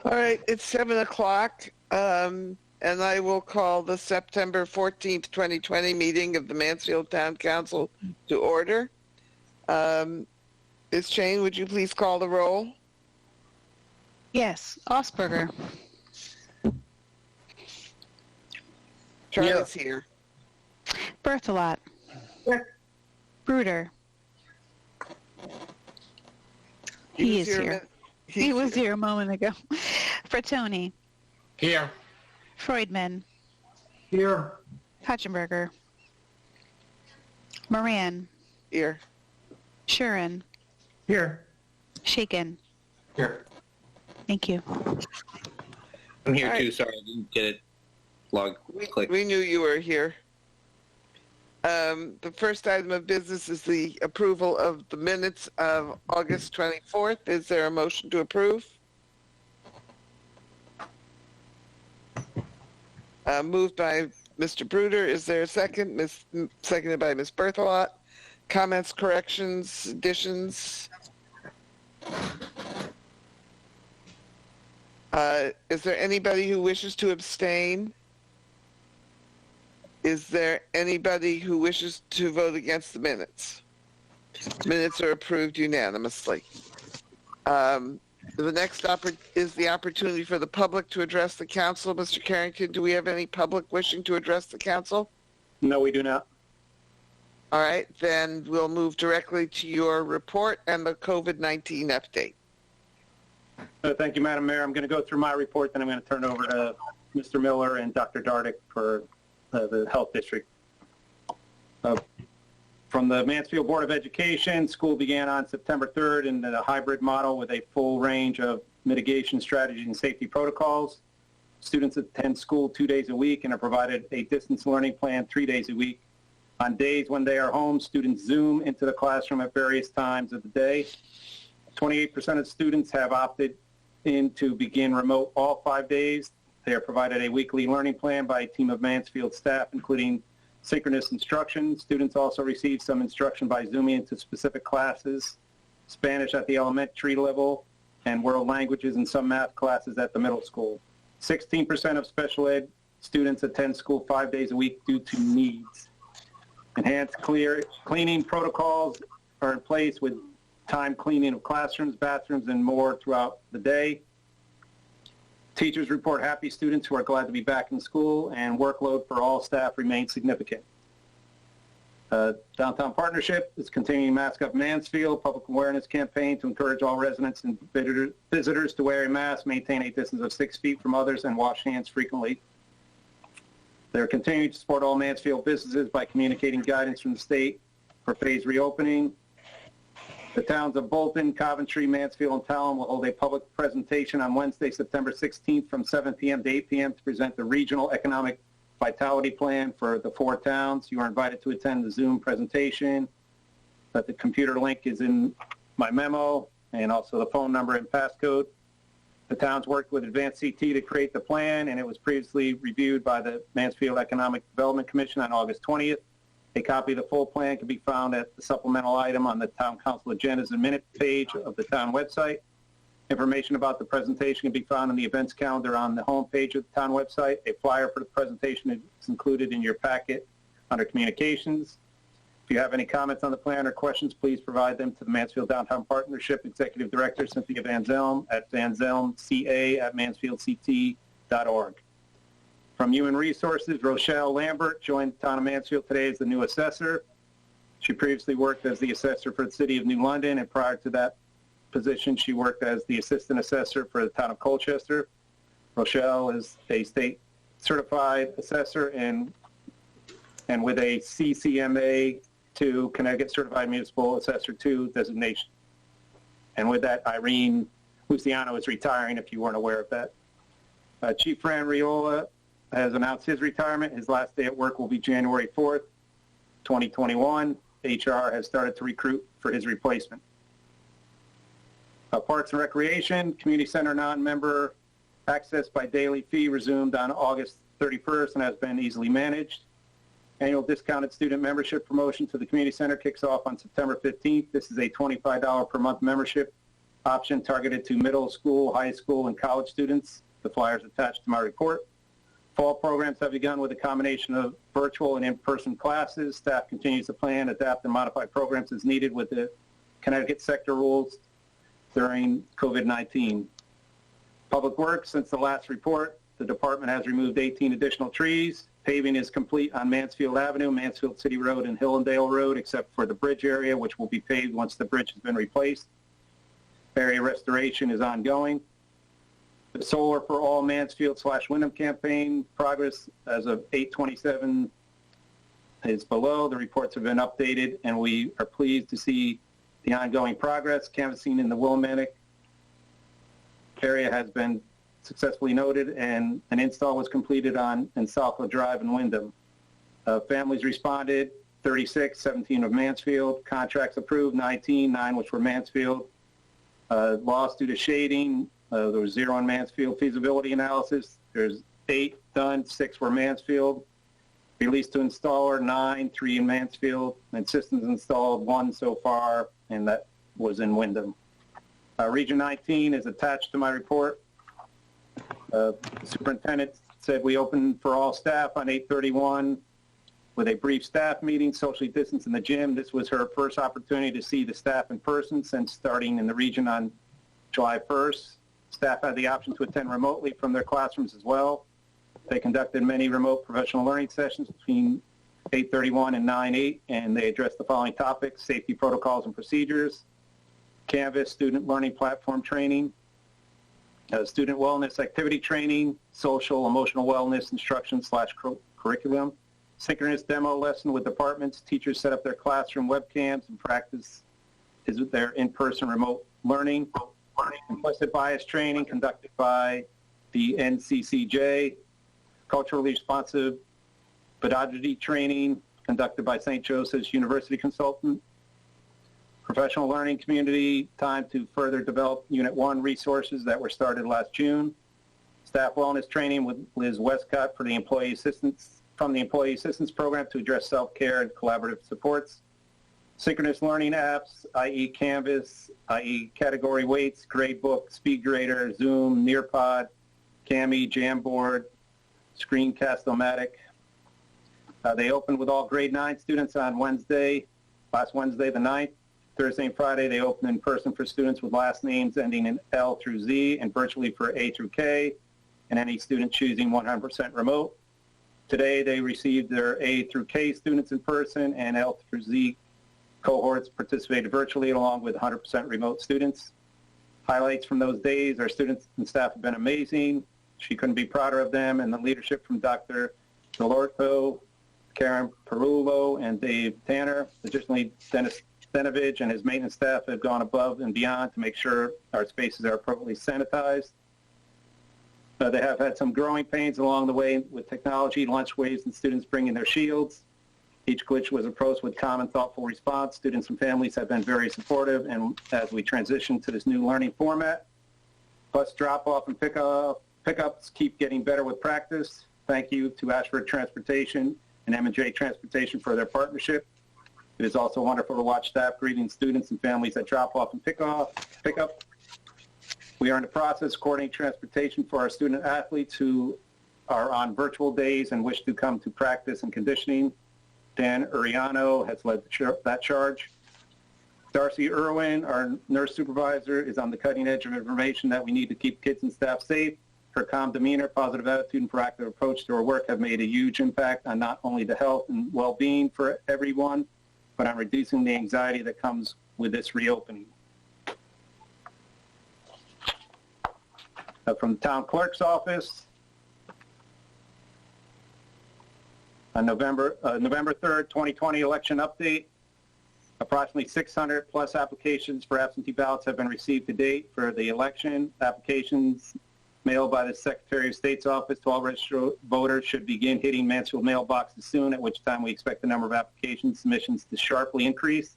All right, it's 7 o'clock, and I will call the September 14th, 2020 meeting of the Mansfield Town Council to order. Ms. Chang, would you please call the roll? Yes. Osberger. Charlie's here. Berthelot. Here. Bruder. He is here. He was here a moment ago. Frattoni. Here. Freudman. Here. Hutchenberger. Moran. Here. Shuren. Here. Shaken. Here. Thank you. I'm here All too. right. Sorry, I didn't get it. Click. We knew you were here. The first item of business is the approval of the minutes of August 24th. Is there a motion to approve? Moved by Mr. Bruder. Is there a second? Seconded by Ms. Berthelot. Comments, corrections, additions? Is there anybody who wishes to abstain? Is there anybody who wishes to vote against the minutes? Minutes are approved unanimously. The next is the opportunity for the public to address the council. Mr. Carrington, do we have any public wishing to address the council? No, we do not. All right, then we'll move directly to your report and the COVID-19 update. Thank you, Madam Mayor. I'm going to go through my report, then I'm going to turn over to Mr. Miller and Dr. Dardick for the Health District. From the Mansfield Board of Education, school began on September 3rd in the hybrid model with a full range of mitigation strategies and safety protocols. Students attend school 2 days a week and are provided a distance learning plan 3 days a week. On days when they are home, students Zoom into the classroom at various times of the day. 28% of students have opted in to begin remote all 5 days. They are provided a weekly learning plan by a team of Mansfield staff, including synchronous instruction. Students also receive some instruction by Zooming into specific classes, Spanish at the elementary level, and world languages and some math classes at the middle school. 16% of special ed students attend school 5 days a week due to needs. Enhanced cleaning protocols are in place with time cleaning of classrooms, bathrooms, and more throughout the day. Teachers report happy students who are glad to be back in school, and workload for all staff remains significant. Downtown Partnership is continuing Mask Up Mansfield public awareness campaign to encourage all residents and visitors to wear a mask, maintain a distance of 6 feet from others, and wash hands frequently. They're continuing to support all Mansfield businesses by communicating guidance from the state for phased reopening. The towns of Bolton, Coventry, Mansfield, and Talon will hold a public presentation on Wednesday, September 16th from 7 p.m. to 8 p.m. to present the Regional Economic Vitality Plan for the 4 towns. You are invited to attend the Zoom presentation. The computer link is in my memo, and also the phone number and passcode. The towns worked with Advanced CT to create the plan, and it was previously reviewed by the Mansfield Economic Development Commission on August 20th. A copy of the full plan can be found at the supplemental item on the Town Council Agendas and Minutes page of the town website. Information about the presentation can be found in the events calendar on the home page of the town website. A flyer for the presentation is included in your packet under communications. If you have any comments on the plan or questions, please provide them to the Mansfield Downtown Partnership Executive Director, Cynthia Van Zelm, at vanzelmca@mansfieldct.org. From Human Resources, Rochelle Lambert joined the town of Mansfield today as the new assessor. She previously worked as the assessor for the city of New London, and prior to that position, she worked as the assistant assessor for the town of Colchester. Rochelle is a state certified assessor and with a CCMA 2, Connecticut Certified Municipal Assessor 2 designation. And with that, Irene Luciano is retiring, if you weren't aware of that. Chief Fran Riola has announced his retirement. His last day at work will be January 4th, 2021. HR has started to recruit for his replacement. Parks and Recreation, Community Center non-member access by daily fee resumed on August 31st and has been easily managed. Annual discounted student membership promotion to the Community Center kicks off on September 15th. This is a $25 per month membership option targeted to middle school, high school, and college students. The flyer is attached to my report. Fall programs have begun with a combination of virtual and in-person classes. Staff continues to plan, adapt, and modify programs as needed with the Connecticut sector rules during COVID-19. Public Works, since the last report, the department has removed 18 additional trees. Paving is complete on Mansfield Avenue, Mansfield City Road, and Hillendale Road, except for the bridge area, which will be paved once the bridge has been replaced. Area restoration is ongoing. The Solar for All Mansfield/Wyndham campaign progress as of 8/27 is below. The reports have been updated, and we are pleased to see the ongoing progress. Canvassing in the Willimantic area has been successfully noted, and an install was completed on Southfield Drive in Wyndham. Families responded, 36, 17 of Mansfield. Contracts approved, 19, 9 which were Mansfield. Lost due to shading, there was 0 in Mansfield. Feasibility analysis, there's 8 done, 6 were Mansfield. Released to installer, 9, 3 in Mansfield. And systems installed, 1 so far, and that was in Wyndham. Region 19 is attached to my report. The superintendent said we opened for all staff on 8/31 with a brief staff meeting, socially distanced in the gym. This was her first opportunity to see the staff in person since starting in the region on July 1st. Staff had the option to attend remotely from their classrooms as well. They conducted many remote professional learning sessions between 8/31 and 9/8, and they addressed the following topics: safety protocols and procedures, Canvas student learning platform training, student wellness activity training, social emotional wellness instruction/curriculum, synchronous demo lesson with departments. Teachers set up their classroom webcams and practice their in-person remote learning. Implicit bias training conducted by the NCCJ. Culturally responsive pedagogy training conducted by St. Joseph's University consultant. Professional learning community time to further develop Unit 1 resources that were started last June. Staff wellness training with Liz Westcott for the employee assistance program to address self-care and collaborative supports. Synchronous learning apps, i.e. Canvas, i.e. category weights, Gradebook, SpeedGrader, Zoom, Nearpod, Cami, Jamboard, Screencast-O-Matic. They opened with all grade 9 students on last Wednesday the 9th. Thursday and Friday, they opened in person for students with last names ending in L through Z, and virtually for A through K, and any student choosing 100% remote. Today, they received their A through K students in person, and L through Z cohorts participated virtually along with 100% remote students. Highlights from those days: our students and staff have been amazing. She couldn't be prouder of them, and the leadership from Dr. Delorto, Karen Perullo, and Dave Tanner. Additionally, Dennis Stenovich and his maintenance staff have gone above and beyond to make sure our spaces are appropriately sanitized. They have had some growing pains along the way with technology, lunch waves, and students bringing their shields. Each glitch was approached with calm and thoughtful response. Students and families have been very supportive, and as we transition to this new learning format, bus drop-off and pickups keep getting better with practice. Thank you to Ashford Transportation and M&J Transportation for their partnership. It is also wonderful to watch staff greeting students and families at drop-off and pickup. We are in the process of coordinating transportation for our student athletes who are on virtual days and wish to come to practice and conditioning. Dan Uriano has led that charge. Darcy Irwin, our nurse supervisor, is on the cutting edge of information that we need to keep kids and staff safe. Her calm demeanor, positive attitude, and proactive approach to her work have made a huge impact on not only the health and well-being for everyone, but on reducing the anxiety that comes with this reopening. From the town clerk's office, on November 3rd, 2020 election update, approximately 600 plus applications for absentee ballots have been received to date for the election. Applications mailed by the Secretary of State's office to all registered voters should begin hitting Mansfield mailboxes soon, at which time we expect the number of application submissions to sharply increase.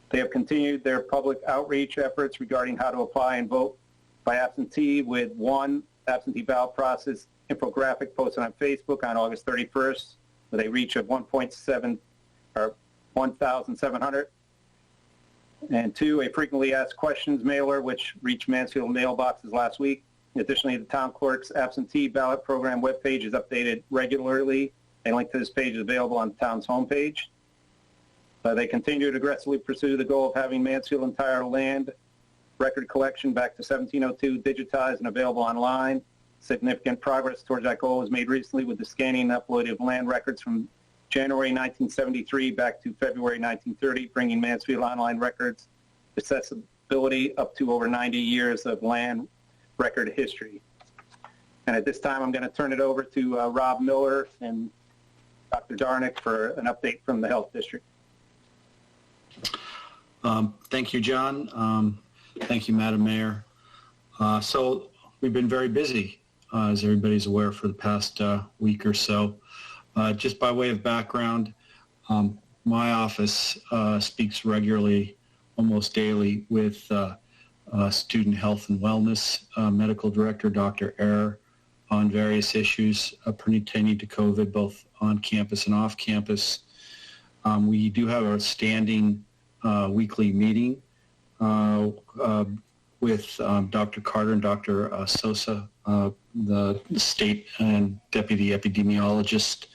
They have continued their public outreach efforts regarding how to apply and vote by absentee, with one absentee ballot process infographic posted on Facebook on August 31st with a reach of 1,700. And 2, a frequently asked questions mailer, which reached Mansfield mailboxes last week. Additionally, the town clerk's absentee ballot program webpage is updated regularly. A link to this page is available on the town's homepage. They continue to aggressively pursue the goal of having Mansfield entire land record collection back to 1702 digitized and available online. Significant progress towards that goal was made recently with the scanning and uploading of land records from January 1973 back to February 1930, bringing Mansfield online records accessibility up to over 90 years of land record history. And at this time, I'm going to turn it over to Rob Miller and Dr. Darnick for an update from the Health District. Thank you, John. Thank you, Madam Mayor. So we've been very busy, as everybody's aware, for the past week or so. Just by way of background, my office speaks regularly, almost daily, with Student Health and Wellness Medical Director, Dr. Ayer, on various issues pertaining to COVID, both on campus and off campus. We do have a standing weekly meeting with Dr. Carter and Dr. Sosa, the state and deputy epidemiologist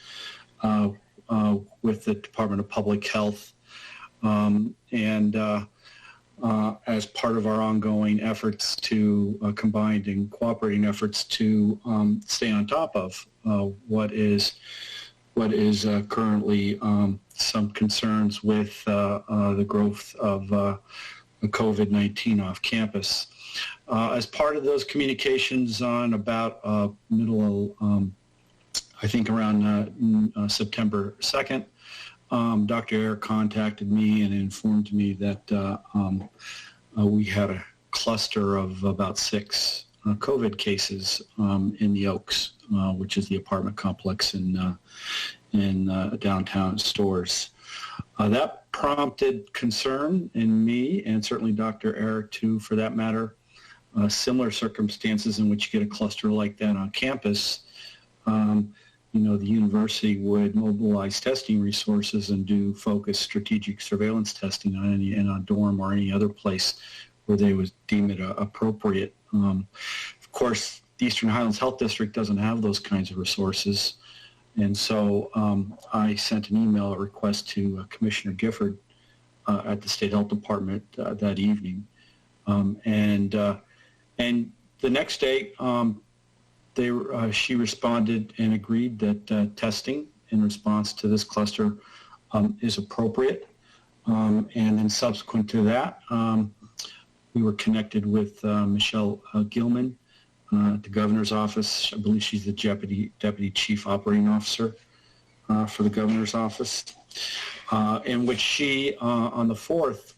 with the Department of Public Health. As part of our ongoing efforts to combined and cooperating efforts to stay on top of what is currently some concerns with the growth of COVID-19 off campus. As part of those communications on about I think around September 2nd, Dr. Ayer contacted me and informed me that we had a cluster of about 6 COVID cases in the Oaks, which is the apartment complex in downtown Storrs. That prompted concern in me, and certainly Dr. Ayer too, for that matter. Similar circumstances in which you get a cluster like that on campus, the university would mobilize testing resources and do focused strategic surveillance testing on in a dorm or any other place where they would deem it appropriate. Of course, the Eastern Highlands Health District doesn't have those kinds of resources. And so I sent an email request to Commissioner Gifford at the State Health Department that evening. And the next day, she responded and agreed that testing in response to this cluster is appropriate. And then subsequent to that, we were connected with Michelle Gilman at the governor's office. I believe she's the deputy chief operating officer for the governor's office, in which she, on the 4th,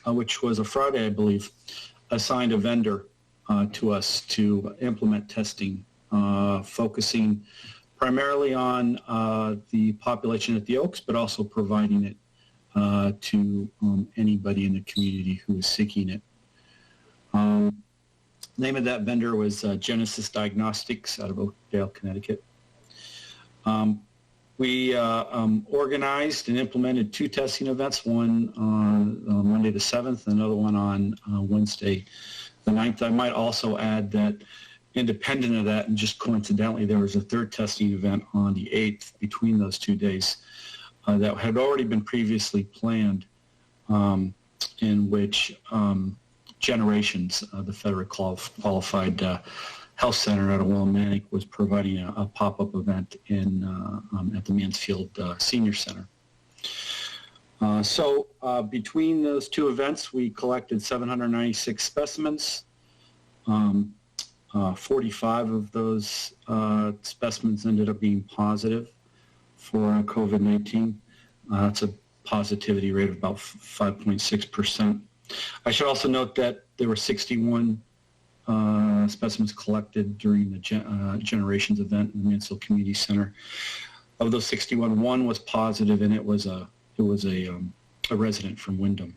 which was a Friday, I believe, assigned a vendor to us to implement testing, focusing primarily on the population at the Oaks, but also providing it to anybody in the community who is seeking it. Name of that vendor was Genesis Diagnostics out of Oakdale, Connecticut. We organized and implemented 2 testing events, one on Monday the 7th, another one on Wednesday the 9th. I might also add that independent of that, and just coincidentally, there was a 3rd testing event on the 8th between those 2 days that had already been previously planned, in which Generations, the federally qualified health center out of Willimantic, was providing a pop-up event at the Mansfield Senior Center. So between those 2 events, we collected 796 specimens. 45 of those specimens ended up being positive for COVID-19. That's a positivity rate of about 5.6%. I should also note that there were 61 specimens collected during the Generations event in the Mansfield Community Center. Of those 61, 1 was positive, and it was a resident from Wyndham.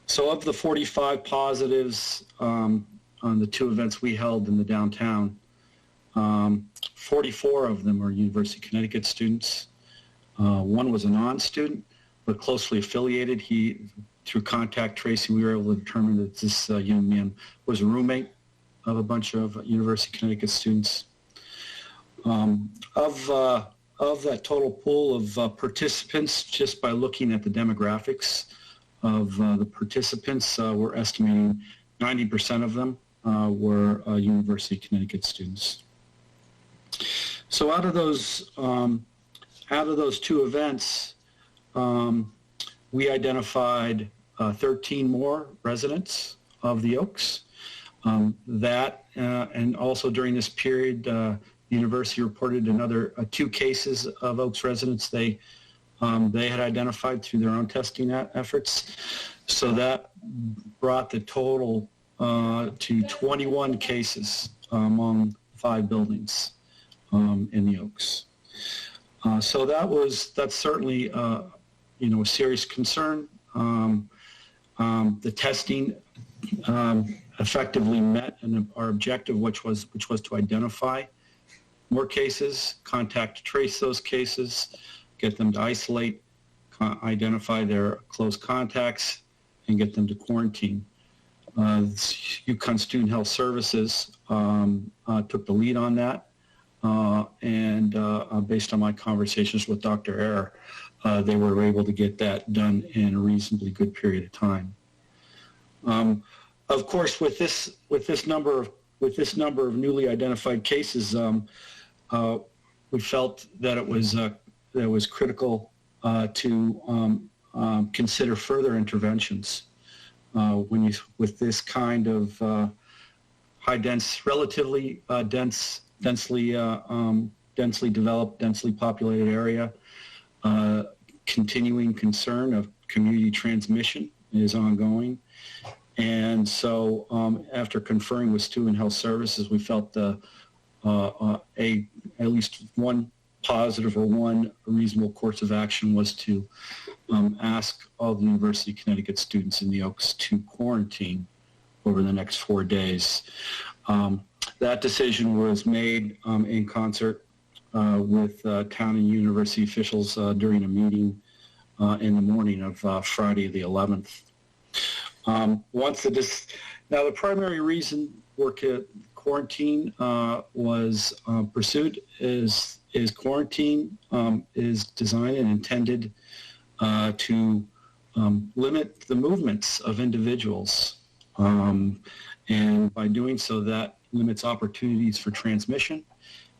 So of the 45 positives on the 2 events we held in the downtown, 44 of them are University of Connecticut students. 1 was a non-student. were closely affiliated. Through contact tracing, we were able to determine that this young man was a roommate of a bunch of University of Connecticut students. Of that total pool of participants, just by looking at the demographics of the participants, we're estimating 90% of them were University of Connecticut students. So out of those two events, we identified 13 more residents of the Oaks. And also during this period, the university reported another 2 cases of Oaks residents they had identified through their own testing efforts. So that brought the total to 21 cases among 5 buildings in the Oaks. So that's certainly a serious concern. The testing effectively met our objective, which was to identify more cases, contact trace those cases, get them to isolate, identify their close contacts, and get them to quarantine. UConn Student Health Services took the lead on that, and based on my conversations with Dr. Ayer, they were able to get that done in a reasonably good period of time. Of course, with this number of newly identified cases, we felt that it was critical to consider further interventions with this kind of relatively densely developed, densely populated area. Continuing concern of community transmission is ongoing. And so after conferring with Student Health Services, we felt at least one positive or one reasonable course of action was to ask all the University of Connecticut students in the Oaks to quarantine over the next 4 days. That decision was made in concert with town and university officials during a meeting in the morning of Friday the 11th. Now the primary reason for quarantine was pursued is quarantine is designed and intended to limit the movements of individuals, and by doing so that limits opportunities for transmission,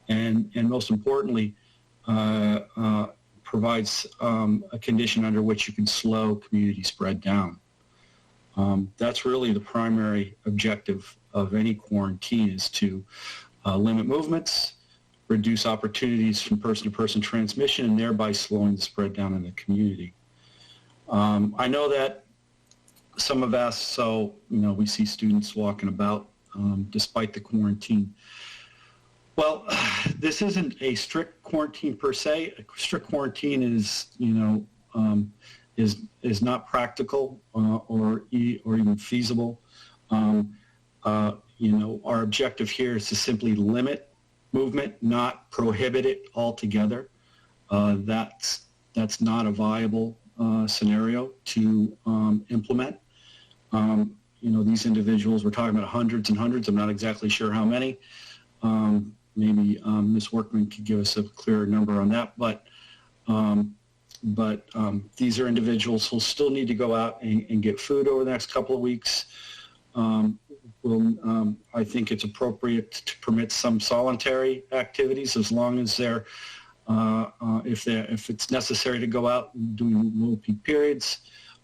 and most importantly provides a condition under which you can slow community spread down. That's really the primary objective of any quarantine, is to limit movements, reduce opportunities from person-to-person transmission, and thereby slowing the spread down in the community. I know that some have asked, so we see students walking about despite the quarantine. Well, this isn't a strict quarantine per se. A strict quarantine is not practical or even feasible. Our objective here is to simply limit movement, not prohibit it altogether. That's not a viable scenario to implement. These individuals, we're talking about hundreds and hundreds. I'm not exactly sure how many. Maybe Ms. Workman could give us a clearer number on that. But these are individuals who still need to go out and get food over the next couple of weeks. I think it's appropriate to permit some solitary activities as long as they're, if it's necessary to go out during low peak periods,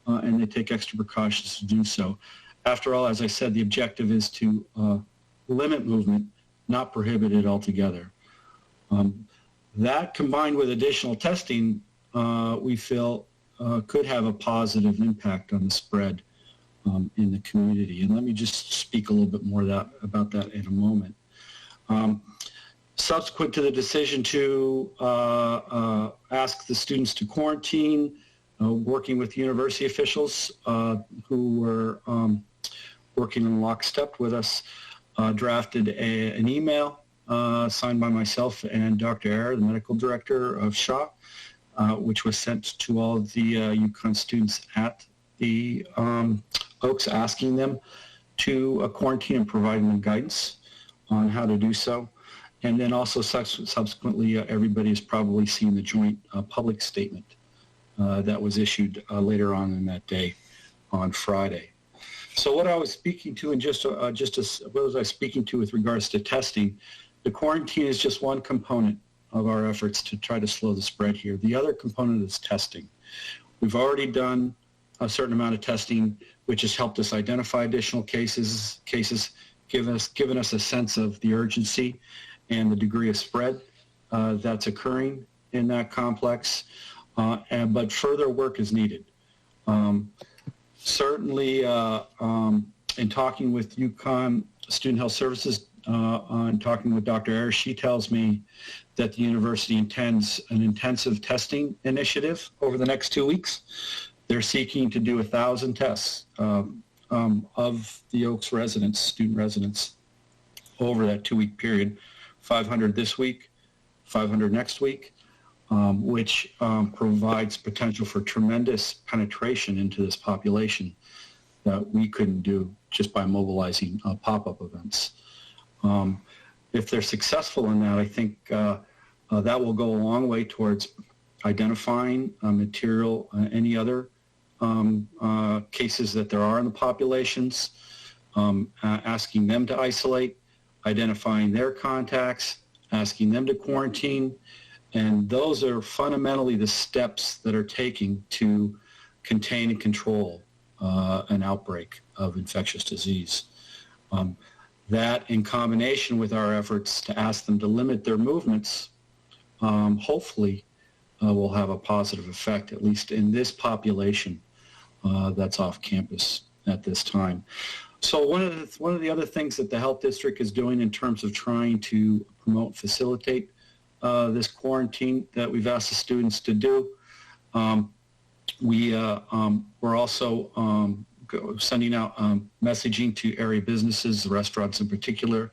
and they take extra precautions to do so. After all, as I said, the objective is to limit movement, not prohibit it altogether. That combined with additional testing, we feel could have a positive impact on the spread in the community. And let me just speak a little bit more about that in a moment. Subsequent to the decision to ask the students to quarantine, working with university officials who were working in lockstep with us, drafted an email signed by myself and Dr. Ayer, the medical director of Shaw, which was sent to all of the UConn students at the Oaks, asking them to quarantine and providing them guidance on how to do so. And then also subsequently, everybody has probably seen the joint public statement that was issued later on in that day on Friday. So what I was speaking to, and what was I speaking to with regards to testing, the quarantine is just one component of our efforts to try to slow the spread here. The other component is testing. We've already done a certain amount of testing, which has helped us identify additional cases, given us a sense of the urgency and the degree of spread that's occurring in that complex. But further work is needed. Certainly, in talking with UConn Student Health Services, and talking with Dr. Ayers, she tells me that the university intends an intensive testing initiative over the next 2 weeks. They're seeking to do 1,000 tests of the Oaks residents, student residents, over that 2-week period. 500 this week, 500 next week, which provides potential for tremendous penetration into this population that we couldn't do just by mobilizing pop-up events. If they're successful in that, I think that will go a long way towards identifying material, any other cases that there are in the populations, asking them to isolate, identifying their contacts, asking them to quarantine, and those are fundamentally the steps that are taking to contain and control an outbreak of infectious disease. That, in combination with our efforts to ask them to limit their movements, hopefully will have a positive effect, at least in this population that's off campus at this time. So one of the other things that the health district is doing in terms of trying to promote and facilitate this quarantine that we've asked the students to do, we're also sending out messaging to area businesses, the restaurants in particular,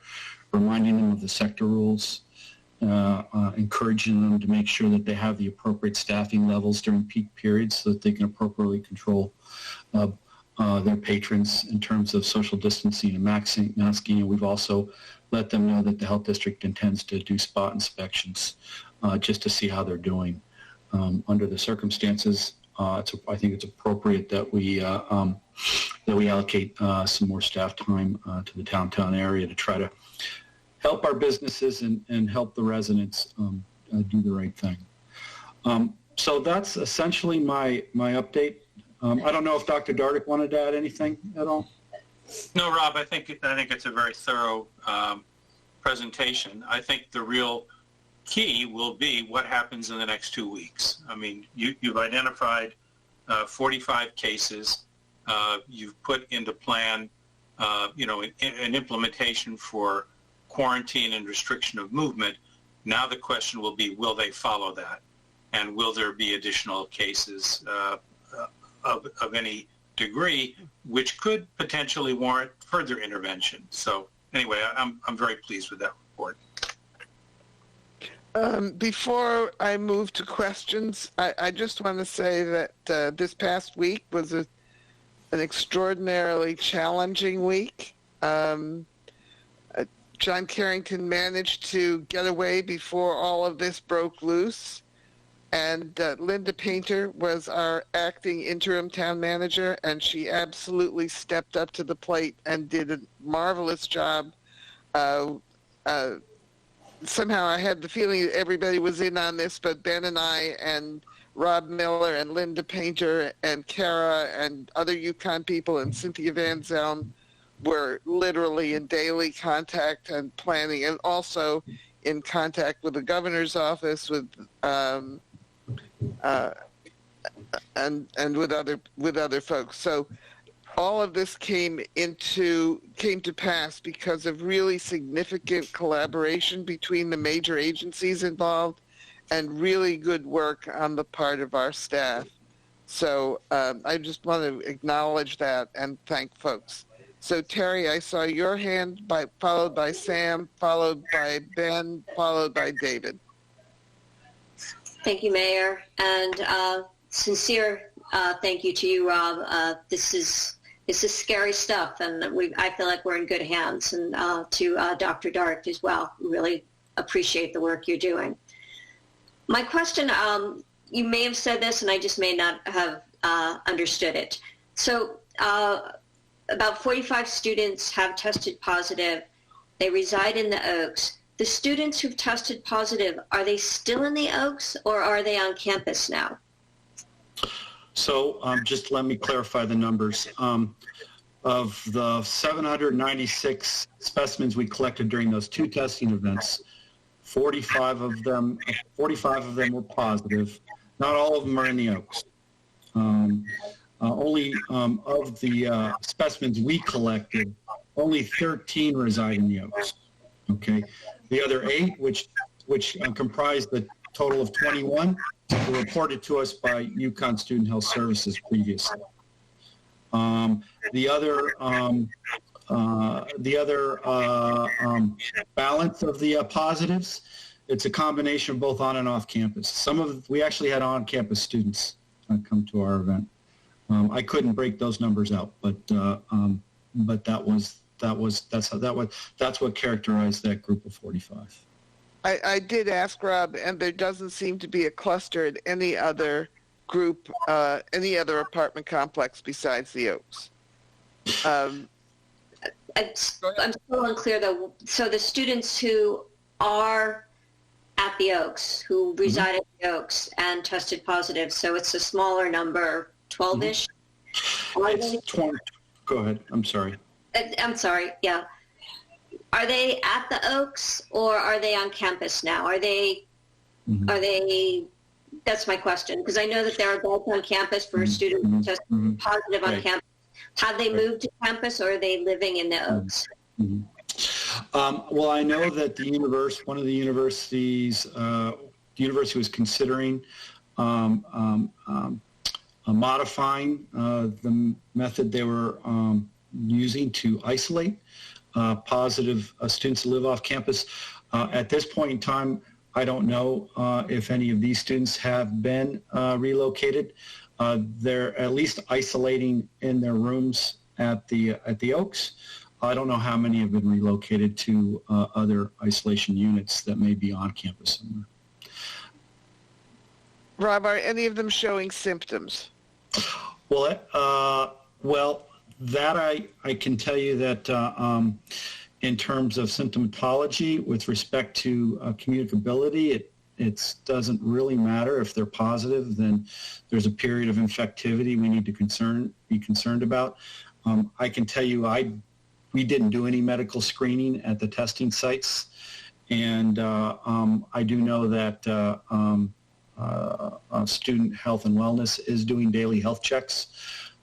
reminding them of the sector rules, encouraging them to make sure that they have the appropriate staffing levels during peak periods so that they can appropriately control their patrons in terms of social distancing and masking. And we've also let them know that the health district intends to do spot inspections just to see how they're doing. Under the circumstances, I think it's appropriate that we allocate some more staff time to the downtown area to try to help our businesses and help the residents do the right thing. So that's essentially my update. I don't know if Dr. Dardick wanted to add anything at all. No, Rob, I think it's a very thorough presentation. I think the real key will be what happens in the next 2 weeks. I mean, you've identified 45 cases. You've put into plan, an implementation for quarantine and restriction of movement. Now the question will be, will they follow that? And will there be additional cases of any degree, which could potentially warrant further intervention? So anyway, I'm very pleased with that report. Before I move to questions, I just want to say that this past week was an extraordinarily challenging week. John Carrington managed to get away before all of this broke loose. And Linda Painter was our acting interim town manager, and she absolutely stepped up to the plate and did a marvelous job. Somehow I had the feeling that everybody was in on this, but Ben and I and Rob Miller and Linda Painter and Kara and other UConn people and Cynthia Van Zelm were literally in daily contact and planning, and also in contact with the governor's office, with and with other folks. So all of this came to pass because of really significant collaboration between the major agencies involved and really good work on the part of our staff. So I just want to acknowledge that and thank folks. So Terry, I saw your hand, followed by Sam, followed by Ben, followed by David. Thank you, Mayor, and sincere thank you to you, Rob. This is scary stuff, and I feel like we're in good hands. And to Dr. Dart as well, really appreciate the work you're doing. My question, you may have said this, and I just may not have understood it. So about 45 students have tested positive. They reside in the Oaks. The students who've tested positive, are they still in the Oaks or are they on campus now? So just let me clarify the numbers. Of the 796 specimens we collected during those 2 testing events, 45 of them were positive. Not all of them are in the Oaks. Only of the specimens we collected, only 13 reside in the Oaks. Okay, the other 8, which comprised the total of 21, were reported to us by UConn Student Health Services previously. The other balance of the positives, it's a combination of both on and off campus. We actually had on-campus students come to our event. I couldn't break those numbers out, but that's what characterized that group of 45. I did ask Rob, and there doesn't seem to be a cluster at any other group, any other apartment complex besides the Oaks. I'm still unclear though. So the students who are at the Oaks, who reside at the Oaks and tested positive, so it's a smaller number, 12-ish? It's 20. Go ahead. I'm sorry. I'm sorry, yeah. Are they at the Oaks or are they on campus now? Are they, that's my question, because I know that there are beds on campus for students who test positive on campus. Have they moved to campus or are they living in the Oaks? Well, I know that one of the universities, the university was considering modifying the method they were using to isolate positive students who live off campus. At this point in time, I don't know if any of these students have been relocated. They're at least isolating in their rooms at the Oaks. I don't know how many have been relocated to other isolation units that may be on campus somewhere. Rob, are any of them showing symptoms? Well, that I can tell you that in terms of symptomatology, with respect to communicability, it doesn't really matter. If they're positive, then there's a period of infectivity we need to be concerned about. I can tell you we didn't do any medical screening at the testing sites, and I do know that Student Health and Wellness is doing daily health checks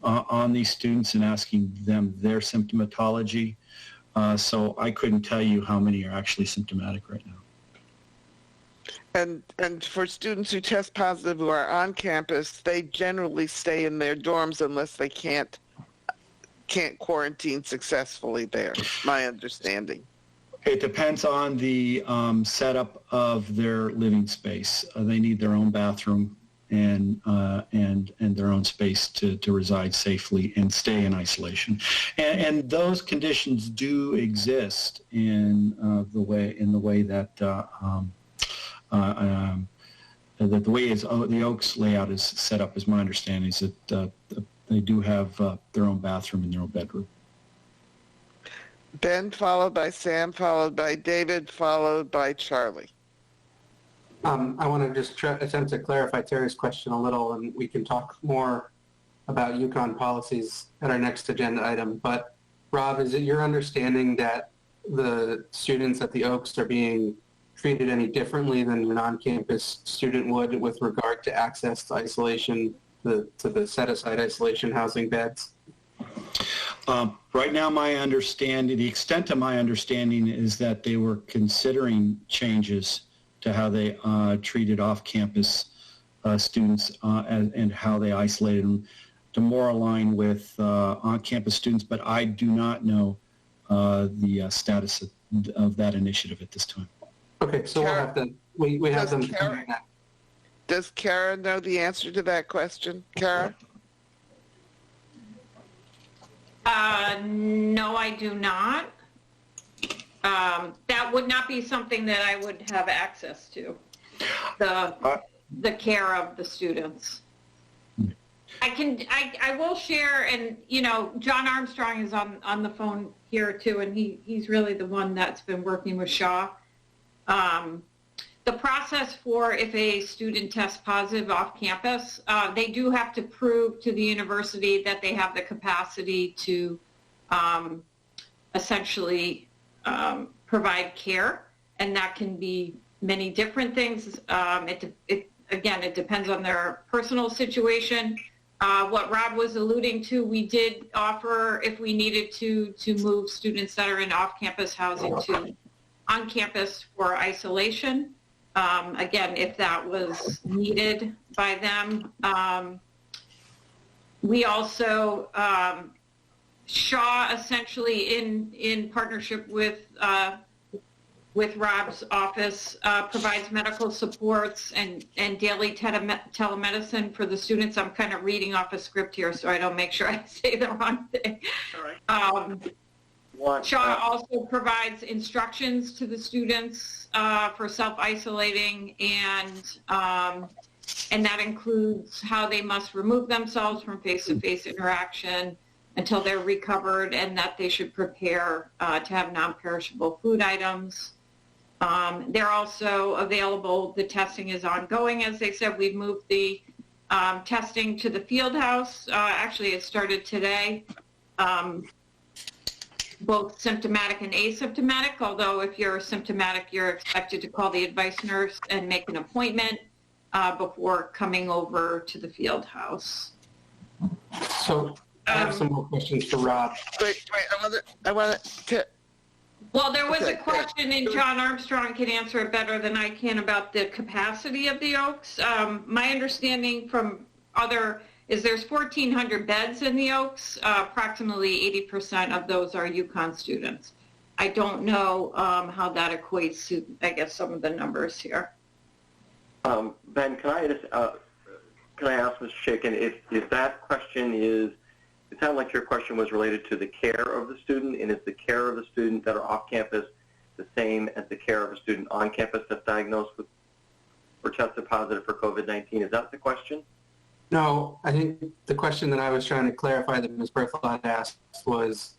on these students and asking them their symptomatology. So I couldn't tell you how many are actually symptomatic right now. And for students who test positive who are on campus, they generally stay in their dorms unless they can't quarantine successfully there, my understanding. It depends on the setup of their living space. They need their own bathroom and their own space to reside safely and stay in isolation. And those conditions do exist in the way that the way the Oaks layout is set up, is my understanding, is that they do have their own bathroom and their own bedroom. Ben, followed by Sam, followed by David, followed by Charlie. I want to just attempt to clarify Terry's question a little, and we can talk more about UConn policies at our next agenda item. But Rob, is it your understanding that the students at the Oaks are being treated any differently than an on-campus student would with regard to access to isolation, to the set-aside isolation housing beds? Right now, the extent of my understanding is that they were considering changes to how they treated off-campus students and how they isolated them to more align with on-campus students, but I do not know the status of that initiative at this time. Okay, so we'll have to, we have them. Does Kara know the answer to that question? Kara? No, I do not. That would not be something that I would have access to, the care of the students. I will share, and John Armstrong is on the phone here too, and he's really the one that's been working with Shaw. The process for if a student tests positive off campus, they do have to prove to the university that they have the capacity to essentially provide care, and that can be many different things. It depends on their personal situation. What Rob was alluding to, we did offer, if we needed to move students that are in off-campus housing to on-campus for isolation. Again, if that was needed by them. We also, Shaw essentially in partnership with Rob's office provides medical supports and daily telemedicine for the students. I'm kind of reading off a script here so I don't make sure I say the wrong thing. All right. Shaw also provides instructions to the students for self-isolating, and that includes how they must remove themselves from face-to-face interaction until they're recovered, and that they should prepare to have non-perishable food items. They're also available. The testing is ongoing. As they said, we've moved the testing to the field house. Actually, it started today. Both symptomatic and asymptomatic, although if you're symptomatic, you're expected to call the advice nurse and make an appointment before coming over to the field house. So I have some more questions for Rob. Wait, I want to... Well, there was a question, and John Armstrong can answer it better than I can, about the capacity of the Oaks. My understanding from is there's 1,400 beds in the Oaks. Approximately 80% of those are UConn students. I don't know how that equates to, I guess, some of the numbers here. Ben, can I ask Mr. Shakin if that question is, it sounded like your question was related to the care of the student, and is the care of the student that are off campus the same as the care of a student on campus that's diagnosed with or tested positive for COVID-19? Is that the question? No, I think the question that I was trying to clarify that Ms. Berthelot asked was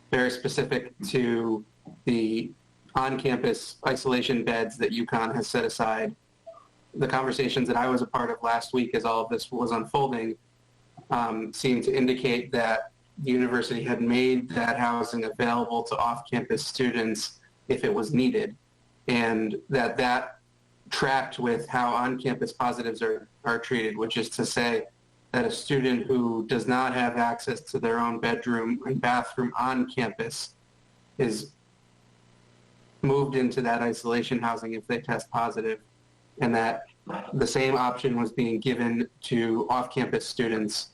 very specific to the on-campus isolation beds that UConn has set aside. The conversations that I was a part of last week as all of this was unfolding seemed to indicate that the university had made that housing available to off-campus students if it was needed, and that tracked with how on-campus positives are treated, which is to say that a student who does not have access to their own bedroom and bathroom on campus is moved into that isolation housing if they test positive, and that the same option was being given to off-campus students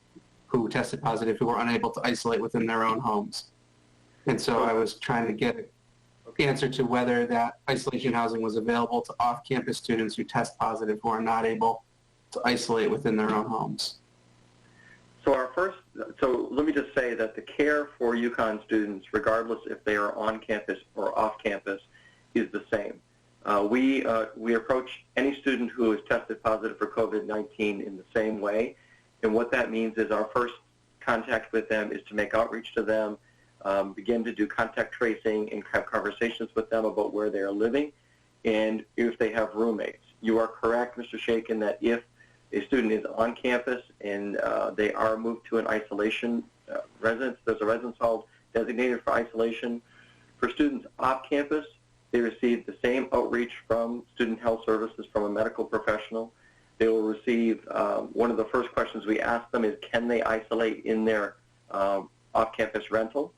who tested positive who were unable to isolate within their own homes. And so I was trying to get answer to whether that isolation housing was available to off-campus students who test positive who are not able to isolate within their own homes. So let me just say that the care for UConn students, regardless if they are on campus or off campus, is the same. We approach any student who is tested positive for COVID-19 in the same way, and what that means is our first contact with them is to make outreach to them, begin to do contact tracing and have conversations with them about where they are living and if they have roommates. You are correct, Mr. Shakin, that if a student is on campus and they are moved to an isolation residence, there's a residence hall designated for isolation. For students off campus, they receive the same outreach from Student Health Services, from a medical professional. They will receive, one of the first questions we ask them is, can they isolate in their off-campus rental,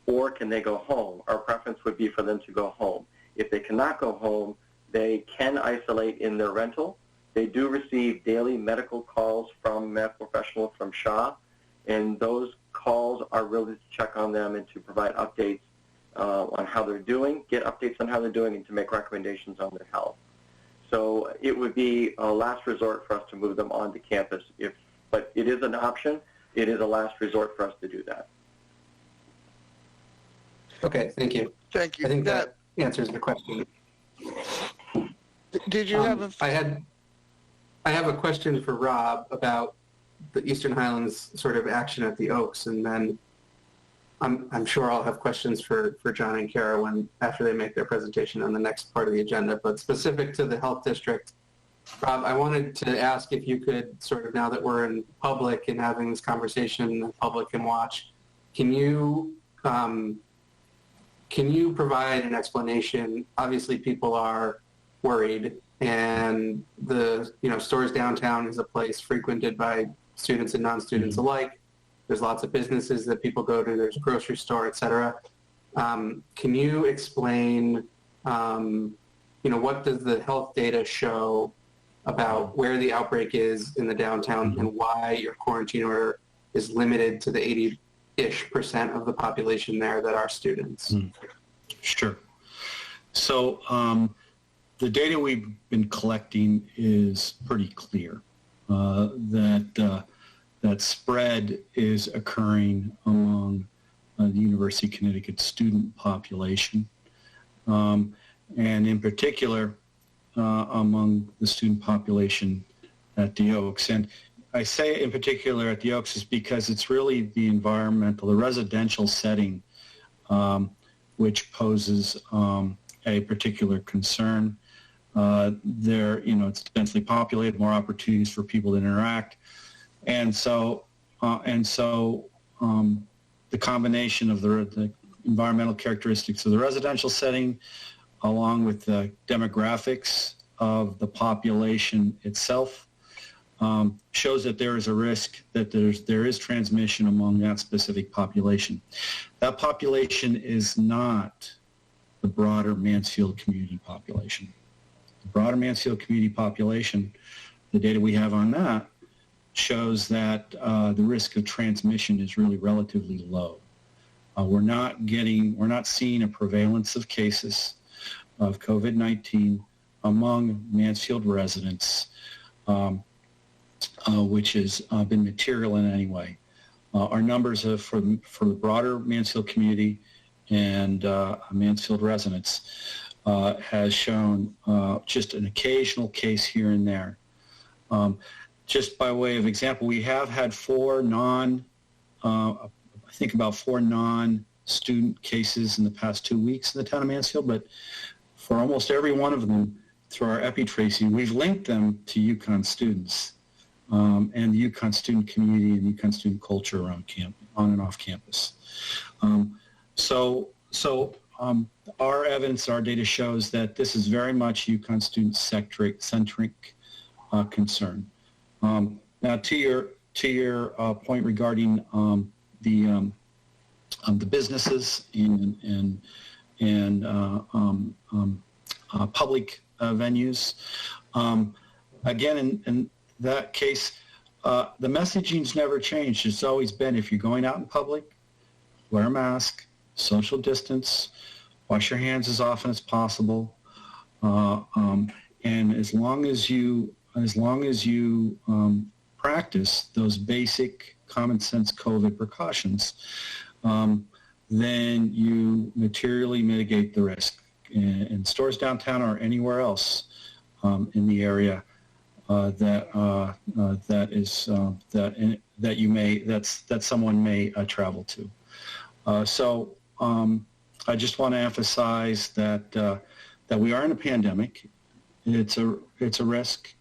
or can they go home? Our preference would be for them to go home. If they cannot go home, they can isolate in their rental. They do receive daily medical calls from a medical professional from Shaw, and those calls are really to check on them and to provide updates on how they're doing, get updates on how they're doing, and to make recommendations on their health. So it would be a last resort for us to move them onto campus. But it is an option. It is a last resort for us to do that. Okay, thank you. Thank you. I think that answers the question. Did you have a... I have a question for Rob about the Eastern Highlands sort of action at the Oaks, and then I'm sure I'll have questions for John and Kara after they make their presentation on the next part of the agenda. But specific to the health district, Rob, I wanted to ask if you could sort of, now that we're in public and having this conversation, the public can watch, can you provide an explanation? Obviously, people are worried, and the Stores Downtown is a place frequented by students and non-students alike. There's lots of businesses that people go to. There's a grocery store, et cetera. Can you explain, what does the health data show about where the outbreak is in the downtown and why your quarantine order is limited to the 80-ish% of the population there that are students? Sure. So the data we've been collecting is pretty clear that spread is occurring among the University of Connecticut student population, and in particular among the student population at the Oaks. And I say in particular at the Oaks is because it's really the residential setting which poses a particular concern. It's densely populated, more opportunities for people to interact. And so the combination of the environmental characteristics of the residential setting, along with the demographics of the population itself, shows that there is a risk that there is transmission among that specific population. That population is not the broader Mansfield community population. The broader Mansfield community population, the data we have on that, shows that the risk of transmission is really relatively low. We're not seeing a prevalence of cases of COVID-19 among Mansfield residents, which has been material in any way. Our numbers for the broader Mansfield community and Mansfield residents has shown just an occasional case here and there. Just by way of example, we have had four non-student cases in the past 2 weeks in the town of Mansfield, but for almost every one of them, through our epi tracing, we've linked them to UConn students and the UConn student community and UConn student culture around on and off campus. Our evidence, our data shows that this is very much UConn student-centric concern. Now, to your point regarding the businesses and public venues, again, in that case, the messaging's never changed. It's always been, if you're going out in public, wear a mask, social distance, wash your hands as often as possible, and as long as you practice those basic common sense COVID precautions, then you materially mitigate the risk. In Stores Downtown or anywhere else in the area that someone may travel to. I just want to emphasize that we are in a pandemic. It's a risk.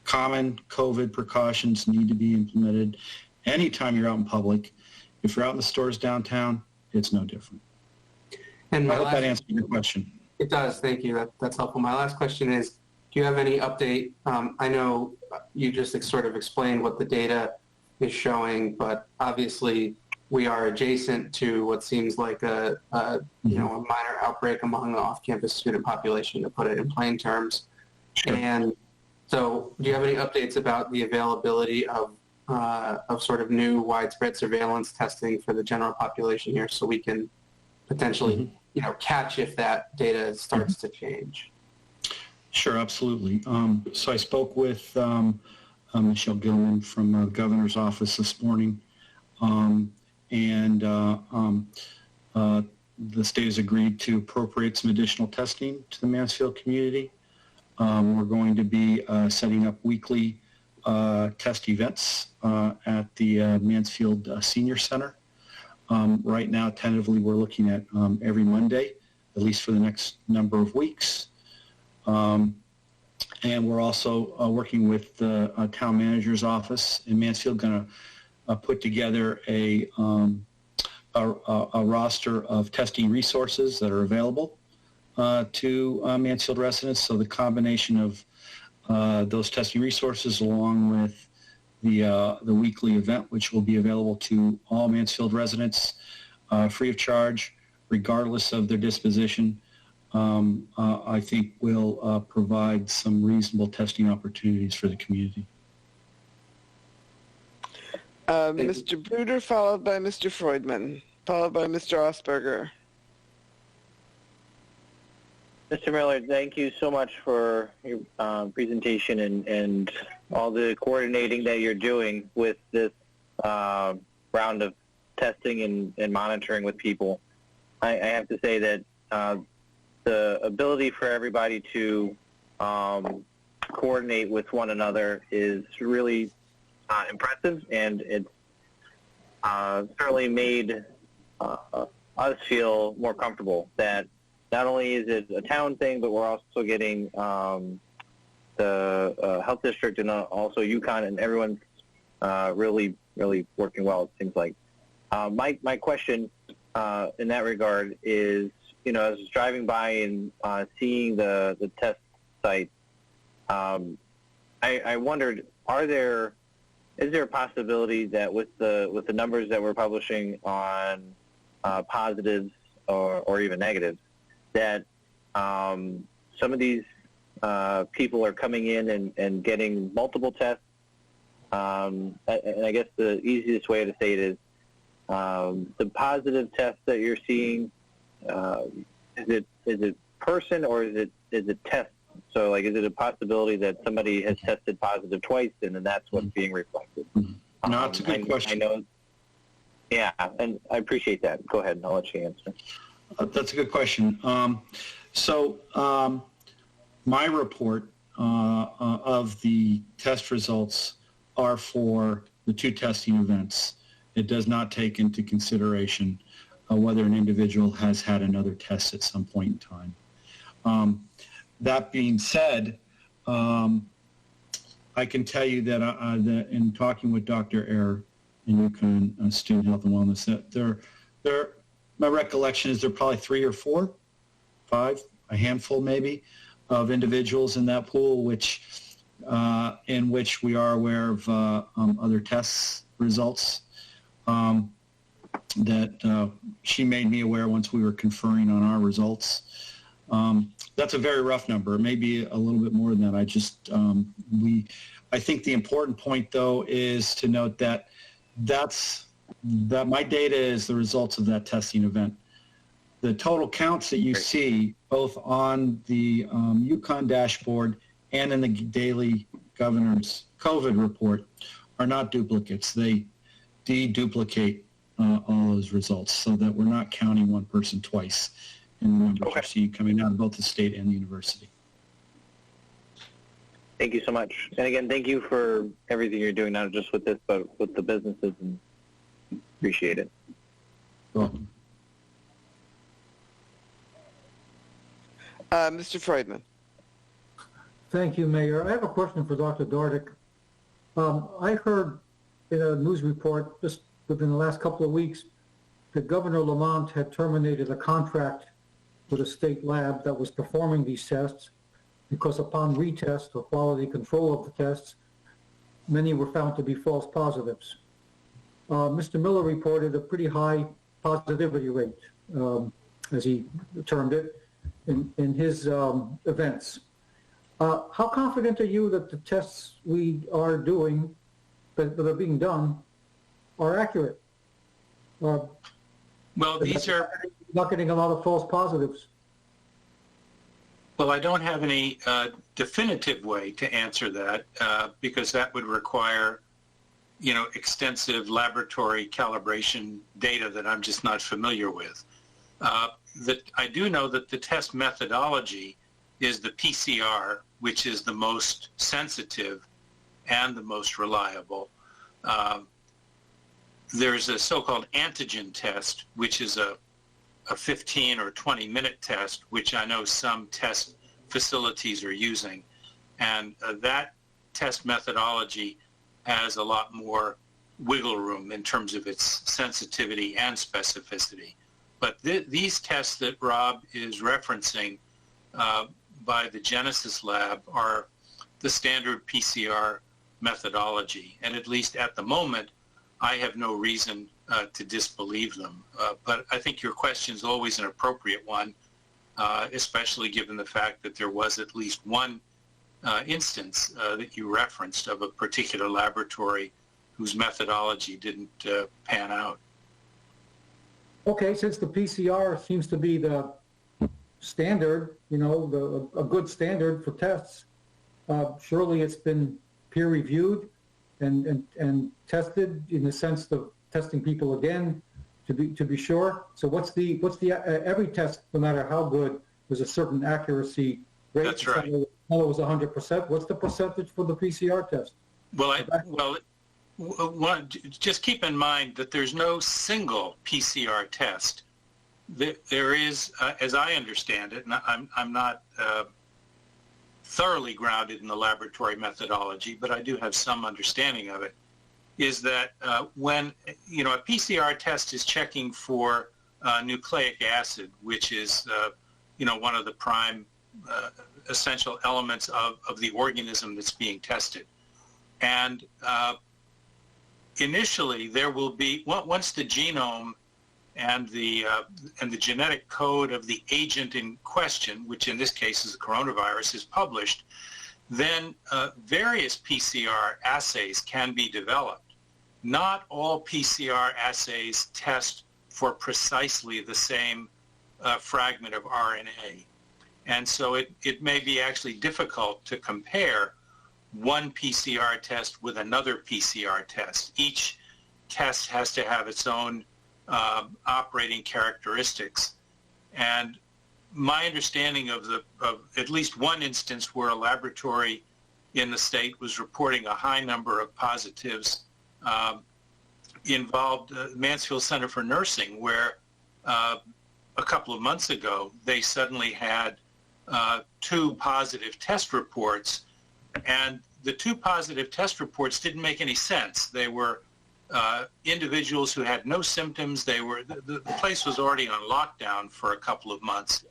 Common COVID precautions need to be implemented anytime you're out in public. If you're out in the Stores Downtown, it's no different. And I hope that answers your question. It does. Thank you. That's helpful. My last question is, do you have any update? I know you just sort of explained what the data is showing, but obviously we are adjacent to what seems like a minor outbreak among the off-campus student population, to put it in plain terms. Sure. And so do you have any updates about the availability of sort of new widespread surveillance testing for the general population here, so we can potentially catch if that data starts to change? Sure, absolutely. So I spoke with Michelle Gilman from the governor's office this morning, and the state has agreed to appropriate some additional testing to the Mansfield community. We're going to be setting up weekly test events at the Mansfield Senior Center. Right now, tentatively, we're looking at every Monday, at least for the next number of weeks. And we're also working with the town manager's office in Mansfield, going to put together a roster of testing resources that are available to Mansfield residents. So the combination of those testing resources, along with the weekly event, which will be available to all Mansfield residents free of charge, regardless of their disposition, I think will provide some reasonable testing opportunities for the community. Mr. Bruder, followed by Mr. Freudman, followed by Mr. Osberger. Mr. Miller, thank you so much for your presentation and all the coordinating that you're doing with this round of testing and monitoring with people. I have to say that the ability for everybody to coordinate with one another is really impressive, and it's certainly made us feel more comfortable that not only is it a town thing, but we're also getting the health district and also UConn, and everyone's really working well, it seems like. My question in that regard is, as I was driving by and seeing the test site, I wondered, is there a possibility that with the numbers that we're publishing on positives or even negatives, that some of these people are coming in and getting multiple tests? And I guess the easiest way to say it is, the positive tests that you're seeing, is it person or is it test? So, is it a possibility that somebody has tested positive twice and then that's what's being reflected? No, it's a good question. I know. Yeah, and I appreciate that. Go ahead, and I'll let you answer. That's a good question. My report of the test results are for the two testing events. It does not take into consideration whether an individual has had another test at some point in time. That being said, I can tell you that in talking with Dr. Ayer in UConn Student Health and Wellness, that my recollection is there are probably 3 or 4, 5, a handful maybe, of individuals in that pool in which we are aware of other tests results that she made me aware once we were conferring on our results. That's a very rough number. It may be a little bit more than that. I think the important point, though, is to note that my data is the results of that testing event. The total counts that you see both on the UConn dashboard and in the daily governor's COVID report are not duplicates. They deduplicate all those results so that we're not counting one person twice in the numbers you're seeing coming out of both the state and the university. Thank you so much. And again, thank you for everything you're doing, not just with this, but with the businesses, and appreciate it. You're welcome. Mr. Freudman. Thank you, Mayor. I have a question for Dr. Dardick. I heard in a news report just within the last couple of weeks that Governor Lamont had terminated a contract with a state lab that was performing these tests because upon retest or quality control of the tests, many were found to be false positives. Mr. Miller reported a pretty high positivity rate, as he termed it, in his events. How confident are you that the tests we are doing, that are being done, are accurate? Well, these are... Not getting a lot of false positives. Well, I don't have any definitive way to answer that because that would require, extensive laboratory calibration data that I'm just not familiar with. That I do know that the test methodology is the PCR, which is the most sensitive and the most reliable. There's a so-called antigen test, which is a 15 or 20-minute test, which I know some test facilities are using. And that test methodology has a lot more wiggle room in terms of its sensitivity and specificity. But these tests that Rob is referencing by the Genesis lab are the standard PCR methodology. And at least at the moment, I have no reason to disbelieve them. But I think your question is always an appropriate one, especially given the fact that there was at least one instance that you referenced of a particular laboratory whose methodology didn't pan out. Okay, since the PCR seems to be the standard, a good standard for tests, surely it's been peer-reviewed and tested in the sense of testing people again to be sure. So what's the every test, no matter how good, there's a certain accuracy rate. That's right. It was 100%. What's the percentage for the PCR test? Just keep in mind that there's no single PCR test. There is, as I understand it, and I'm not thoroughly grounded in the laboratory methodology, but I do have some understanding of it, is that when, a PCR test is checking for nucleic acid, which is, one of the prime essential elements of the organism that's being tested. And initially, there will be, once the genome and the genetic code of the agent in question, which in this case is the coronavirus, is published, then various PCR assays can be developed. Not all PCR assays test for precisely the same fragment of RNA. And so it may be actually difficult to compare one PCR test with another PCR test. Each test has to have its own operating characteristics. And my understanding of at least one instance where a laboratory in the state was reporting a high number of positives involved Mansfield Center for Nursing, where a couple of months ago they suddenly had 2 positive test reports, and the 2 positive test reports didn't make any sense. They were individuals who had no symptoms. The place was already on lockdown for a couple of months,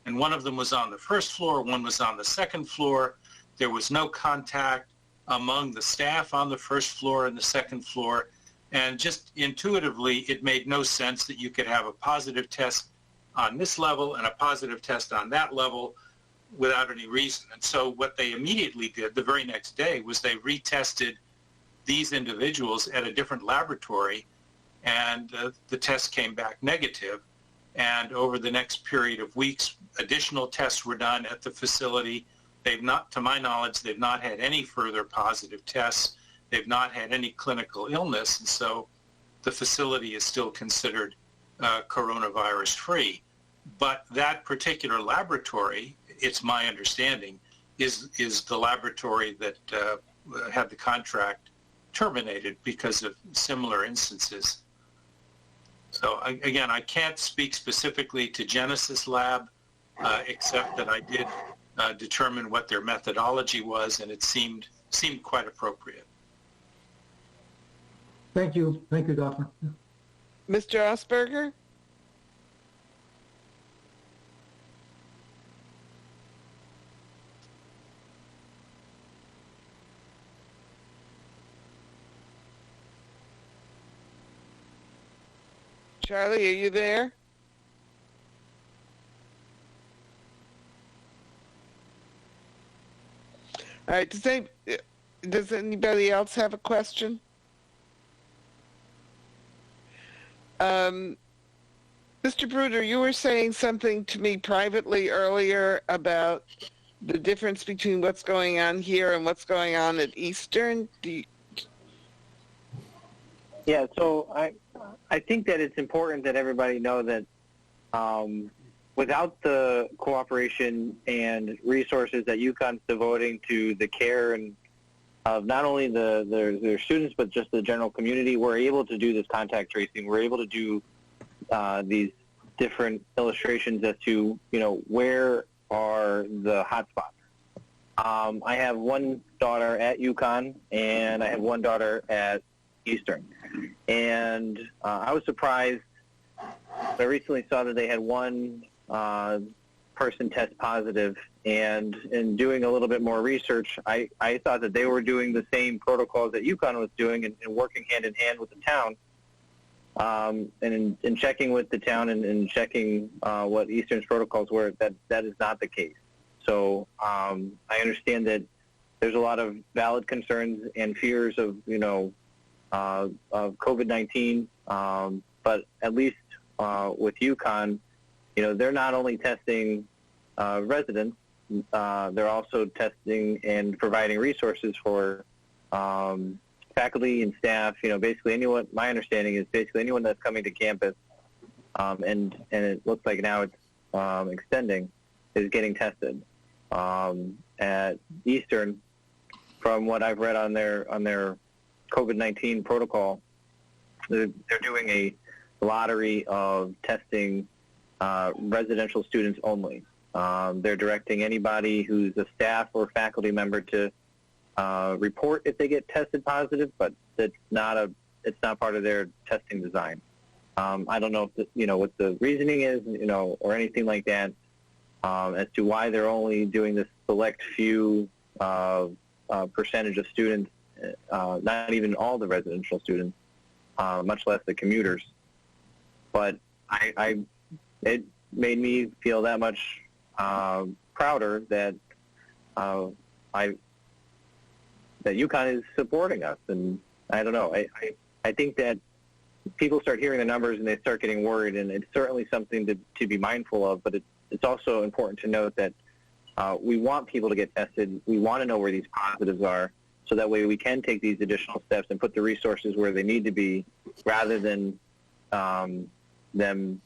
and one of them was on the first floor, one was on the second floor. There was no contact among the staff on the first floor and the second floor, and just intuitively it made no sense that you could have a positive test on this level and a positive test on that level without any reason. And so what they immediately did the very next day was they retested these individuals at a different laboratory, and the test came back negative. And over the next period of weeks, additional tests were done at the facility. They've not, to my knowledge, they've not had any further positive tests. They've not had any clinical illness, and so the facility is still considered coronavirus-free. But that particular laboratory, it's my understanding, is the laboratory that had the contract terminated because of similar instances. So again, I can't speak specifically to Genesis Lab, except that I did determine what their methodology was, and it seemed quite appropriate. Thank you, Doctor. Mr. Osberger? Charlie, are you there? All right, does anybody else have a question? This Mr. Bruder, you were saying something to me privately earlier about the difference between what's going on here and what's going on at Eastern. Yeah, so I think that it's important that everybody know that without the cooperation and resources that UConn's devoting to the care and of not only their students but just the general community, we're able to do this contact tracing. We're able to do these different illustrations as to where are the hotspots. I have one daughter at UConn and I have one daughter at Eastern, and I was surprised. I recently saw that they had one person test positive, and in doing a little bit more research, I thought that they were doing the same protocols that UConn was doing and working hand in hand with the town. And in checking with the town and checking what Eastern's protocols were, that is not the case. So I understand that there's a lot of valid concerns and fears of of COVID-19, but at least with UConn, they're not only testing residents, they're also testing and providing resources for faculty and staff. Basically anyone. My understanding is basically anyone that's coming to campus, and it looks like now it's extending, is getting tested. At Eastern, from what I've read on their COVID-19 protocol, they're doing a lottery of testing residential students only. They're directing anybody who's a staff or faculty member to report if they get tested positive, but it's not part of their testing design. I don't know if what the reasoning is, or anything like that, as to why they're only doing this select few percentage of students, not even all the residential students, much less the commuters. But it made me feel that much prouder that that UConn is supporting us. And I don't know, I think that people start hearing the numbers and they start getting worried, and it's certainly something to be mindful of, but it's also important to note that we want people to get tested. We want to know where these positives are, so that way we can take these additional steps and put the resources where they need to be, rather than them,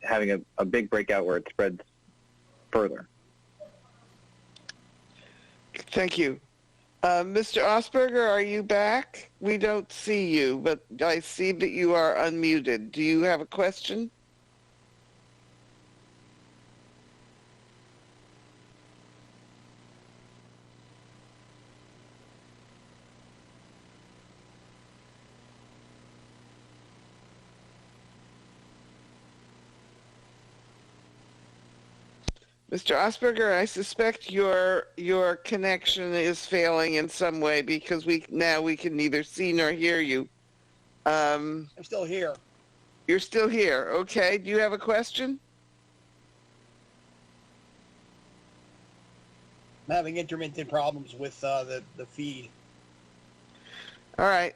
having a big breakout where it spreads further. Thank you. Mr. Osberger, are you back? We don't see you, but I see that you are unmuted. Do you have a question? Mr. Osberger, I suspect your connection is failing in some way, because we can neither see nor hear you. I'm still here. You're still here. Okay. Do you have a question? I'm having intermittent problems with the feed. All right.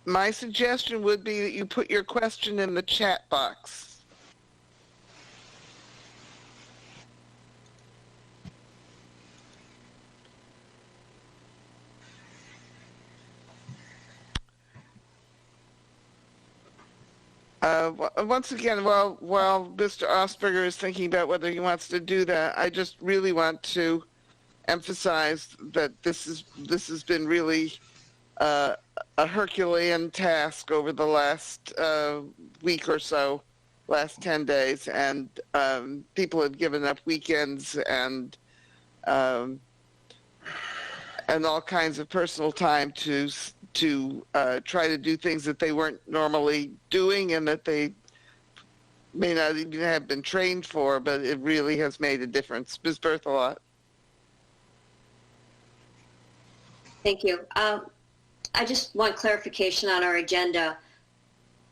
My suggestion would be that you put your question in the chat box. Once again, while Mr. Osberger is thinking about whether he wants to do that, I just really want to emphasize that this has been really a Herculean task over the last week or so, last 10 days, and people have given up weekends and all kinds of personal time to try to do things that they weren't normally doing and that they may not even have been trained for, but it really has made a difference. Ms. Berthelot. Thank you. I just want clarification on our agenda.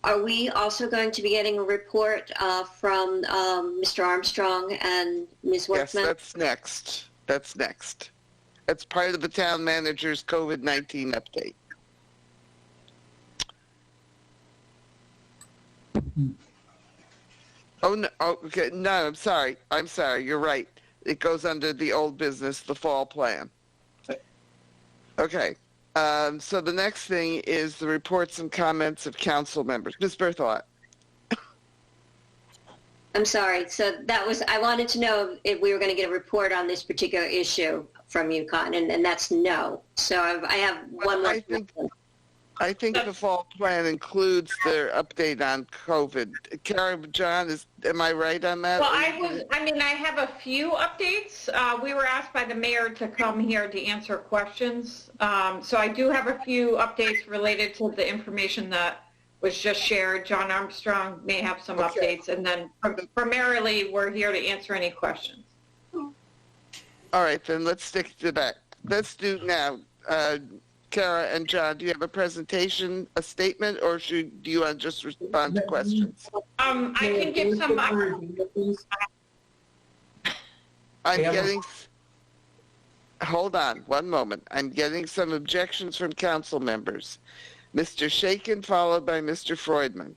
Are we also going to be getting a report from Mr. Armstrong and Ms. Workman? Yes, that's next. That's part of the town manager's COVID-19 update. Oh, no, oh, okay, no, I'm sorry, you're right. It goes under the old business, the fall plan. Okay, so the next thing is the reports and comments of council members. Ms. Berthelot. I'm sorry. So that was, I wanted to know if we were going to get a report on this particular issue from UConn, and that's no. So I have one more. I think the fall plan includes their update on COVID. Kara, John, am I right on that? Well, I have a few updates. We were asked by the mayor to come here to answer questions. So I do have a few updates related to the information that was just shared. John Armstrong may have some updates, and then primarily we're here to answer any questions. All right, then let's stick to that. Let's do now. Kara and John, do you have a presentation, a statement, or do you want to just respond to questions? I can give some. Hold on one moment. I'm getting some objections from council members. Mr. Shakin, followed by Mr. Freudman.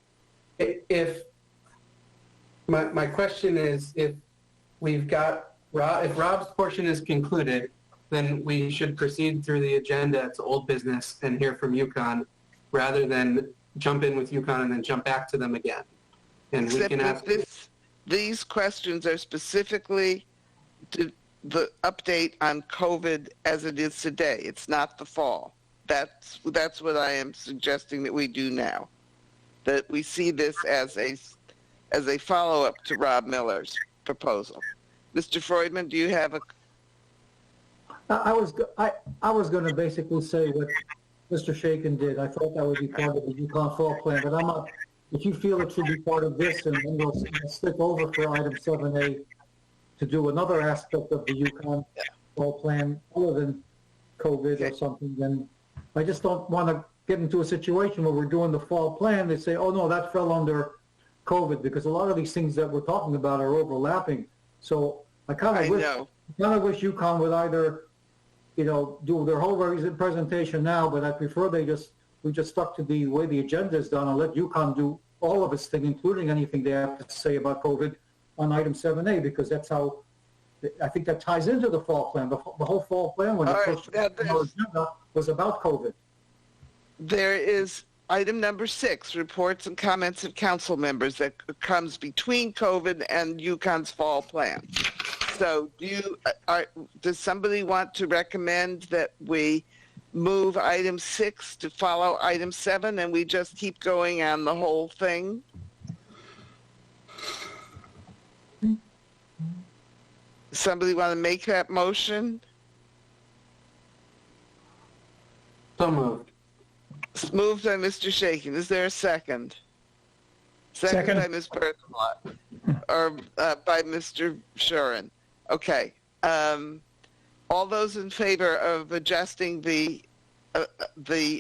If my question is, if Rob's portion is concluded, then we should proceed through the agenda to old business and hear from UConn, rather than jump in with UConn and then jump back to them again. And we can ask. These questions are specifically to the update on COVID as it is today. It's not the fall. That's what I am suggesting that we do now. That we see this as a follow-up to Rob Miller's proposal. Mr. Freudman, do you have a? I was going to basically say what Mr. Shakin did. I thought that would be part of the UConn fall plan, but I'm not. If you feel it should be part of this, and then we'll stick over for item 7A to do another aspect of the UConn fall plan other than COVID or something, then I just don't want to get into a situation where we're doing the fall plan. They say, oh no, that fell under COVID, because a lot of these things that we're talking about are overlapping. So I kind of wish UConn would either, do their whole presentation now, but I prefer we just stuck to the way the agenda is done and let UConn do all of its thing, including anything they have to say about COVID on item 7A, because that's how, I think that ties into the fall plan. The whole fall plan when the agenda was about COVID. There is item number 6, reports and comments of council members, that comes between COVID and UConn's fall plan. So does somebody want to recommend that we move item 6 to follow item 7 and we just keep going on the whole thing? Somebody want to make that motion? So moved. Moved by Mr. Shakin. Is there a second? Second by Ms. Berthelot. Or by Mr. Shuren. Okay. All those in favor of adjusting the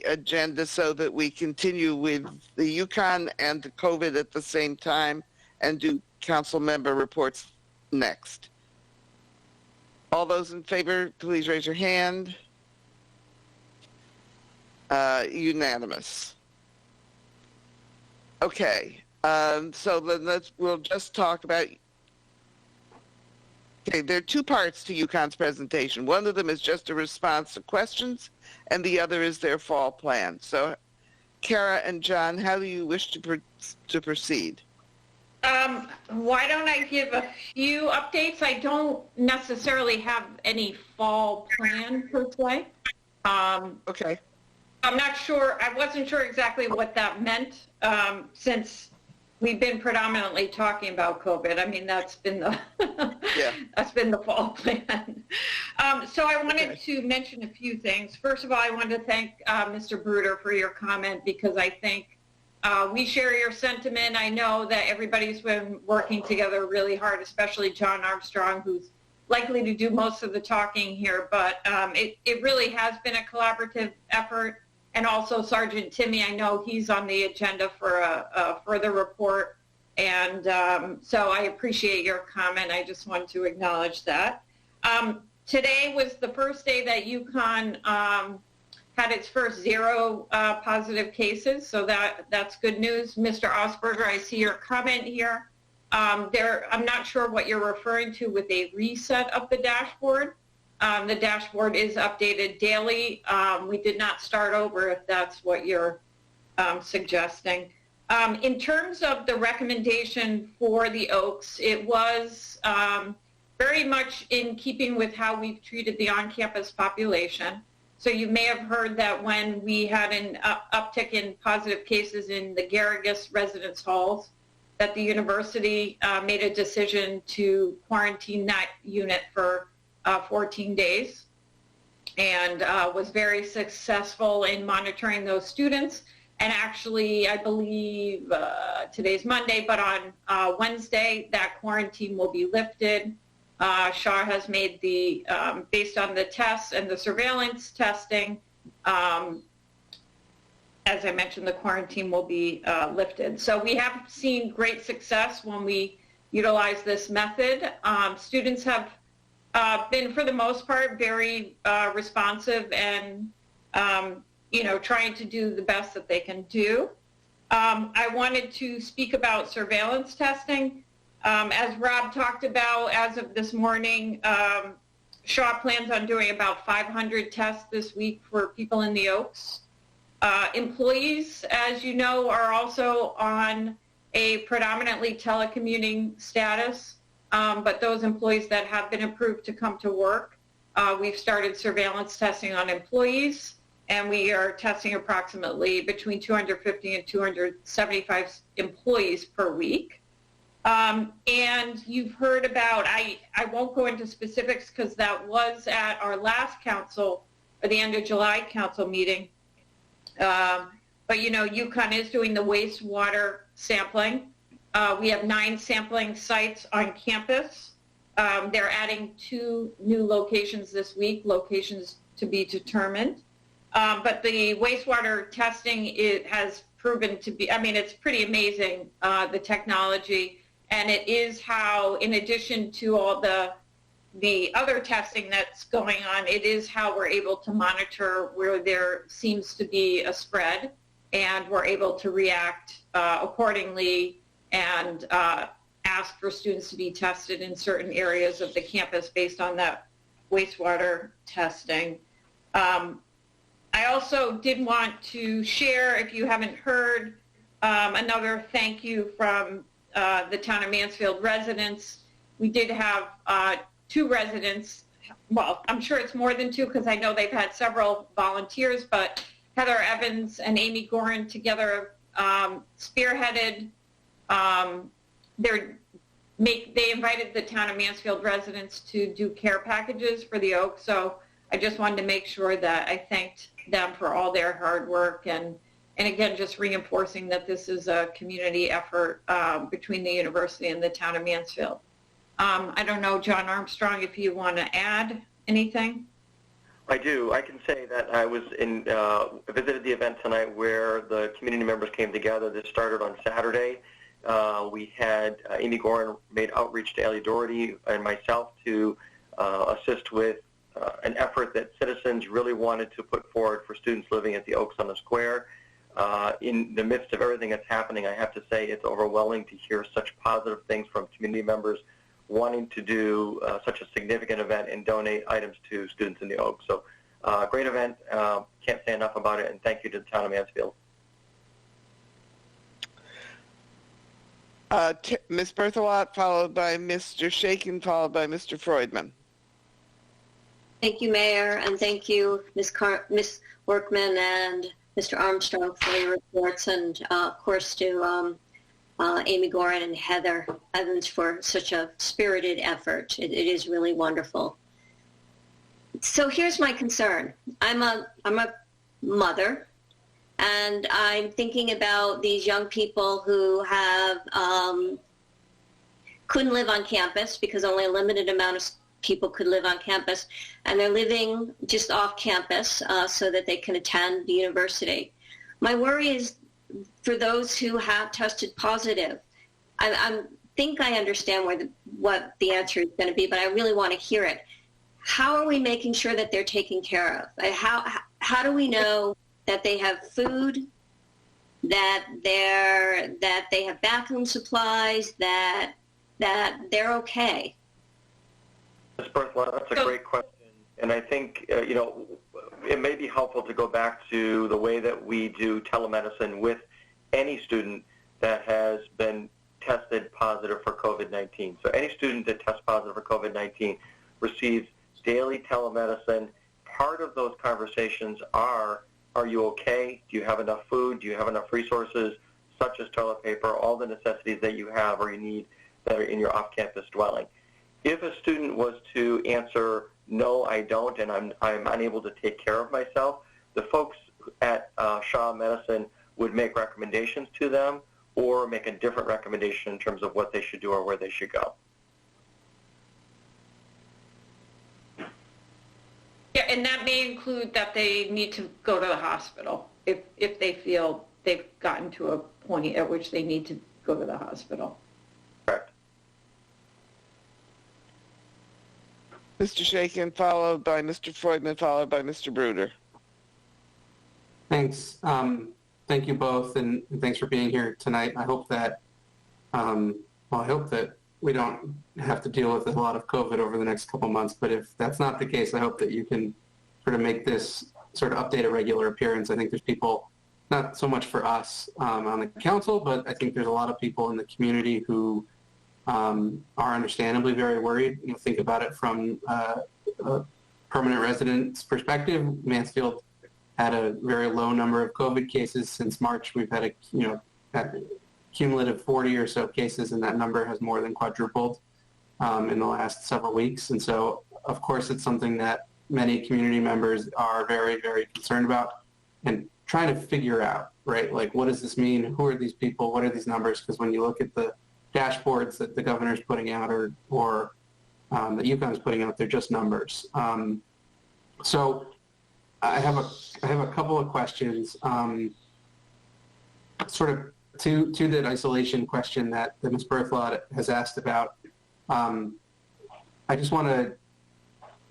agenda so that we continue with the UConn and the COVID at the same time and do council member reports next? All those in favor, please raise your hand. Unanimous. Okay. So then we'll just talk about. Okay, there are 2 parts to UConn's presentation. One of them is just a response to questions, and the other is their fall plan. So, Kara and John, how do you wish to proceed? Why don't I give a few updates? I don't necessarily have any fall plan per se. Okay. I'm not sure. I wasn't sure exactly what that meant, since we've been predominantly talking about COVID. I mean, that's been the that's been the fall plan. So I wanted to mention a few things. First of all, I wanted to thank Mr. Bruder for your comment, because I think we share your sentiment. I know that everybody's been working together really hard, especially John Armstrong, who's likely to do most of the talking here. But it really has been a collaborative effort. And also Sergeant Timmy, I know he's on the agenda for a further report. And so I appreciate your comment. I just wanted to acknowledge that. Today was the first day that UConn had its first 0 positive cases, so that's good news. Mr. Osberger, I see your comment here. I'm not sure what you're referring to with a reset of the dashboard. The dashboard is updated daily. We did not start over if that's what you're suggesting. In terms of the recommendation for the Oaks, it was very much in keeping with how we've treated the on-campus population. So you may have heard that when we had an uptick in positive cases in the Garrigus residence halls, that the university made a decision to quarantine that unit for 14 days and was very successful in monitoring those students. And actually, I believe today's Monday, but on Wednesday, that quarantine will be lifted. Shaw has made the, based on the tests and the surveillance testing, as I mentioned, the quarantine will be lifted. So we have seen great success when we utilize this method. Students have been, for the most part, very responsive and, trying to do the best that they can do. I wanted to speak about surveillance testing. As Rob talked about, as of this morning, Shaw plans on doing about 500 tests this week for people in the Oaks. Employees, as you know, are also on a predominantly telecommuting status, but those employees that have been approved to come to work, we've started surveillance testing on employees, and we are testing approximately between 250 and 275 employees per week. And you've heard about, I won't go into specifics because that was at our last council, or the end of July council meeting. But UConn is doing the wastewater sampling. We have 9 sampling sites on campus. They're adding 2 new locations this week, locations to be determined. But the wastewater testing, it has proven to be, it's pretty amazing, the technology. And it is how, in addition to all the other testing that's going on, it is how we're able to monitor where there seems to be a spread, and we're able to react accordingly and ask for students to be tested in certain areas of the campus based on that wastewater testing. I also did want to share, if you haven't heard, another thank you from the town of Mansfield residents. We did have 2 residents, well, I'm sure it's more than 2 because I know they've had several volunteers, but Heather Evans and Amy Gorin together spearheaded, they invited the town of Mansfield residents to do care packages for the Oaks. So I just wanted to make sure that I thanked them for all their hard work, and again, just reinforcing that this is a community effort between the university and the town of Mansfield. I don't know, John Armstrong, if you want to add anything. I do. I can say that I was visited the event tonight where the community members came together. This started on Saturday. We had Amy Gorin made outreach to Ellie Doherty and myself to assist with an effort that citizens really wanted to put forward for students living at the Oaks on the Square. In the midst of everything that's happening, I have to say it's overwhelming to hear such positive things from community members wanting to do such a significant event and donate items to students in the Oaks. So great event. Can't say enough about it, and thank you to the town of Mansfield. Ms. Berthelot, followed by Mr. Shakin, followed by Mr. Freudman. Thank you, Mayor, and thank you, Ms. Workman and Mr. Armstrong for your reports, and of course to Amy Gorin and Heather Evans for such a spirited effort. It is really wonderful. So here's my concern. I'm a mother, and I'm thinking about these young people who have couldn't live on campus because only a limited amount of people could live on campus, and they're living just off campus so that they can attend the university. My worry is for those who have tested positive. I think I understand what the answer is going to be, but I really want to hear it. How are we making sure that they're taken care of? how do we know that they have food, that they have bathroom supplies, that they're okay? Ms. Berthelot, that's a great question. And I think, it may be helpful to go back to the way that we do telemedicine with any student that has been tested positive for COVID-19. So any student that tests positive for COVID-19 receives daily telemedicine. Part of those conversations are you okay? Do you have enough food? Do you have enough resources, such as toilet paper, all the necessities that you have or you need that are in your off-campus dwelling? If a student was to answer, no, I don't, and I'm unable to take care of myself, the folks at Shaw Medicine would make recommendations to them or make a different recommendation in terms of what they should do or where they should go. Yeah, and that may include that they need to go to the hospital if they feel they've gotten to a point at which they need to go to the hospital. Correct. Mr. Shakin, followed by Mr. Freudman, followed by Mr. Bruder. Thanks. Thank you both, and thanks for being here tonight. I hope that, I hope that we don't have to deal with a lot of COVID over the next couple months, but if that's not the case, I hope that you can sort of make this sort of update a regular appearance. I think there's people, not so much for us on the council, but I think there's a lot of people in the community who are understandably very worried. Think about it from a permanent resident's perspective. Mansfield had a very low number of COVID cases since March. We've had a cumulative 40 or so cases, and that number has more than quadrupled in the last several weeks. And so, of course, it's something that many community members are very, very concerned about and trying to figure out, right? Like, what does this mean? Who are these people? What are these numbers? Because when you look at the dashboards that the governor's putting out or that UConn's putting out, they're just numbers. So I have a couple of questions, sort of to that isolation question that Ms. Berthelot has asked about. I just want to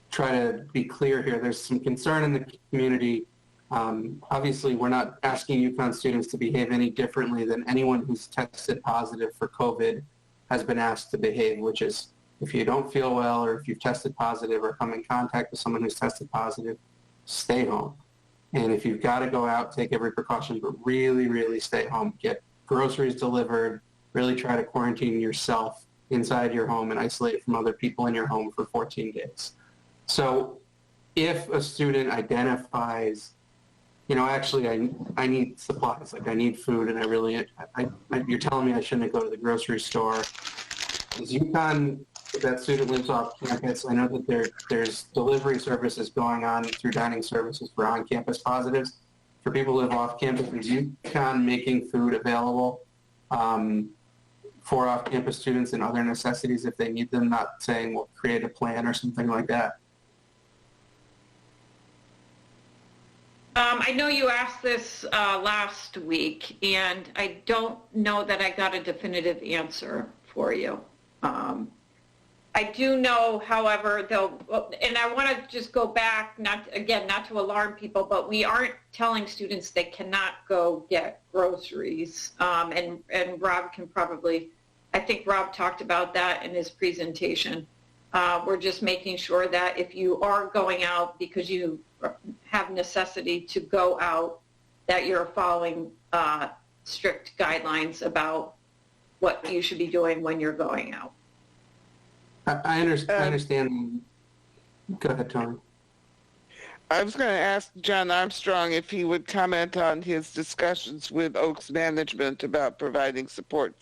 try to be clear here. There's some concern in the community. Obviously, we're not asking UConn students to behave any differently than anyone who's tested positive for COVID has been asked to behave, which is if you don't feel well or if you've tested positive or come in contact with someone who's tested positive, stay home. And if you've got to go out, take every precaution, but really, really stay home. Get groceries delivered. Really try to quarantine yourself inside your home and isolate from other people in your home for 14 days. So if a student identifies, actually I need supplies, like I need food, and you're telling me I shouldn't go to the grocery store. Is UConn, if that student lives off campus, I know that there's delivery services going on through dining services for on-campus positives. For people who live off campus, is UConn making food available for off-campus students and other necessities if they need them, not saying we'll create a plan or something like that? I know you asked this last week, and I don't know that I got a definitive answer for you. I do know, however, though, and I want to just go back, not to alarm people, but we aren't telling students they cannot go get groceries. And Rob can probably, I think Rob talked about that in his presentation. We're just making sure that if you are going out because you have necessity to go out, that you're following strict guidelines about what you should be doing when you're going out. I understand. Go ahead, Tony. I was going to ask John Armstrong if he would comment on his discussions with Oaks management about providing support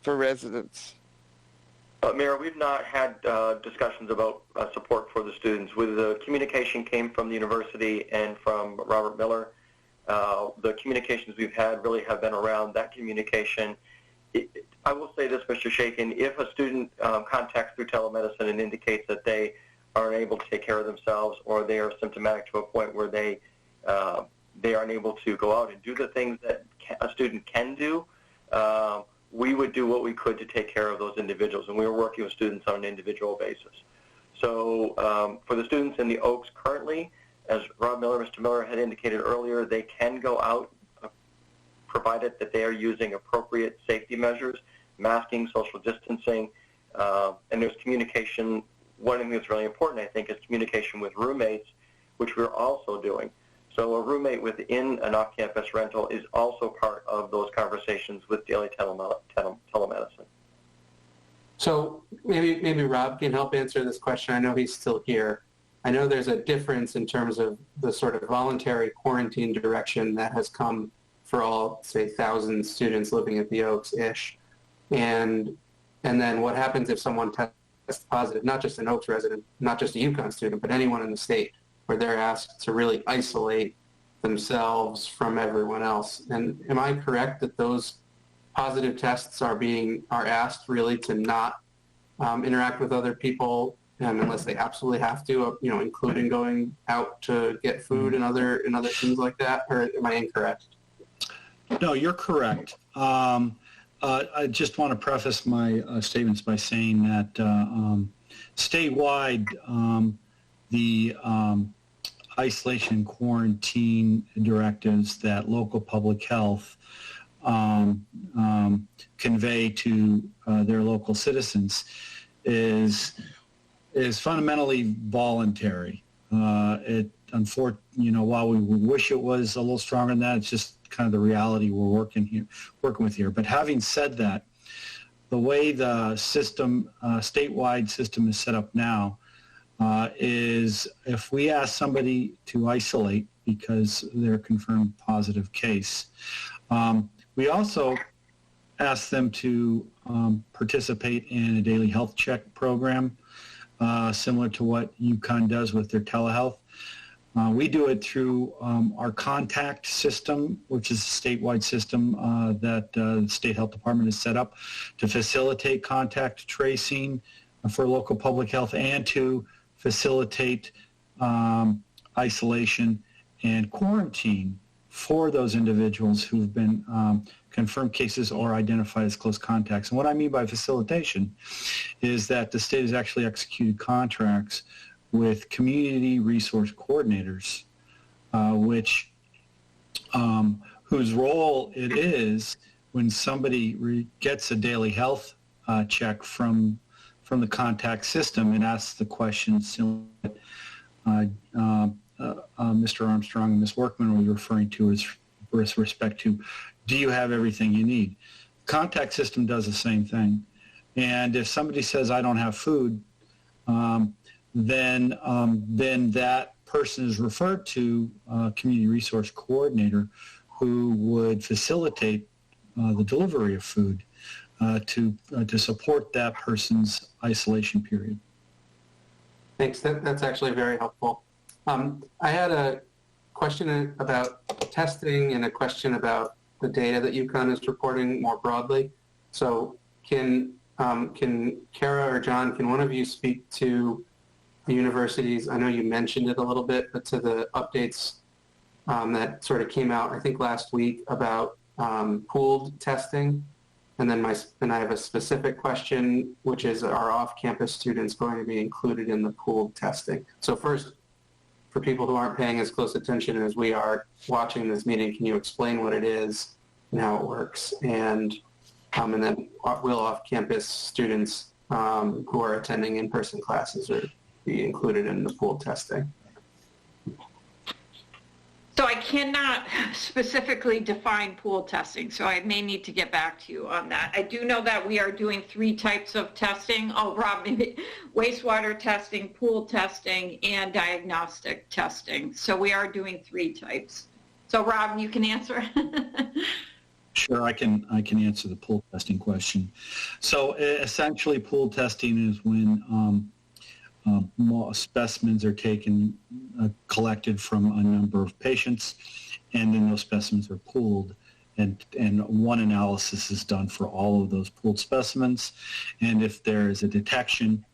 for residents. Mayor, we've not had discussions about support for the students. With the communication came from the university and from Robert Miller. The communications we've had really have been around that communication. I will say this, Mr. Shakin, if a student contacts through telemedicine and indicates that they are unable to take care of themselves or they are symptomatic to a point where they are unable to go out and do the things that a student can do, we would do what we could to take care of those individuals, and we were working with students on an individual basis. So for the students in the Oaks currently, as Rob Miller, Mr. Miller had indicated earlier, they can go out, provided that they are using appropriate safety measures, masking, social distancing, and there's communication. One thing that's really important, I think, is communication with roommates, which we're also doing. So a roommate within an off-campus rental is also part of those conversations with daily telemedicine. So maybe Rob can help answer this question. I know he's still here. I know there's a difference in terms of the sort of voluntary quarantine direction that has come for all, say, 1,000 students living at the Oaks-ish. And then what happens if someone tests positive, not just an Oaks resident, not just a UConn student, but anyone in the state, where they're asked to really isolate themselves from everyone else. And am I correct that those positive tests are asked really to not interact with other people, unless they absolutely have to, including going out to get food and other things like that? Or am I incorrect? No, you're correct. I just want to preface my statements by saying that statewide, the isolation and quarantine directives that local public health convey to their local citizens is fundamentally voluntary. While we wish it was a little stronger than that, it's just kind of the reality we're working with here. But having said that, the way the system, statewide system is set up now, is if we ask somebody to isolate because they're a confirmed positive case, we also ask them to participate in a daily health check program, similar to what UConn does with their telehealth. We do it through our contact system, which is a statewide system that the State Health Department has set up to facilitate contact tracing for local public health and to facilitate isolation and quarantine for those individuals who've been confirmed cases or identified as close contacts. And what I mean by facilitation is that the state has actually executed contracts with community resource coordinators, whose role it is when somebody gets a daily health check from the contact system and asks the questions that Mr. Armstrong and Ms. Workman were referring to with respect to, do you have everything you need? Contact system does the same thing. And if somebody says, I don't have food, then that person is referred to a community resource coordinator who would facilitate the delivery of food to support that person's isolation period. Thanks. That's actually very helpful. I had a question about testing and a question about the data that UConn is reporting more broadly. So can Kara or John, can one of you speak to the universities? I know you mentioned it a little bit, but to the updates that sort of came out, I think last week, about pooled testing. And then I have a specific question, which is, are off-campus students going to be included in the pooled testing? So first, for people who aren't paying as close attention as we are watching this meeting, can you explain what it is and how it works? And then will off-campus students who are attending in-person classes be included in the pooled testing? So I cannot specifically define pool testing, so I may need to get back to you on that. I do know that we are doing 3 types of testing. Oh, Rob, maybe wastewater testing, pool testing, and diagnostic testing. So we are doing 3 types. So Rob, you can answer. Sure, I can answer the pool testing question. So essentially, pool testing is when more specimens are taken, collected from a number of patients, and then those specimens are pooled, and one analysis is done for all of those pooled specimens. And if there is a detection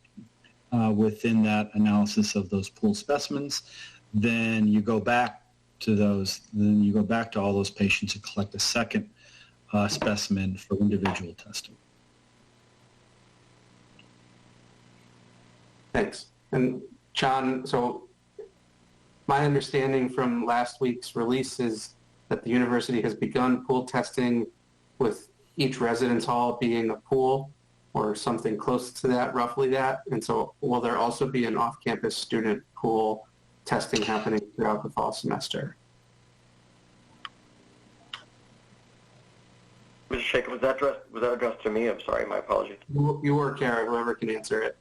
within that analysis of those pooled specimens, then you go back to all those patients and collect a second specimen for individual testing. Thanks. And John, so My understanding from last week's release is that the university has begun pool testing with each residence hall being a pool or something close to that, roughly that. And so will there also be an off-campus student pool testing happening throughout the fall semester? Mr. Shaker, was that addressed to me? I'm sorry, my apologies. You or Kara, whoever can answer it.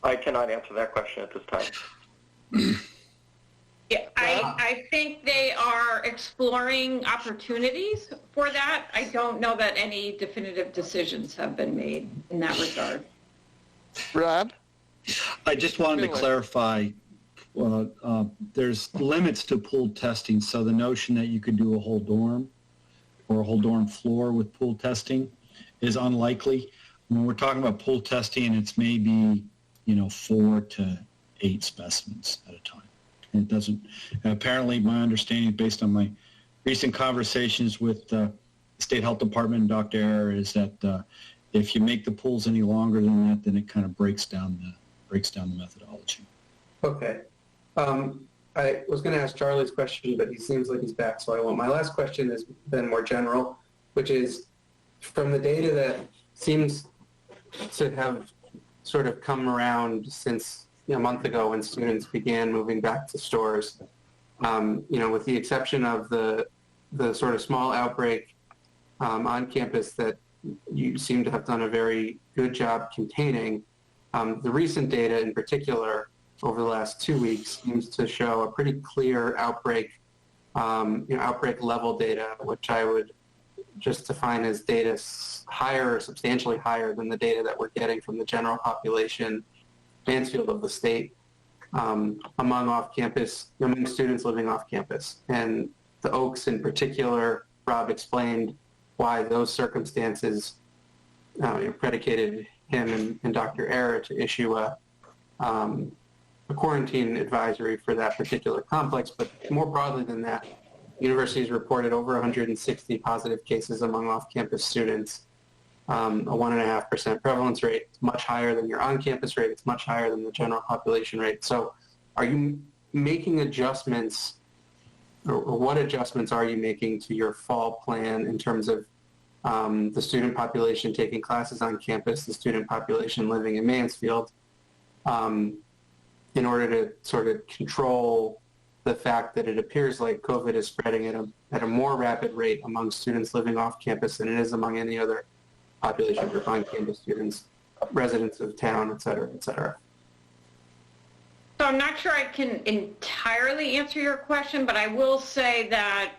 I cannot answer that question at this time. Yeah, I think they are exploring opportunities for that. I don't know that any definitive decisions have been made in that regard. Rob? I just wanted to clarify, there's limits to pool testing, so the notion that you could do a whole dorm or a whole dorm floor with pool testing is unlikely. When we're talking about pool testing, it's maybe, 4 to 8 specimens at a time. It doesn't, apparently my understanding based on my recent conversations with the State Health Department and Dr. Ayer is that if you make the pools any longer than that, then it kind of breaks down the methodology. Okay. I was going to ask Charlie's question, but he seems like he's back, so I won't. My last question has been more general, which is from the data that seems to have sort of come around since a month ago when students began moving back to stores, with the exception of the sort of small outbreak on campus that you seem to have done a very good job containing, the recent data in particular over the last 2 weeks seems to show a pretty clear outbreak level data, which I would just define as data higher, substantially higher than the data that we're getting from the general population Mansfield of the state among students living off campus. And the Oaks in particular, Rob explained why those circumstances predicated him and Dr. Ayer to issue a quarantine advisory for that particular complex. But more broadly than that, universities reported over 160 positive cases among off-campus students. A 1.5% prevalence rate. It's much higher than your on-campus rate. It's much higher than the general population rate. So are you making adjustments, or what adjustments are you making to your fall plan in terms of the student population taking classes on campus, the student population living in Mansfield, in order to sort of control the fact that it appears like COVID is spreading at a more rapid rate among students living off campus than it is among any other population for on-campus students, residents of town, et cetera, et cetera. So I'm not sure I can entirely answer your question, but I will say that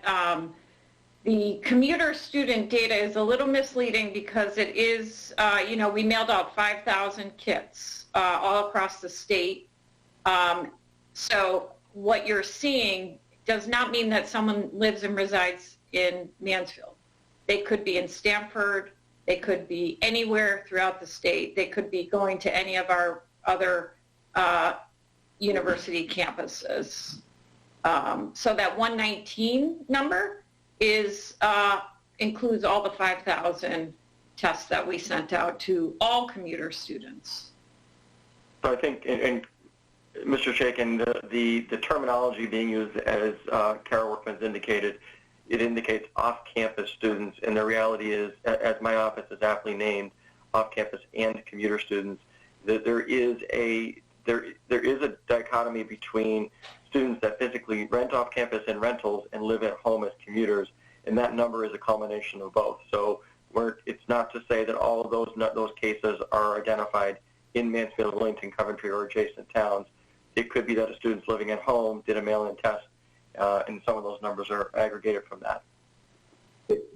the commuter student data is a little misleading because it is, we mailed out 5,000 kits all across the state. So what you're seeing does not mean that someone lives and resides in Mansfield. They could be in Stamford. They could be anywhere throughout the state. They could be going to any of our other university campuses. So that 119 number includes all the 5,000 tests that we sent out to all commuter students. So I think, and Mr. Shaken, the terminology being used, as Kara Workman's indicated, it indicates off-campus students, and the reality is, as my office is aptly named, off-campus and commuter students, that there is a dichotomy between students that physically rent off-campus in rentals and live at home as commuters, and that number is a culmination of both. So it's not to say that all of those cases are identified in Mansfield, Wilmington, Coventry, or adjacent towns. It could be that a student's living at home, did a mail-in test, and some of those numbers are aggregated from that.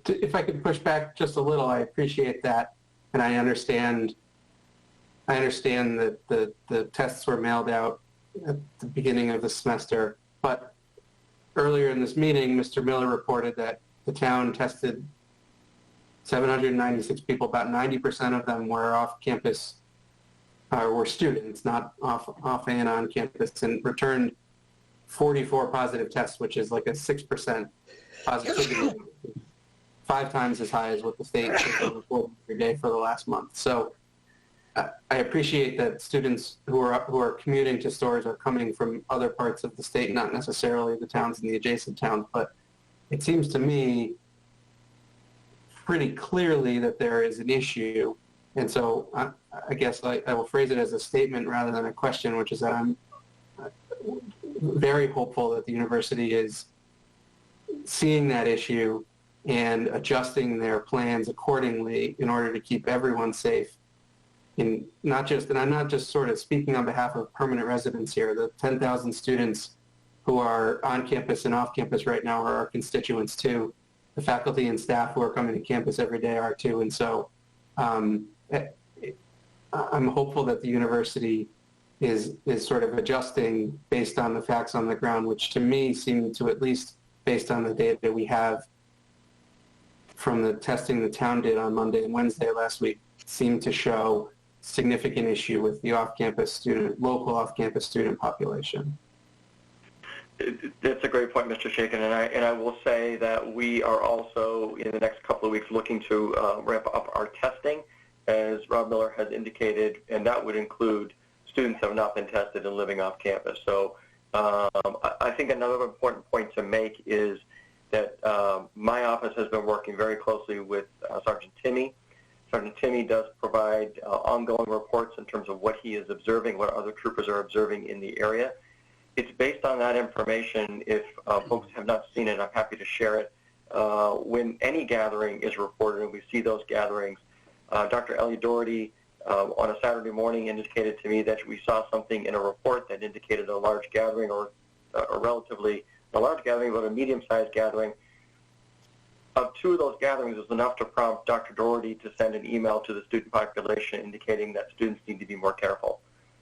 If I could push back just a little, I appreciate that, and I understand that the tests were mailed out at the beginning of the semester, but earlier in this meeting, Mr. Miller reported that the town tested 796 people. About 90% of them were off campus, were students, not off and on campus, and returned 44 positive tests, which is like a 6% positivity, 5 times as high as what the state reported every day for the last month. So I appreciate that students who are commuting to stores are coming from other parts of the state, not necessarily the towns and the adjacent towns, but it seems to me pretty clearly that there is an issue. And so I guess I will phrase it as a statement rather than a question, which is that I'm very hopeful that the university is seeing that issue and adjusting their plans accordingly in order to keep everyone safe. And I'm not just sort of speaking on behalf of permanent residents here. The 10,000 students who are on campus and off campus right now are our constituents too. The faculty and staff who are coming to campus every day are too. And so I'm hopeful that the university is sort of adjusting based on the facts on the ground, which to me seem to, at least based on the data we have from the testing the town did on Monday and Wednesday last week, seem to show significant issue with the local off-campus student population. That's a great point, Mr. Shakin, and I will say that we are also in the next couple of weeks looking to ramp up our testing, as Rob Miller has indicated, and that would include students who have not been tested and living off campus. So I think another important point to make is that my office has been working very closely with Sergeant Timmy. Sergeant Timmy does provide ongoing reports in terms of what he is observing, what other troopers are observing in the area. It's based on that information. If folks have not seen it, I'm happy to share it. When any gathering is reported, and we see those gatherings, Dr. Ellie Doherty on a Saturday morning indicated to me that we saw something in a report that indicated a large gathering, or relatively a large gathering, but a medium-sized gathering. Of two of those gatherings was enough to prompt Dr. Doherty to send an email to the student population indicating that students need to be more careful.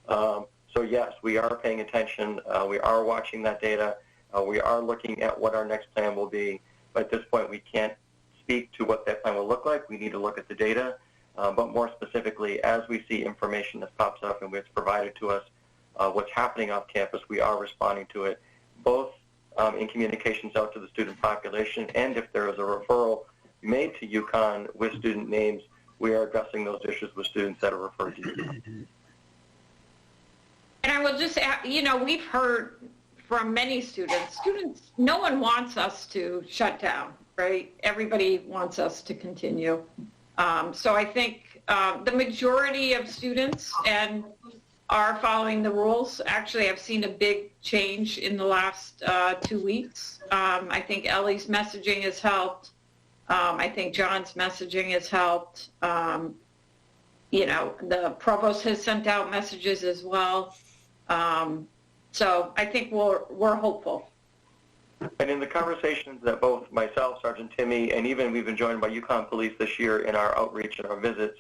So yes, we are paying attention. We are watching that data. We are looking at what our next plan will be. But at this point, we can't speak to what that plan will look like. We need to look at the data. But more specifically, as we see information that pops up and it's provided to us, what's happening off campus, we are responding to it, both in communications out to the student population, and if there is a referral made to UConn with student names, we are addressing those issues with students that are referred to UConn. And I will just add, we've heard from many students, no one wants us to shut down, right? Everybody wants us to continue. So I think the majority of students are following the rules. Actually, I've seen a big change in the last 2 weeks. I think Ellie's messaging has helped. I think John's messaging has helped. The provost has sent out messages as well. So I think we're hopeful. And in the conversations that both myself, Sergeant Timmy, and even we've been joined by UConn Police this year in our outreach and our visits,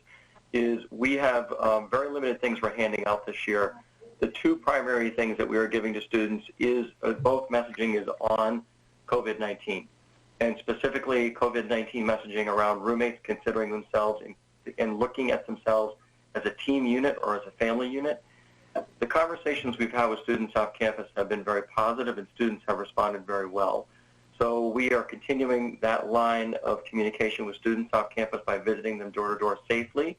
is we have very limited things we're handing out this year. The two primary things that we are giving to students is both messaging is on COVID-19, and specifically COVID-19 messaging around roommates considering themselves and looking at themselves as a team unit or as a family unit. The conversations we've had with students off campus have been very positive, and students have responded very well. So we are continuing that line of communication with students off campus by visiting them door to door safely.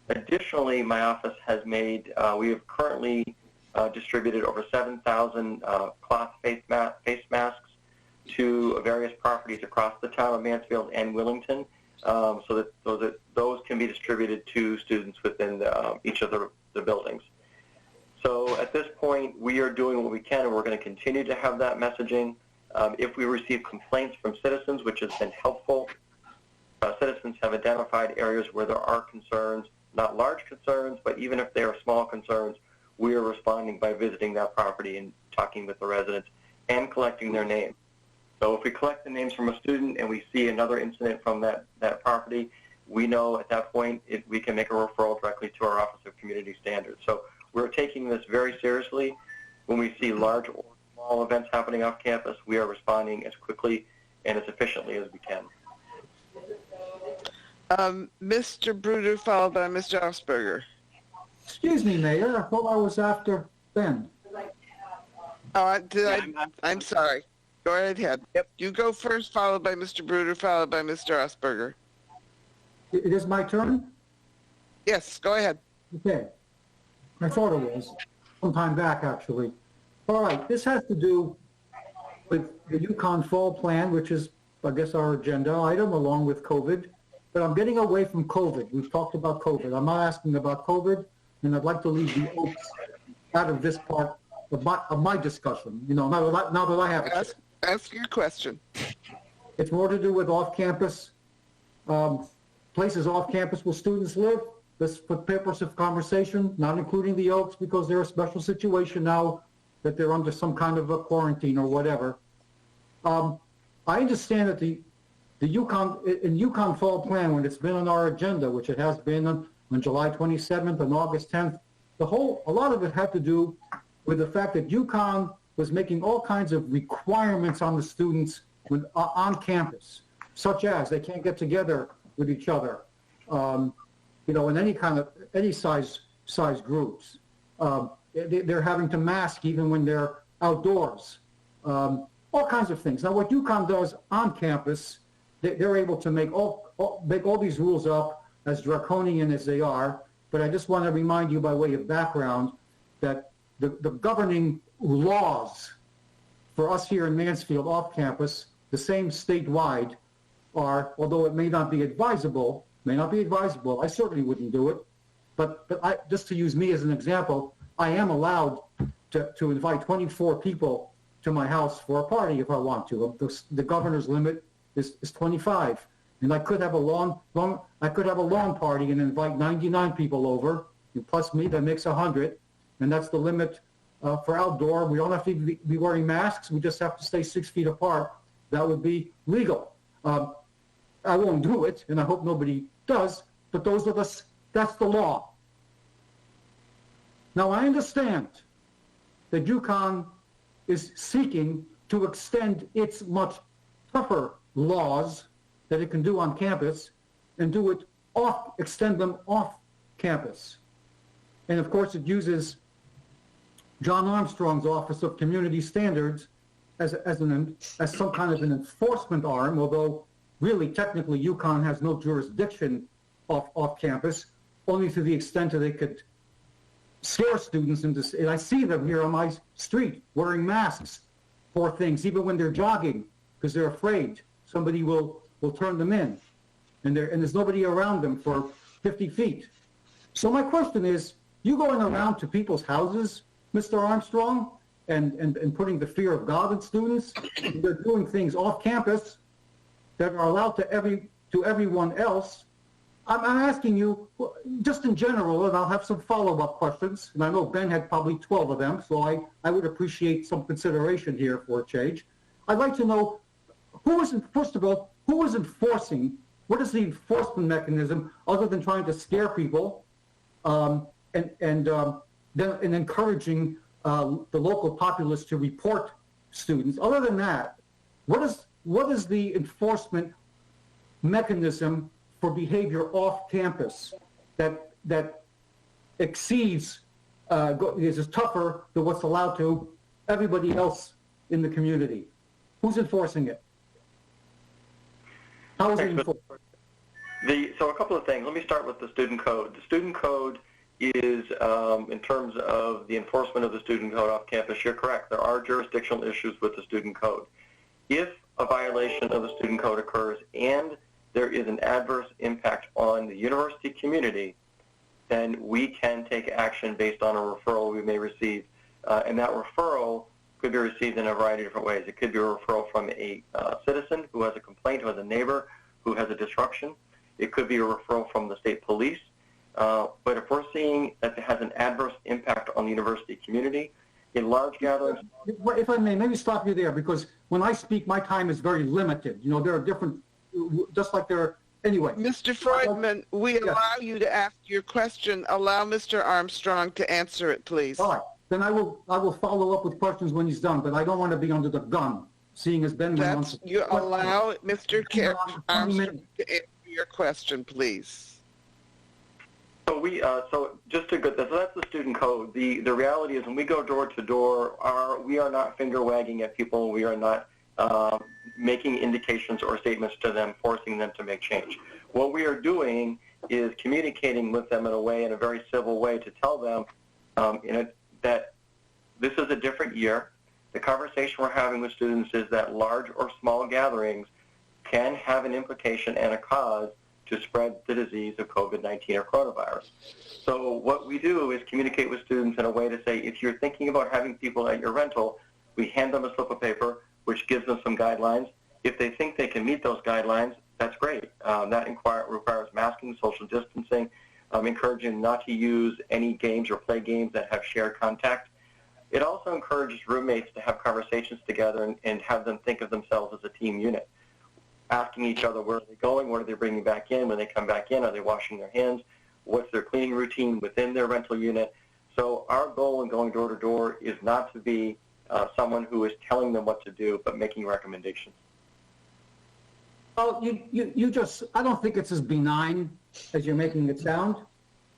Additionally, my office has we have currently distributed over 7,000 cloth face masks to various properties across the town of Mansfield and Willington, so that those can be distributed to students within each of the buildings. So at this point, we are doing what we can, and we're going to continue to have that messaging. If we receive complaints from citizens, which has been helpful, citizens have identified areas where there are concerns, not large concerns, but even if they are small concerns, we are responding by visiting that property and talking with the residents and collecting their names. So if we collect the names from a student and we see another incident from that property, we know at that point we can make a referral directly to our Office of Community Standards. So we're taking this very seriously. When we see large or small events happening off campus, we are responding as quickly and as efficiently as we can. Mr. Bruder, followed by Mr. Osberger. Excuse me, Mayor. I thought I was after Ben. I'm sorry. Go right ahead. Yep. You go first, followed by Mr. Bruder, followed by Mr. Osberger. It is my turn? Yes, go ahead. Okay. I thought it was some time back, actually. All right, this has to do with the Yukon Fall Plan, which is, I guess, our agenda item along with COVID. But I'm getting away from COVID. We've talked about COVID. I'm not asking about COVID, and I'd like to leave the Oaks out of this part of my discussion. You know, now that I have it. Ask your question. It's more to do with off-campus, places off-campus where students live. Let's put purpose of conversation, not including the Oaks, because they're a special situation now that they're under some kind of a quarantine or whatever. I understand that the Yukon Fall Plan, when it's been on our agenda, which it has been on July 27th and August 10th, a lot of it had to do with the fact that Yukon was making all kinds of requirements on the students on campus, such as they can't get together with each other, you know, in any size groups. They're having to mask even when they're outdoors. All kinds of things. Now, what Yukon does on campus, they're able to make all these rules up, as draconian as they are. But I just want to remind you, by way of background, that the governing laws for us here in Mansfield off campus, the same statewide, are, although it may not be advisable, I certainly wouldn't do it, but just to use me as an example, I am allowed to invite 24 people to my house for a party if I want to. The governor's limit is 25, and I could have a lawn party and invite 99 people over, plus me, that makes 100, and that's the limit for outdoor. We don't have to be wearing masks. We just have to stay 6 feet apart. That would be legal. I won't do it, and I hope nobody does, but that's the law. Now, I understand that Yukon is seeking to extend its much tougher laws that it can do on campus and extend them off campus. And of course, it uses John Armstrong's Office of Community Standards as some kind of an enforcement arm, although really technically Yukon has no jurisdiction off campus, only to the extent that they could scare students into, and I see them here on my street wearing masks for things, even when they're jogging, because they're afraid somebody will turn them in, and there's nobody around them for 50 feet. So my question is, you going around to people's houses, Mr. Armstrong, and putting the fear of God in students, they're doing things off campus that are allowed to everyone else. I'm asking you, just in general, and I'll have some follow-up questions, and I know Ben had probably 12 of them, so I would appreciate some consideration here for a change. I'd like to know, first of all, who is enforcing, what is the enforcement mechanism other than trying to scare people and encouraging the local populace to report students? Other than that, what is the enforcement mechanism for behavior off campus that exceeds, is tougher than what's allowed to everybody else in the community? Who's enforcing it? How is it enforced? So a couple of things. Let me start with the student code. The student code is, in terms of the enforcement of the student code off campus, you're correct. There are jurisdictional issues with the student code. If a violation of the student code occurs and there is an adverse impact on the university community, then we can take action based on a referral we may receive. And that referral could be received in a variety of different ways. It could be a referral from a citizen who has a complaint, who has a neighbor who has a disruption. It could be a referral from the state police. But if we're seeing that it has an adverse impact on the university community, in large gatherings... If I may, maybe stop you there, because when I speak, my time is very limited. You know, there are different, just like there are, anyway. Mr. Freudman, we allow you to ask your question. Allow Mr. Armstrong to answer it, please. All right. Then I will follow up with questions when he's done, but I don't want to be under the gun, seeing as Ben went on. You allow Mr. Armstrong to answer your question, please. So just to go, so that's the student code. The reality is when we go door to door, we are not finger wagging at people. We are not making indications or statements to them, forcing them to make change. What we are doing is communicating with them in a very civil way to tell them that this is a different year. The conversation we're having with students is that large or small gatherings can have an implication and a cause to spread the disease of COVID-19 or coronavirus. So what we do is communicate with students in a way to say, if you're thinking about having people at your rental, we hand them a slip of paper which gives them some guidelines. If they think they can meet those guidelines, that's great. That requires masking, social distancing, encouraging not to use any games or play games that have shared contact. It also encourages roommates to have conversations together and have them think of themselves as a team unit, asking each other where are they going, what are they bringing back in, when they come back in, are they washing their hands, what's their cleaning routine within their rental unit. So our goal in going door to door is not to be someone who is telling them what to do, but making recommendations. Well, I don't think it's as benign as you're making it sound.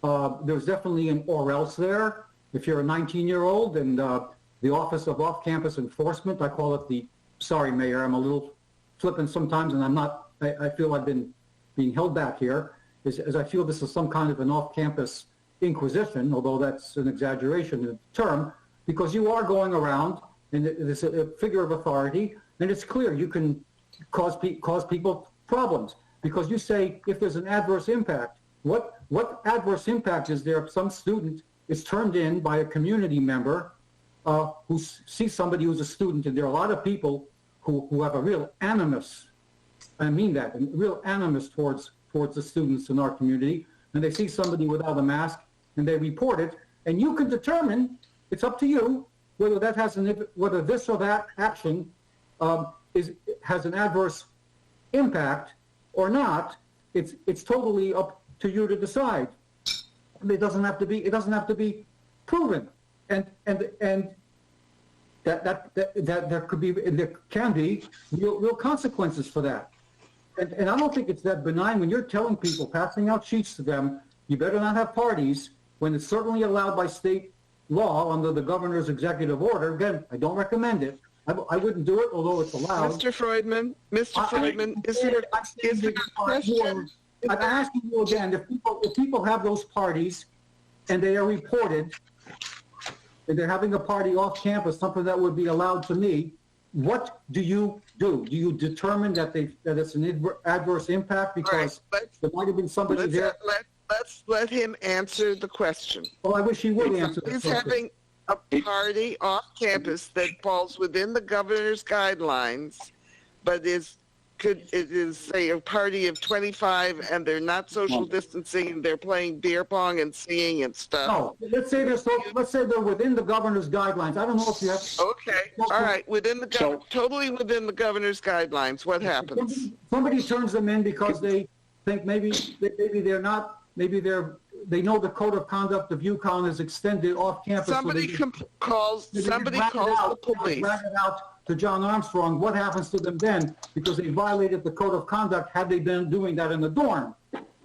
There's definitely an or else there. If you're a 19-year-old and the Office of Off-Campus Enforcement, I call it sorry, Mayor, I'm a little flippant sometimes, and I feel I've been being held back here, as I feel this is some kind of an off-campus inquisition, although that's an exaggeration of the term, because you are going around, and it's a figure of authority, and it's clear you can cause people problems, because you say if there's an adverse impact, what adverse impact is there if some student is turned in by a community member who sees somebody who's a student, and there are a lot of people who have a real animus, I mean that, a real animus towards the students in our community, and they see somebody without a mask, and they report it, and you can determine, it's up to you, whether this or that action has an adverse impact or not. It's totally up to you to decide. It doesn't have to be proven, and that there can be real consequences for that. And I don't think it's that benign when you're telling people, passing out sheets to them, you better not have parties, when it's certainly allowed by state law under the governor's executive order. Again, I don't recommend it. I wouldn't do it, although it's allowed. Mr. Freudman, is there a question? I'm asking you again, if people have those parties and they are reported, and they're having a party off campus, something that would be allowed to me, what do you do? Do you determine that it's an adverse impact because there might have been somebody there? Let's let him answer the question. Well, I wish he would answer the question. He's having a party off campus that falls within the governor's guidelines, but it is say a party of 25 and they're not social distancing and they're playing beer pong and singing and stuff. No, let's say they're within the governor's guidelines. I don't know if you have. Okay, all right, totally within the governor's guidelines. What happens? Somebody turns them in because they think maybe they're not. Maybe they know the code of conduct of UConn is extended off campus. Somebody calls the police. Drag it out to John Armstrong. What happens to them then? Because they violated the code of conduct had they been doing that in the dorm.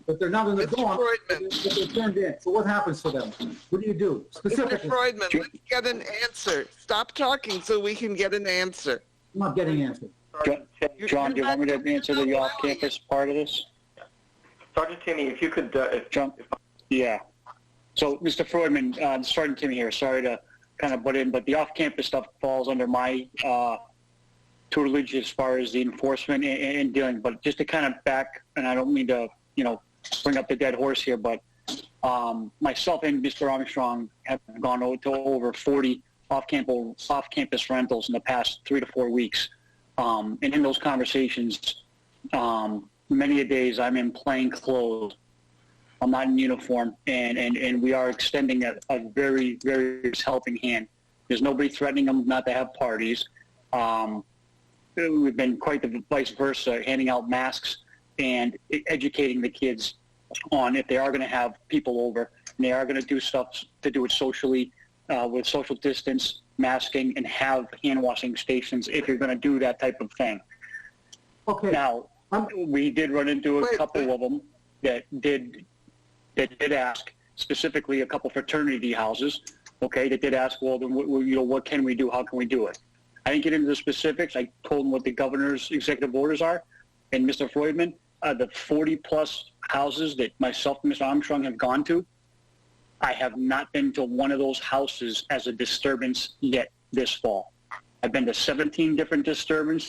If they're not in the dorm, they're turned in. So what happens to them? What do you do? Specifically. Mr. Freudman, let's get an answer. Stop talking so we can get an answer. I'm not getting an answer. John, do you want me to answer the off-campus part of this? Sergeant Timmy, if you could... Yeah. So, Mr. Freudman, Sergeant Timmy here. Sorry to kind of butt in, but the off-campus stuff falls under my tutelage as far as the enforcement and dealing. But just to kind of back, and I don't mean to, bring up the dead horse here, but myself and Mr. Armstrong have gone to over 40 off-campus rentals in the past 3 to 4 weeks. And in those conversations, many a days I'm in plain clothes. I'm not in uniform, and we are extending a very, very helping hand. There's nobody threatening them not to have parties. We've been quite the vice versa, handing out masks and educating the kids on if they are going to have people over and they are going to do stuff to do it socially with social distance, masking, and have hand washing stations if you're going to do that type of thing. Okay. Now, we did run into a couple of them that did ask, specifically a couple fraternity houses, okay, that did ask, well, what can we do? How can we do it? I didn't get into the specifics. I told them what the governor's executive orders are. And Mr. Freudman, the 40-plus houses that myself and Mr. Armstrong have gone to, I have not been to one of those houses as a disturbance yet this fall. I've been to 17 different disturbance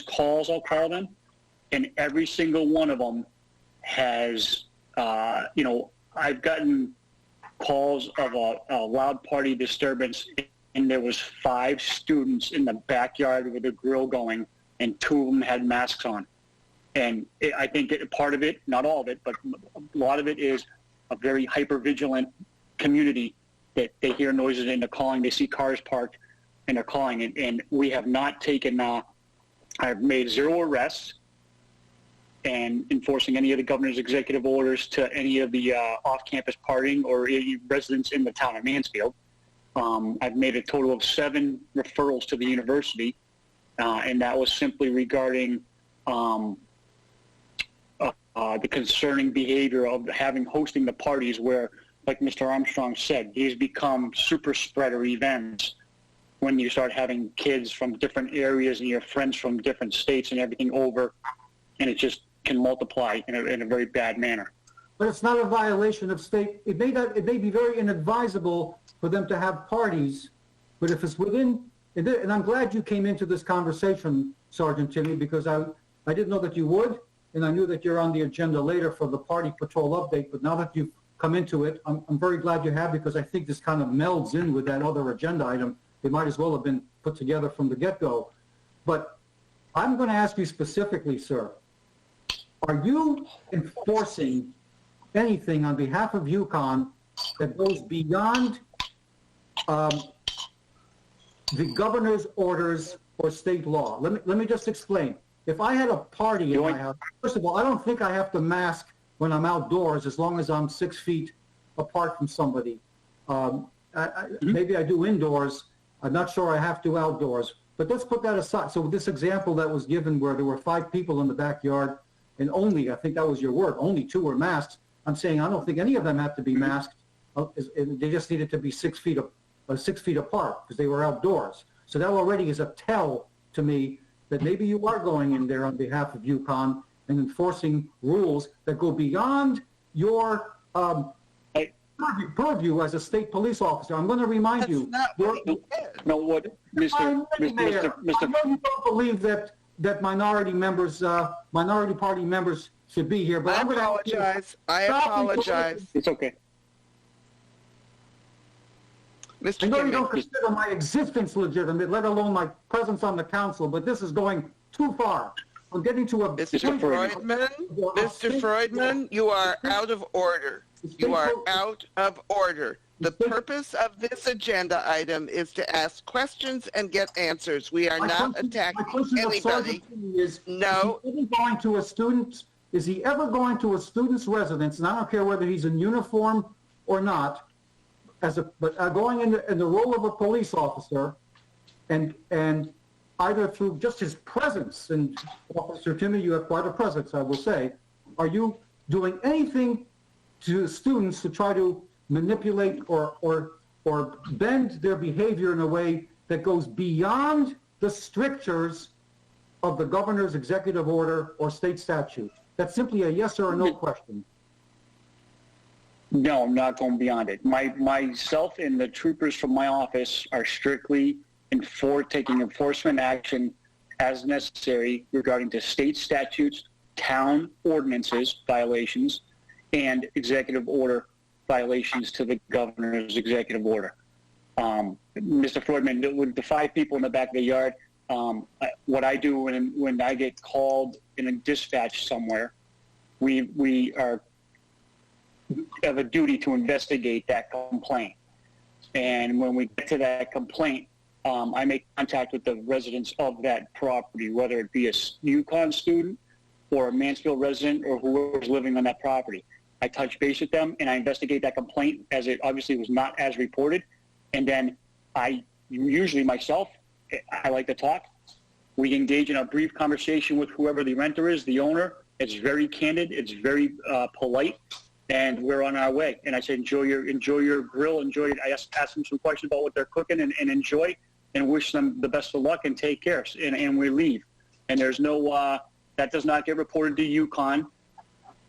calls, I'll call them, and every single one of them has, I've gotten calls of a loud party disturbance, and there was 5 students in the backyard with a grill going, and 2 of them had masks on. And I think part of it, not all of it, but a lot of it is a very hyper-vigilant community that they hear noises and they're calling, they see cars parked, and they're calling. And we have not taken, I've made 0 arrests and enforcing any of the governor's executive orders to any of the off-campus partying or any residents in the town of Mansfield. I've made a total of 7 referrals to the university, and that was simply regarding the concerning behavior of hosting the parties where, like Mr. Armstrong said, these become super spreader events when you start having kids from different areas and your friends from different states and everything over, and it just can multiply in a very bad manner. But it's not a violation of state. It may be very inadvisable for them to have parties, but if it's within, and I'm glad you came into this conversation, Sergeant Timmy, because I didn't know that you would, and I knew that you're on the agenda later for the party patrol update, but now that you've come into it, I'm very glad you have, because I think this kind of melds in with that other agenda item. They might as well have been put together from the get-go. But I'm going to ask you specifically, sir, are you enforcing anything on behalf of UConn that goes beyond the governor's orders or state law? Let me just explain. If I had a party in my house, first of all, I don't think I have to mask when I'm outdoors as long as I'm 6 feet apart from somebody. Maybe I do indoors. I'm not sure I have to outdoors. But let's put that aside. So this example that was given where there were 5 people in the backyard and only, I think that was your word, only 2 were masked. I'm saying I don't think any of them have to be masked. They just needed to be 6 feet apart because they were outdoors. So that already is a tell to me that maybe you are going in there on behalf of UConn and enforcing rules that go beyond your purview as a state police officer. I'm going to remind you. No, what, Mr. I know you don't believe that minority party members should be here, but I I'm going to apologize. I apologize. It's okay. Mr. I know you Kimmy. don't consider my existence legitimate, let alone my presence on the council, but this is going too far. I'm getting to a... Mr. Freudman, you are out of order. You are out of order. The purpose of this agenda item is to ask questions and get answers. We are not attacking anybody. No. Is he ever going to a student's residence, and I don't care whether he's in uniform or not, but going in the role of a police officer, and either through just his presence, and Officer Timmy, you have quite a presence, I will say, are you doing anything to students to try to manipulate or bend their behavior in a way that goes beyond the strictures of the governor's executive order or state statute? That's simply a yes or a no question. No, I'm not going beyond it. Myself and the troopers from my office are strictly taking enforcement action as necessary regarding to state statutes, town ordinances violations, and executive order violations to the governor's executive order. Mr. Freudman, with the 5 people in the back of the yard, what I do when I get called in a dispatch somewhere, we have a duty to investigate that complaint. And when we get to that complaint, I make contact with the residents of that property, whether it be a UConn student or a Mansfield resident or whoever's living on that property. I touch base with them and I investigate that complaint as it obviously was not as reported. And then I usually myself, I like to talk. We engage in a brief conversation with whoever the renter is, the owner. It's very candid. It's very polite. And we're on our way. And I said, enjoy your grill, enjoy it. I ask them some questions about what they're cooking and enjoy, and wish them the best of luck and take care. And we leave. And there's no, That does not get reported to UConn.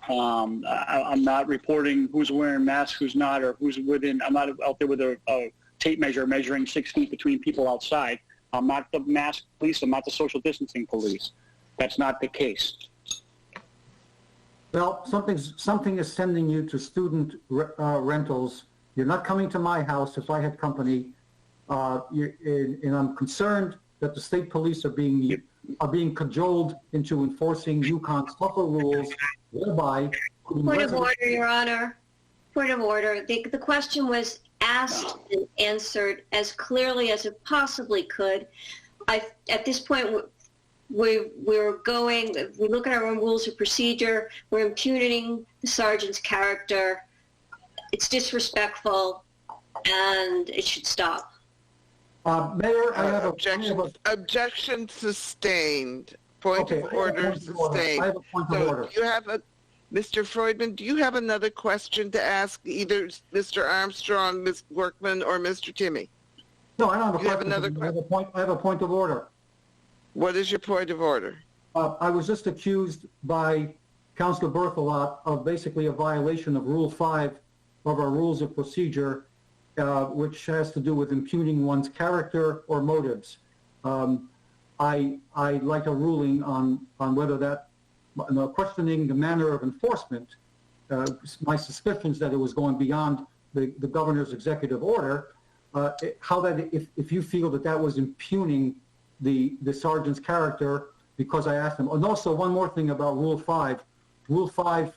I'm not reporting who's wearing masks, who's not, or who's within. I'm not out there with a tape measure measuring 6 feet between people outside. I'm not the mask police. I'm not the social distancing police. That's not the case. Well, something is sending you to student rentals. You're not coming to my house if I had company, and I'm concerned that the state police are being cajoled into enforcing UConn's tougher rules, thereby. Point of order, Your Honor. Point of order. The question was asked and answered as clearly as it possibly could. At this point, we look at our own rules of procedure. We're impugning the sergeant's character. It's disrespectful, and it should stop. Mayor, I have Objection sustained. Point of order sustained. I have a point of order. You have Mr. Freudman, do you have another question to ask either Mr. Armstrong, Ms. Workman, or Mr. Timmy? No, I don't have a You have question. another I have a point of order. What is your point of order? I was just accused by Councilor Berthelot of basically a violation of Rule 5 of our Rules of Procedure, which has to do with impugning one's character or motives. I'd like a ruling on whether that, questioning the manner of enforcement, my suspicions that it was going beyond the governor's executive order, how that, if you feel that was impugning the sergeant's character, because I asked him. And also one more thing about Rule 5. Rule 5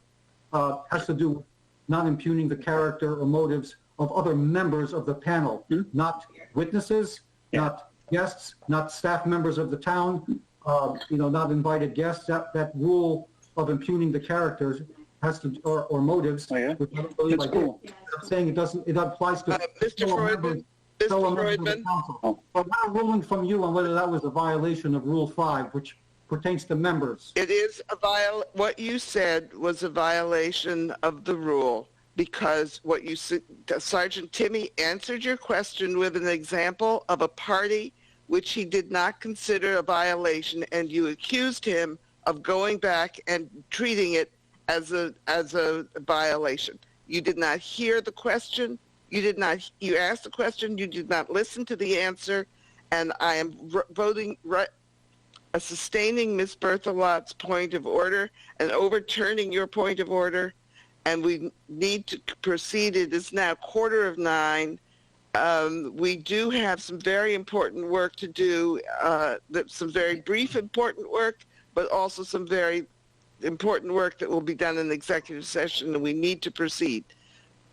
has to do with not impugning the character or motives of other members of the panel, not witnesses, not guests, not staff members of the town, not invited guests. That rule of impugning the characters has to, or motives, which I don't believe I did. I'm saying it applies to Mr. Freudman. fellow members of the council. But not a ruling from you on whether that was a violation of Rule 5, which pertains to members. It is what you said was a violation of the rule, because Sergeant Timmy answered your question with an example of a party which he did not consider a violation, and you accused him of going back and treating it as a violation. You did not hear the question. You asked the question. You did not listen to the answer, and I am sustaining Ms. Berthelot's point of order and overturning your point of order, and we need to proceed. It is now 8:45. We do have some very important work to do, some very brief important work, but also some very important work that will be done in executive session, and we need to proceed.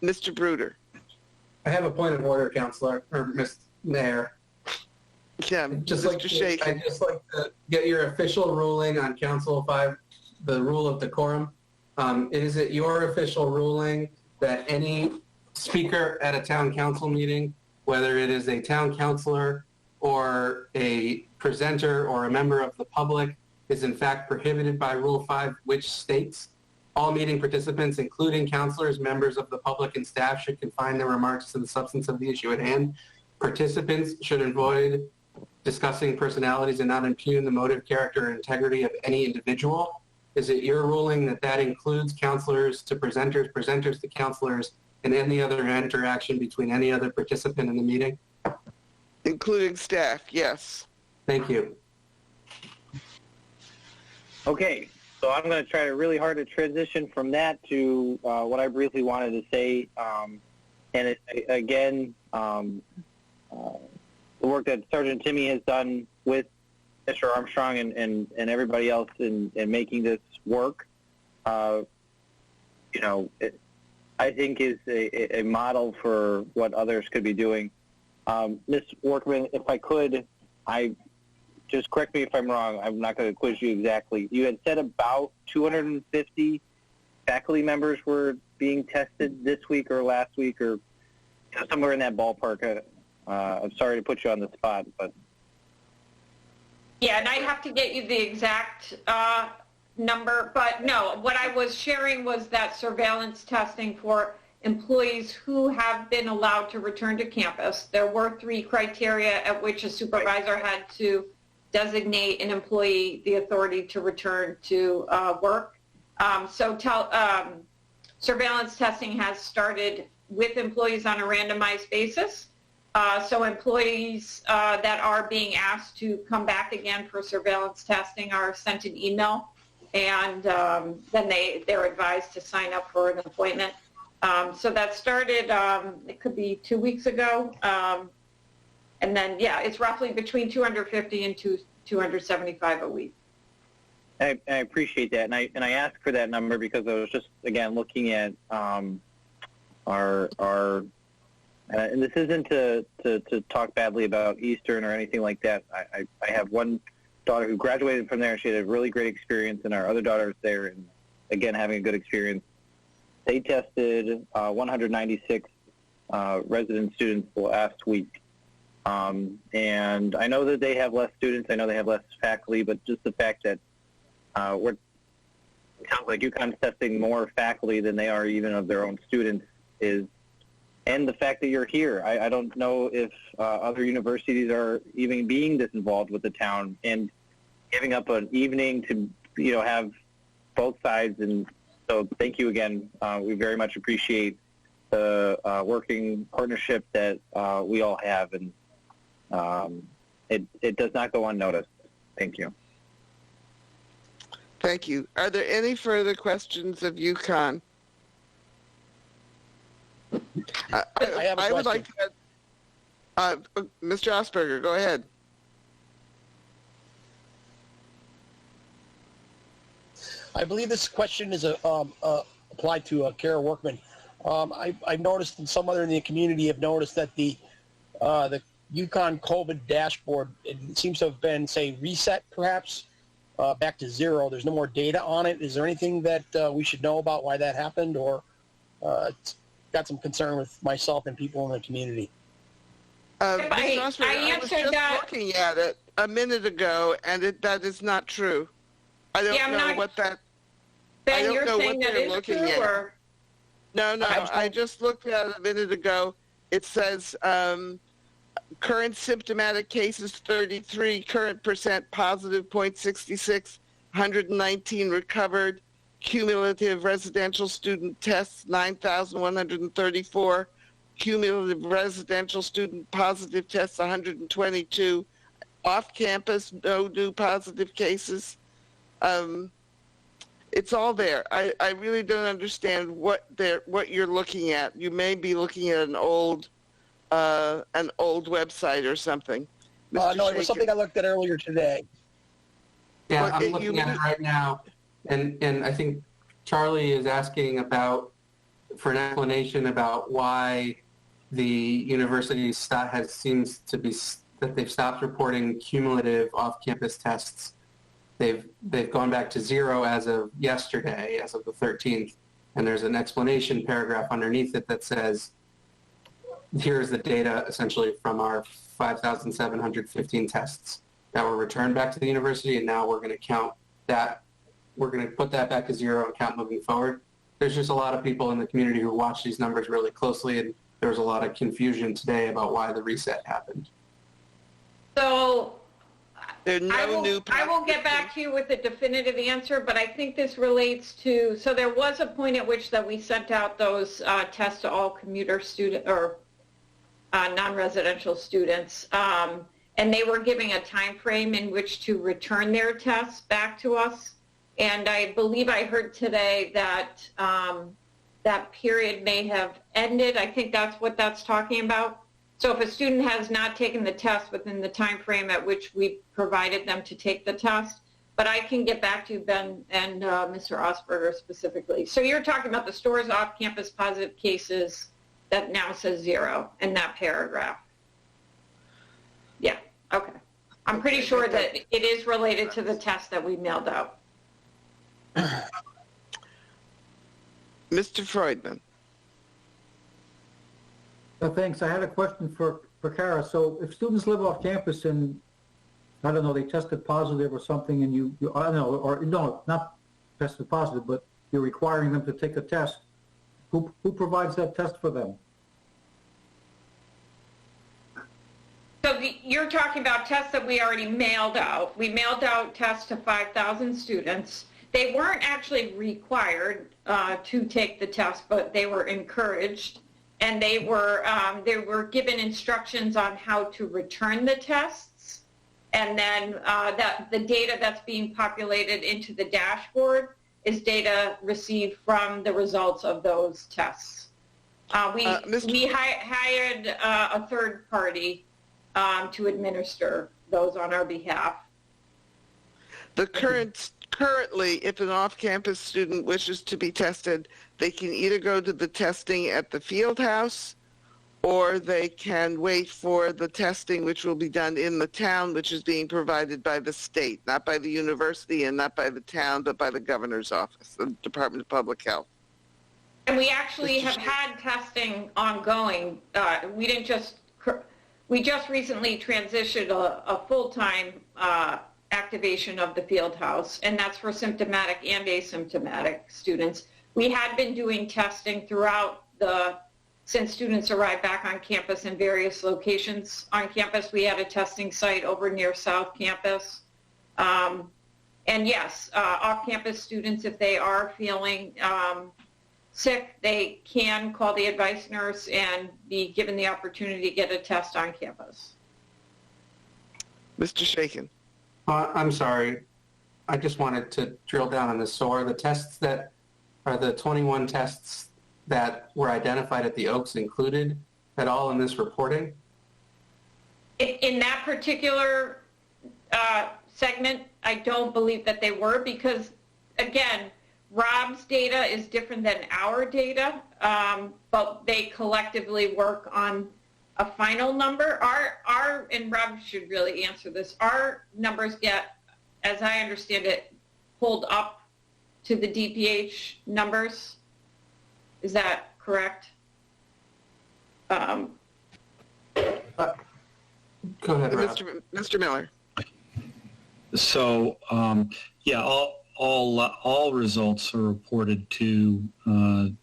Mr. Bruder. I have a point of order, Councilor, or Ms. Mayor. Yeah, I'd just like to get your official ruling on Council 5, the rule of decorum. Is it your official ruling that any speaker at a town council meeting, whether it is a town councilor or a presenter or a member of the public, is in fact prohibited by Rule 5, which states all meeting participants, including councilors, members of the public, and staff, should confine their remarks to the substance of the issue at hand. Participants should avoid discussing personalities and not impugn the motive, character, or integrity of any individual. Is it your ruling that includes councilors to presenters, presenters to councilors, and any other interaction between any other participant in the meeting? Including staff, yes. Thank you. Okay, so I'm going to try really hard to transition from that to what I briefly wanted to say. The work that Sergeant Timmy has done with Mr. Armstrong and everybody else in making this work, I think is a model for what others could be doing. Ms. Workman, if I could, just correct me if I'm wrong. I'm not going to quiz you exactly. You had said about 250 faculty members were being tested this week or last week, or somewhere in that ballpark. I'm sorry to put you on the spot, but yeah, and I'd have to get you the exact number, but no, what I was sharing was that surveillance testing for employees who have been allowed to return to campus. There were 3 criteria at which a supervisor had to designate an employee the authority to return to work. Surveillance testing has started with employees on a randomized basis. So employees that are being asked to come back again for surveillance testing are sent an email, and then they're advised to sign up for an appointment. So that started, it could be 2 weeks ago. And then, yeah, it's roughly between 250 and 275 a week. I appreciate that, and I asked for that number because I was just again looking at our and this isn't to talk badly about Eastern or anything like that. I have one daughter who graduated from there, and she had a really great experience, and our other daughter is there, and again having a good experience. They tested 196 resident students last week, and I know that they have less students. I know they have less faculty, but just the fact that it sounds like UConn's testing more faculty than they are even of their own students and the fact that you're here. I don't know if other universities are even being this involved with the town and giving up an evening to, have both sides. And so thank you again. We very much appreciate the working partnership that we all have, and it does not go unnoticed. Thank you. Thank you. Are there any further questions of UConn? I have a would like to Mr. Osberger, go ahead. I believe this question is applied to Kara Workman. I've noticed, and some other in the community have noticed, that the UConn COVID dashboard, it seems to have been, say, reset perhaps back to zero. There's no more data on it. Is there anything that we should know about why that happened, or it's got some concern with myself and people in the community? Mr. Osberger, I was just looking at it a minute ago, and that is not true. I don't know what that. Ben, I don't you're know saying what that they're is looking true, at. or? No, I just looked at it a minute ago. It says current symptomatic cases 33, current percent positive 0.66, 119 recovered, cumulative residential student tests 9,134, cumulative residential student positive tests 122, off campus no new positive cases. It's all there. I really don't understand what you're looking at. You may be looking at an old website or something. No, it was something I looked at earlier today. Yeah, I'm looking at it right now, and I think Charlie is asking for an explanation about why the university seems to be that they've stopped reporting cumulative off-campus tests. They've gone back to zero as of yesterday, as of the 13th, and there's an explanation paragraph underneath it that says, here's the data essentially from our 5,715 tests that were returned back to the university, and now we're going to count that. We're going to put that back to zero and count moving forward. There's just a lot of people in the community who watch these numbers really closely, and there was a lot of confusion today about why the reset happened. So I will get back to you with a definitive answer, but I think this relates to, so there was a point at which that we sent out those tests to all commuter student or non-residential students, and they were giving a time frame in which to return their tests back to us. And I believe I heard today that that period may have ended. I think that's what that's talking about. So if a student has not taken the test within the time frame at which we provided them to take the test, but I can get back to you, Ben, and Mr. Osberger specifically. So you're talking about the STORS off-campus positive cases that now says zero in that paragraph. Yeah, okay. I'm pretty sure that it is related to the test that we mailed out. Mr. Freudman. Thanks. I had a question for Kara. So if students live off campus and, I don't know, they tested positive or something, and you I don't know, or no, not tested positive, but you're requiring them to take a test, who provides that test for them? So you're talking about tests that we already mailed out. We mailed out tests to 5,000 students. They weren't actually required to take the test, but they were encouraged, and they were given instructions on how to return the tests, and then the data that's being populated into the dashboard is data received from the results of those tests. We hired a third party to administer those on our behalf. Currently, if an off-campus student wishes to be tested, they can either go to the testing at the field house, or they can wait for the testing which will be done in the town, which is being provided by the state, not by the university and not by the town, but by the governor's office, the Department of Public Health. And we actually have had testing ongoing. We just recently transitioned a full-time activation of the field house, and that's for symptomatic and asymptomatic students. We had been doing testing throughout since students arrived back on campus in various locations on campus. We had a testing site over near South Campus. And yes, off-campus students, if they are feeling sick, they can call the advice nurse and be given the opportunity to get a test on campus. Mr. Shakin. I'm sorry. I just wanted to drill down on this. So are the tests that are the 21 tests that were identified at the Oaks included at all in this reporting? In that particular segment, I don't believe that they were, because, again, Rob's data is different than our data, but they collectively work on a final number. And Rob should really answer this, our numbers get, as I understand it, pulled up to the DPH numbers. Is that correct? Go ahead, Rob. Mr. Miller. So, yeah, all results are reported to the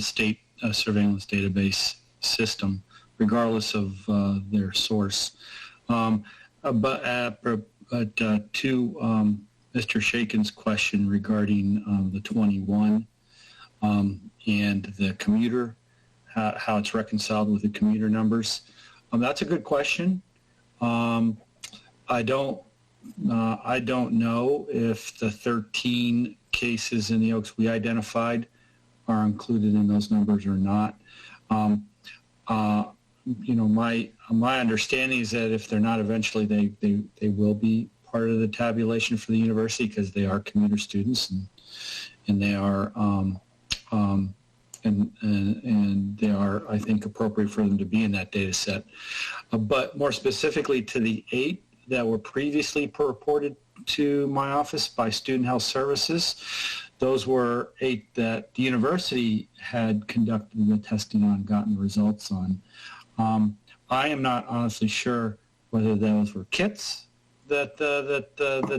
state surveillance database system, regardless of their source. But to Mr. Shakin's question regarding the 21 and the commuter, how it's reconciled with the commuter numbers, that's a good question. I don't know if the 13 cases in the Oaks we identified are included in those numbers or not. My understanding is that if they're not, eventually they will be part of the tabulation for the university, because they are commuter students and they are and they are, I think, appropriate for them to be in that data set. But more specifically to the 8 that were previously reported to my office by Student Health Services, those were 8 that the university had conducted the testing on, gotten results on. I am not honestly sure whether those were kits that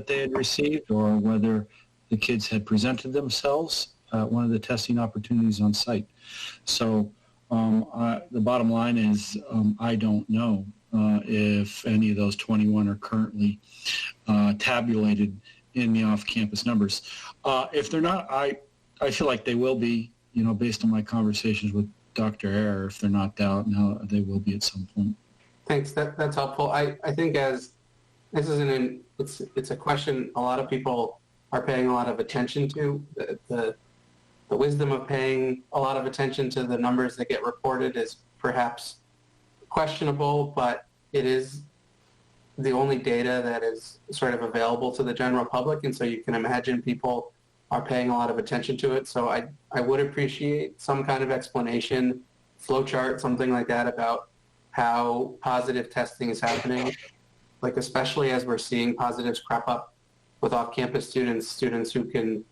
they had received, or whether the kids had presented themselves at one of the testing opportunities on site. So the bottom line is I don't know if any of those 21 are currently tabulated in the off-campus numbers. If they're not, I feel like they will be, based on my conversations with Dr. Ayer. If they're not out now, they will be at some point. Thanks. That's helpful. I think as this is it's a question a lot of people are paying a lot of attention to. The wisdom of paying a lot of attention to the numbers that get reported is perhaps questionable, but it is the only data that is sort of available to the general public, and so you can imagine people are paying a lot of attention to it. So I would appreciate some kind of explanation, flowchart, something like that, about how positive testing is happening, like especially as we're seeing positives crop up with off-campus students who can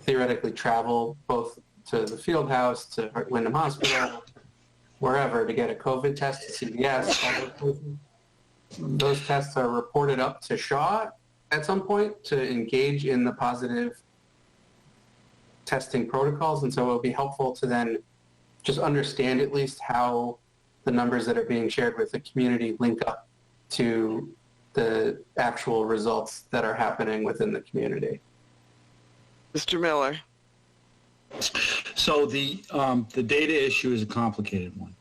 theoretically travel both to the field house, to Wyndham Hospital, wherever, to get a COVID test, to CVS. Those tests are reported up to Shaw at some point to engage in the positive testing protocols. And so it would be helpful to then just understand at least how the numbers that are being shared with the community link up to the actual results that are happening within the community. Mr. Miller. So the data issue is a complicated one.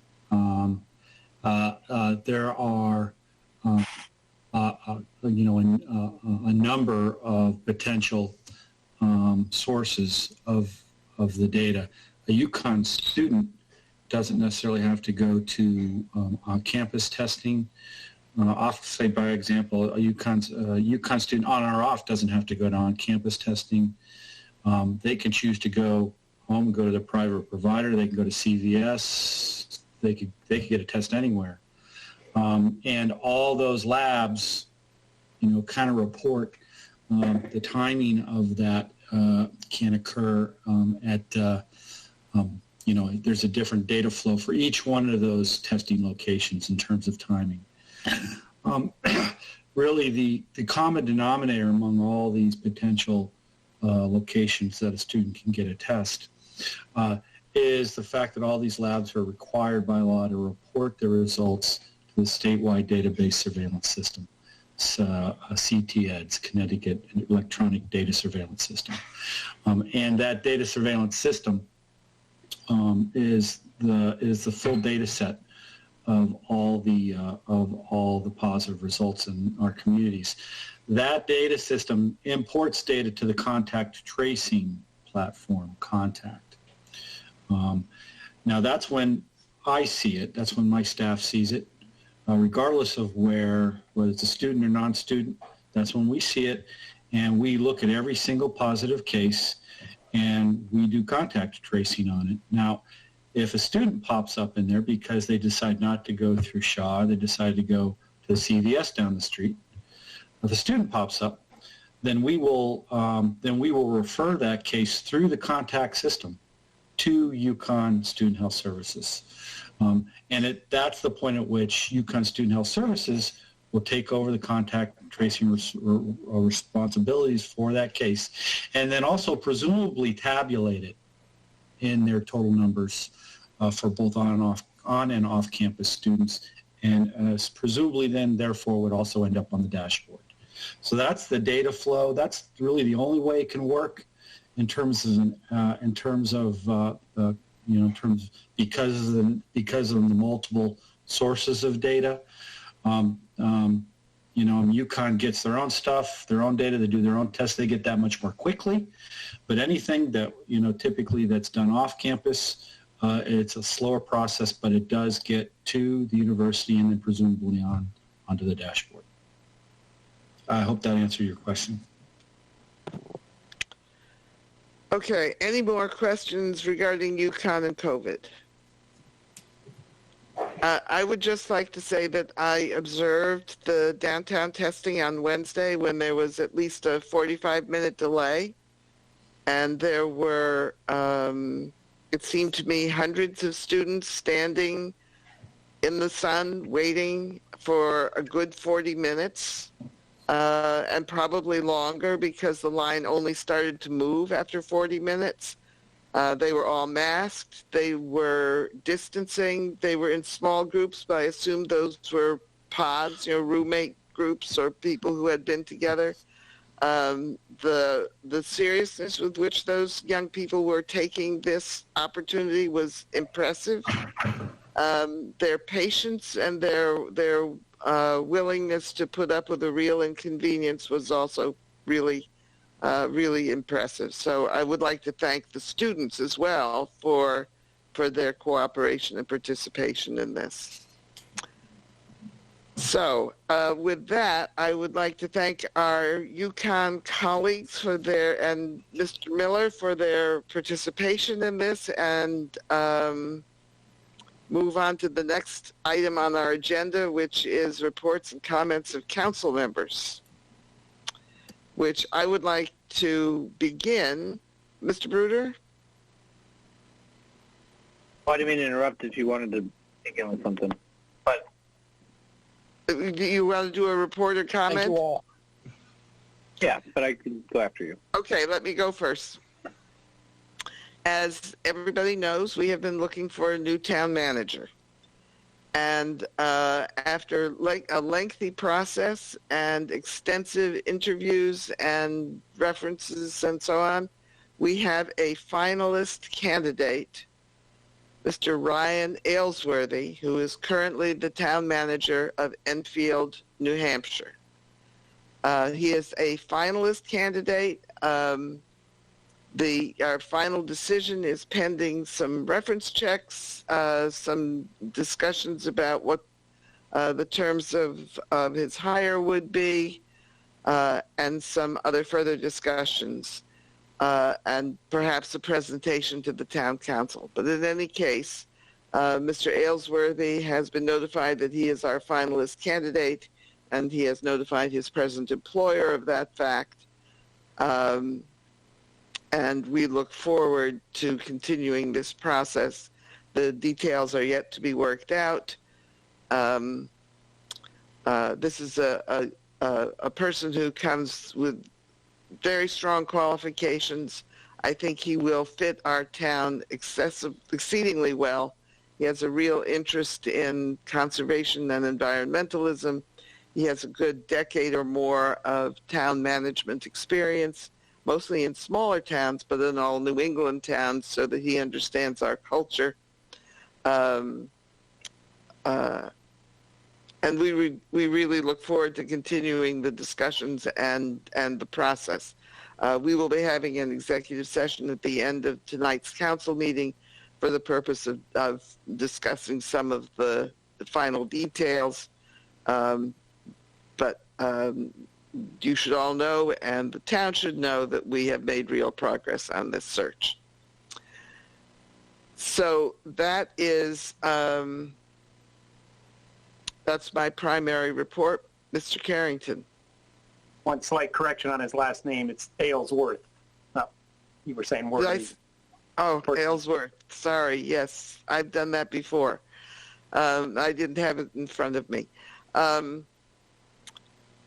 There are a number of potential sources of the data. A UConn student doesn't necessarily have to go to on-campus testing. Say, by example, a UConn student on or off doesn't have to go to on-campus testing. They can choose to go home and go to the private provider. They can go to CVS. They could get a test anywhere. And all those labs, kind of report the timing of that can occur there's a different data flow for each one of those testing locations in terms of timing. Really, the common denominator among all these potential locations that a student can get a test is the fact that all these labs are required by law to report their results to the statewide database surveillance system, CTEDS, Connecticut Electronic Data Surveillance System. And that data surveillance system is the full data set of all the positive results in our communities. That data system imports data to the contact tracing platform, Contact. Now that's when I see it. That's when my staff sees it, regardless of whether it's a student or non-student. That's when we see it, and we look at every single positive case, and we do contact tracing on it. Now, if a student pops up in there because they decide not to go through Shaw, they decide to go to the CVS down the street, if a student pops up, then we will refer that case through the contact system to UConn Student Health Services. And that's the point at which UConn Student Health Services will take over the contact tracing responsibilities for that case, and then also presumably tabulate it in their total numbers for both on and off campus students, and presumably then therefore would also end up on the dashboard. So that's the data flow. That's really the only way it can work in terms of because of the multiple sources of data. UConn gets their own stuff, their own data, they do their own tests, they get that much more quickly. But anything that, typically that's done off campus, it's a slower process, but it does get to the university and then presumably onto the dashboard. I hope that answered your question. Okay, any more questions regarding UConn and COVID? I would just like to say that I observed the downtown testing on Wednesday when there was at least a 45-minute delay. And there were, it seemed to me, hundreds of students standing in the sun waiting for a good 40 minutes. And probably longer because the line only started to move after 40 minutes. They were all masked. They were distancing. They were in small groups, but I assume those were pods, roommate groups or people who had been together. The seriousness with which those young people were taking this opportunity was impressive. Their patience and their willingness to put up with a real inconvenience was also really impressive. So I would like to thank the students as well for their cooperation and participation in this. So with that, I would like to thank our UConn colleagues and Mr. Miller for their participation in this, and move on to the next item on our agenda, which is reports and comments of council members, which I would like to begin. Mr. Bruder? Well, I didn't mean to interrupt if you wanted to begin with something. But do you want to do a report or comment? Thank you all. Yeah, but I can go after you. Okay, let me go first. As everybody knows, we have been looking for a new town manager. And after a lengthy process and extensive interviews and references and so on, we have a finalist candidate, Mr. Ryan Aylesworthy, who is currently the town manager of Enfield, New Hampshire. He is a finalist candidate. Our final decision is pending some reference checks, some discussions about what the terms of his hire would be, and some other further discussions, and perhaps a presentation to the town council. But in any case, Mr. Aylesworthy has been notified that he is our finalist candidate, and he has notified his present employer of that fact. And we look forward to continuing this process. The details are yet to be worked out. This is a person who comes with very strong qualifications. I think he will fit our town exceedingly well. He has a real interest in conservation and environmentalism. He has a good decade or more of town management experience, mostly in smaller towns, but in all New England towns, so that he understands our culture. And we really look forward to continuing the discussions and the process. We will be having an executive session at the end of tonight's council meeting for the purpose of discussing some of the final details. But you should all know, and the town should know, that we have made real progress on this search. So that is, that's my primary report. Mr. Carrington. One slight correction on his last name. It's Aylesworth. No, you were saying Worthy. Aylesworth. Sorry. Yes, I've done that before. I didn't have it in front of me.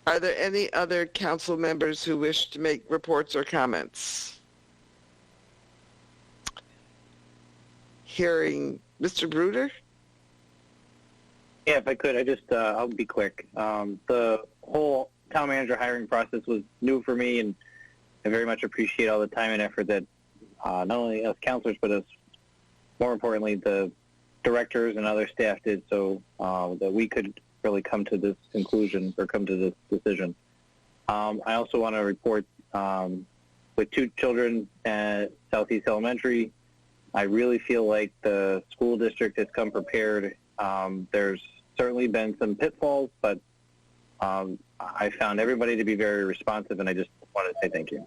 Are there any other council members who wish to make reports or comments? Hearing Mr. Bruder? Yeah, if I could, I'll be quick. The whole town manager hiring process was new for me, and I very much appreciate all the time and effort that not only us counselors, but us, more importantly, the directors and other staff did, so that we could really come to this conclusion or come to this decision. I also want to report with 2 children at Southeast Elementary, I really feel like the school district has come prepared. There's certainly been some pitfalls, but I found everybody to be very responsive, and I just want to say thank you.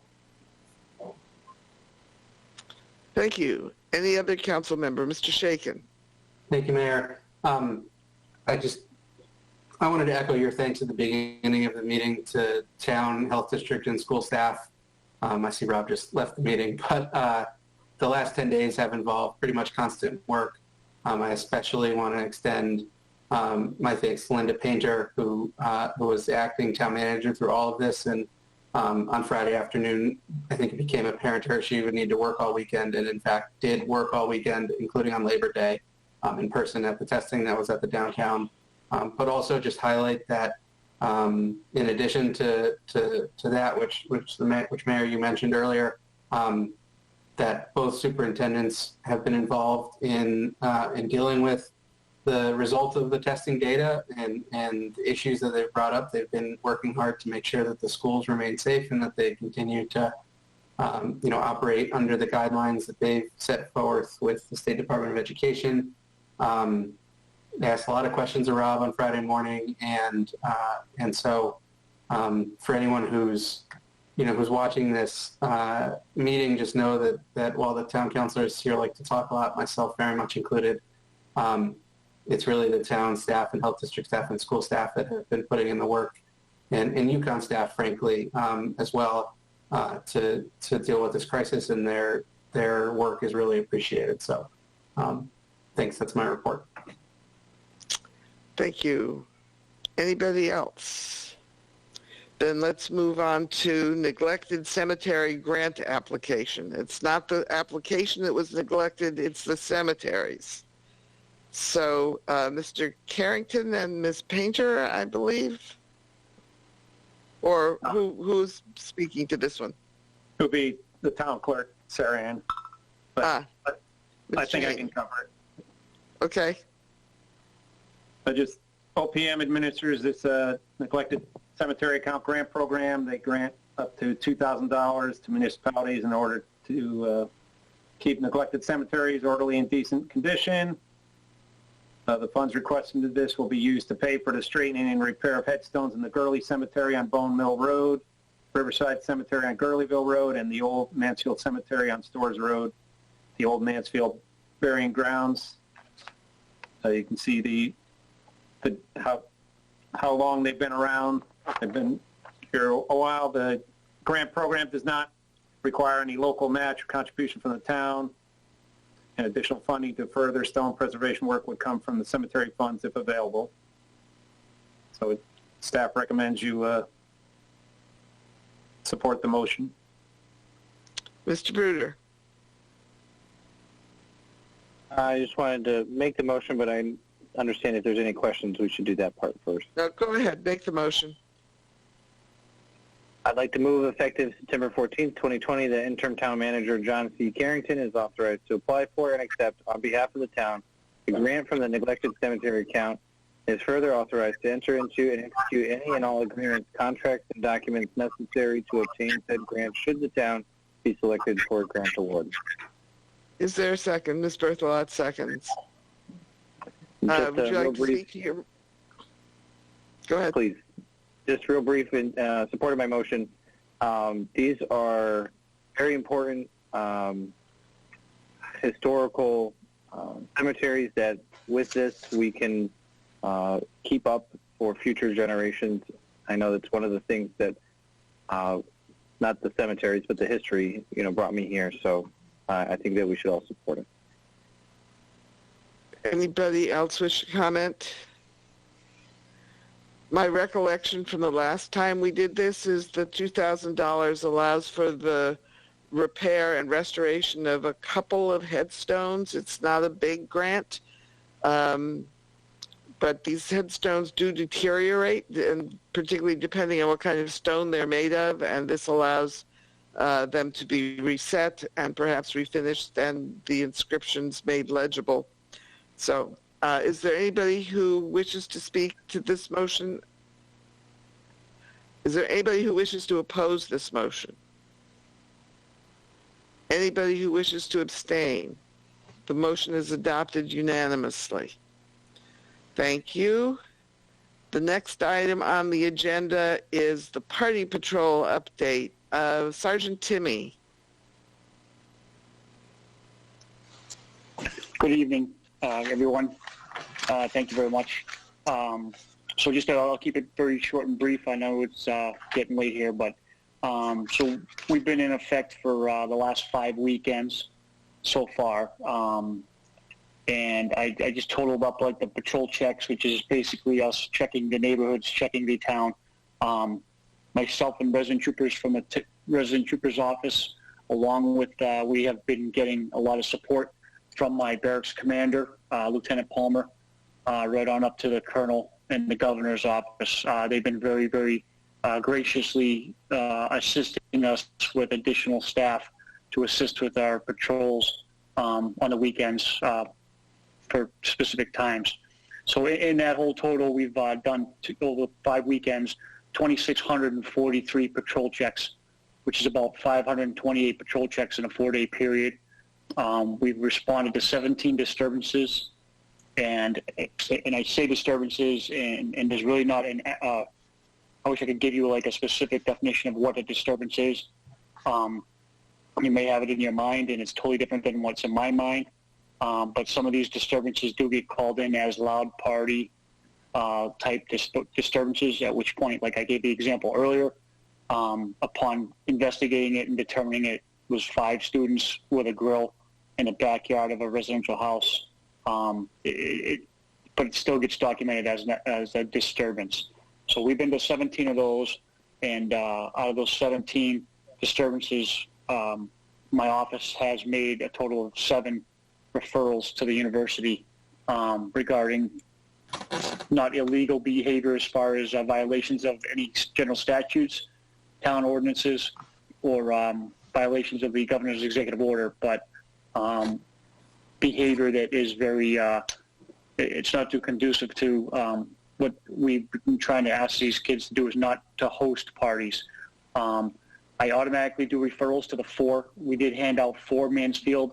Thank you. Any other council member? Mr. Shaken. Thank you, Mayor. I wanted to echo your thanks at the beginning of the meeting to town, health district, and school staff. I see Rob just left the meeting, but the last 10 days have involved pretty much constant work. I especially want to extend my thanks to Linda Painter, who was the acting town manager through all of this. And on Friday afternoon, I think it became apparent to her she would need to work all weekend, and in fact did work all weekend, including on Labor Day, in person at the testing that was at the downtown. But also just highlight that in addition to that, which Mayor you mentioned earlier, that both superintendents have been involved in dealing with the result of the testing data and the issues that they've brought up. They've been working hard to make sure that the schools remain safe and that they continue to operate under the guidelines that they've set forth with the State Department of Education. They asked a lot of questions of Rob on Friday morning, and so for anyone who's watching this meeting, just know that while the town councilors here like to talk a lot, myself very much included, it's really the town staff and health district staff and school staff that have been putting in the work, and UConn staff, frankly, as well, to deal with this crisis, and their work is really appreciated. So thanks. That's my report. Thank you. Anybody else? Then let's move on to neglected cemetery grant application. It's not the application that was neglected, it's the cemeteries. So Mr. Carrington and Ms. Painter, I believe, or who's speaking to this one? It'll be the town clerk, Sarah Ann. But I think I can cover it. Okay. OPM administers this neglected cemetery account grant program. They grant up to $2,000 to municipalities in order to keep neglected cemeteries orderly and decent condition. The funds requested in this will be used to pay for the straightening and repair of headstones in the Gurley Cemetery on Bone Mill Road, Riverside Cemetery on Gurleyville Road, and the old Mansfield Cemetery on Stores Road, the old Mansfield burying grounds. You can see how long they've been around. They've been here a while. The grant program does not require any local match or contribution from the town. And additional funding to further stone preservation work would come from the cemetery funds if available. So staff recommends you support the motion. Mr. Bruder. I just wanted to make the motion, but I understand if there's any questions, we should do that part first. No, go ahead. Make the motion. I'd like to move effective September 14th, 2020, the interim town manager, John C. Carrington, is authorized to apply for and accept on behalf of the town the grant from the neglected cemetery account, is further authorized to enter into and execute any and all agreements, contracts, and documents necessary to obtain said grant should the town be selected for a grant award. Is there a second? Ms. Berthelot seconds. Would you like to speak here? Go ahead. Please. Just real brief in support of my motion. These are very important historical cemeteries that with this we can keep up for future generations. I know that's one of the things that not the cemeteries but the history brought me here, so I think that we should all support it. Anybody else wish to comment? My recollection from the last time we did this is the $2,000 allows for the repair and restoration of a couple of headstones. It's not a big grant, but these headstones do deteriorate, and particularly depending on what kind of stone they're made of, and this allows them to be reset and perhaps refinished and the inscriptions made legible. So is there anybody who wishes to speak to this motion? Is there anybody who wishes to oppose this motion? Anybody who wishes to abstain? The motion is adopted unanimously. Thank you. The next item on the agenda is the Party Patrol update. Sergeant Timmy. Good evening, everyone. Thank you very much. So just I'll keep it very short and brief. I know it's getting late here, but so we've been in effect for the last 5 weekends so far. And I just totaled up like the patrol checks, which is basically us checking the neighborhoods, checking the town. Myself and resident troopers from the resident troopers office, along with we have been getting a lot of support from my barracks commander, Lieutenant Palmer, right on up to the colonel and the governor's office. They've been very, very graciously assisting us with additional staff to assist with our patrols on the weekends for specific times. So in that whole total, we've done over 5 weekends, 2,643 patrol checks, which is about 528 patrol checks in a 4-day period. We've responded to 17 disturbances, and I say disturbances, and there's really not an. I wish I could give you like a specific definition of what a disturbance is. You may have it in your mind, and it's totally different than what's in my mind. But some of these disturbances do get called in as loud party type disturbances, at which point, like I gave the example earlier, upon investigating it and determining it was 5 students with a grill in the backyard of a residential house. But it still gets documented as a disturbance. So we've been to 17 of those, and out of those 17 disturbances, my office has made a total of 7 referrals to the university regarding not illegal behavior as far as violations of any general statutes, town ordinances, or violations of the governor's executive order, but behavior that is very, it's not too conducive to what we've been trying to ask these kids to do is not to host parties. I automatically do referrals to the 4. We did hand out 4 Mansfield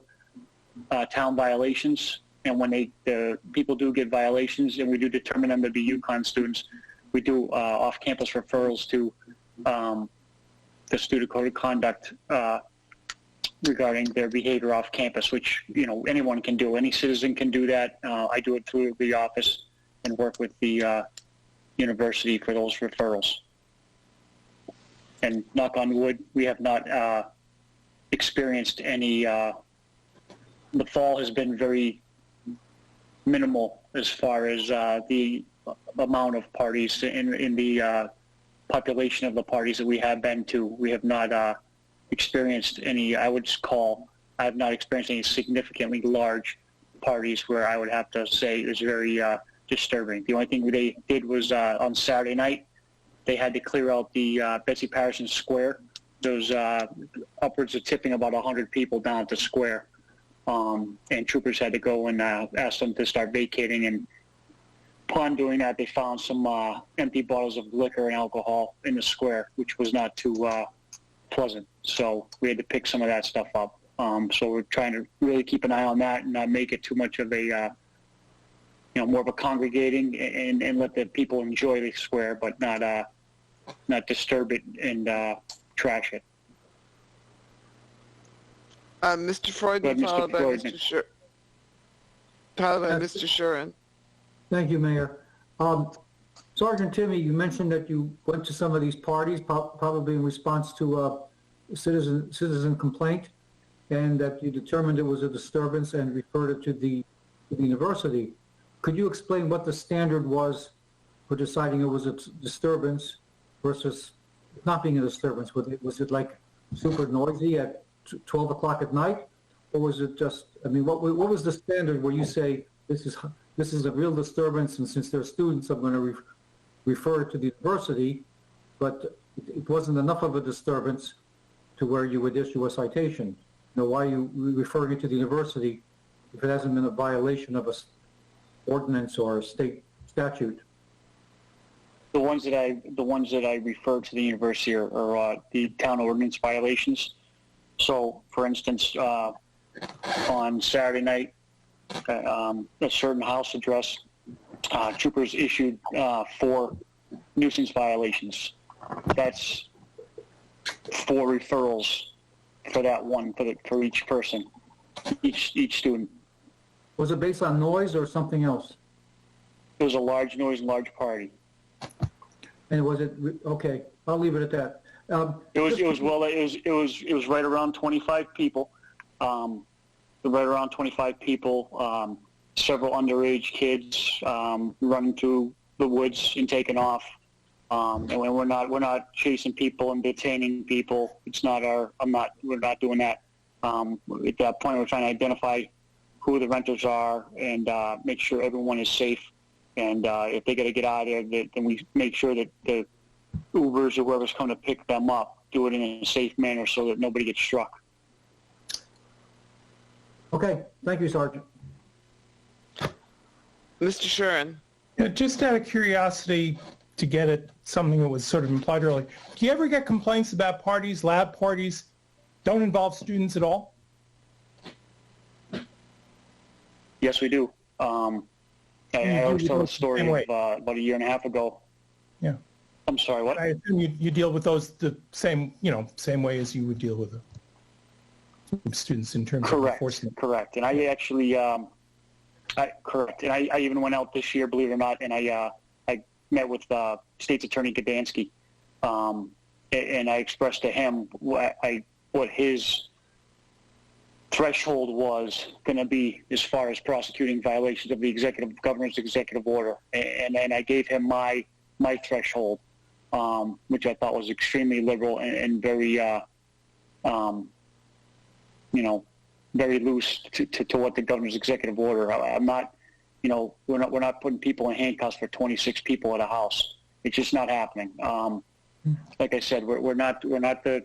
town violations, and when the people do get violations and we do determine them to be UConn students, we do off-campus referrals to the student code of conduct regarding their behavior off campus, which, you know, anyone can do. Any citizen can do that. I do it through the office and work with the university for those referrals. And knock on wood, we have not experienced any, the fall has been very minimal as far as the amount of parties in the population of the parties that we have been to. We have not experienced any, I have not experienced any significantly large parties where I would have to say it was very disturbing. The only thing they did was on Saturday night, they had to clear out the Betsy Patterson Square. Those upwards of tipping about 100 people down at the square. And troopers had to go and ask them to start vacating, and upon doing that, they found some empty bottles of liquor and alcohol in the square, which was not too pleasant. So we had to pick some of that stuff up. So we're trying to really keep an eye on that and not make it too much of a, more of a congregating, and let the people enjoy the square, but not disturb it and trash it. Mr. Freud, followed by Mr. Shuren. Thank you, Mayor. Sergeant Timmy, you mentioned that you went to some of these parties, probably in response to a citizen complaint, and that you determined it was a disturbance and referred it to the university. Could you explain what the standard was for deciding it was a disturbance versus not being a disturbance? Was it like super noisy at 12 o'clock at night, or was it just, what was the standard where you say this is a real disturbance, and since they're students, I'm going to refer it to the university, but it wasn't enough of a disturbance to where you would issue a citation? Why are you referring it to the university if it hasn't been a violation of a ordinance or a state statute? The ones that I refer to the university are the town ordinance violations. So, for instance, on Saturday night, a certain house address, troopers issued 4 nuisance violations. That's 4 referrals for that one, for each person, each student. Was it based on noise or something else? It was a large noise and large party. And was it, okay, I'll leave it at that. It was right around 25 people. Right around 25 people. Several underage kids running through the woods and taking off. And we're not chasing people and detaining people. It's not we're not doing that. At that point, we're trying to identify who the renters are and make sure everyone is safe. And if they got to get out of there, then we make sure that the Ubers or whoever's coming to pick them up do it in a safe manner so that nobody gets struck. Okay, thank you, Sergeant. Mr. Shuren. Yeah, just out of curiosity, to get at something that was sort of implied earlier, do you ever get complaints about parties, lab parties, don't involve students at all? Yes, we do. I always tell the story of about a year and a half ago. Yeah. I'm sorry, what? I assume you deal with those the same way as you would deal with students in terms of enforcement. Correct. And I actually, correct. And I even went out this year, believe it or not, and I met with State's Attorney Gdansky, and I expressed to him what his threshold was going to be as far as prosecuting violations of the governor's executive order, and I gave him my threshold, which I thought was extremely liberal and very, very loose to what the governor's executive order. I'm not we're not putting people in handcuffs for 26 people at a house. It's just not happening. Like I said, we're not the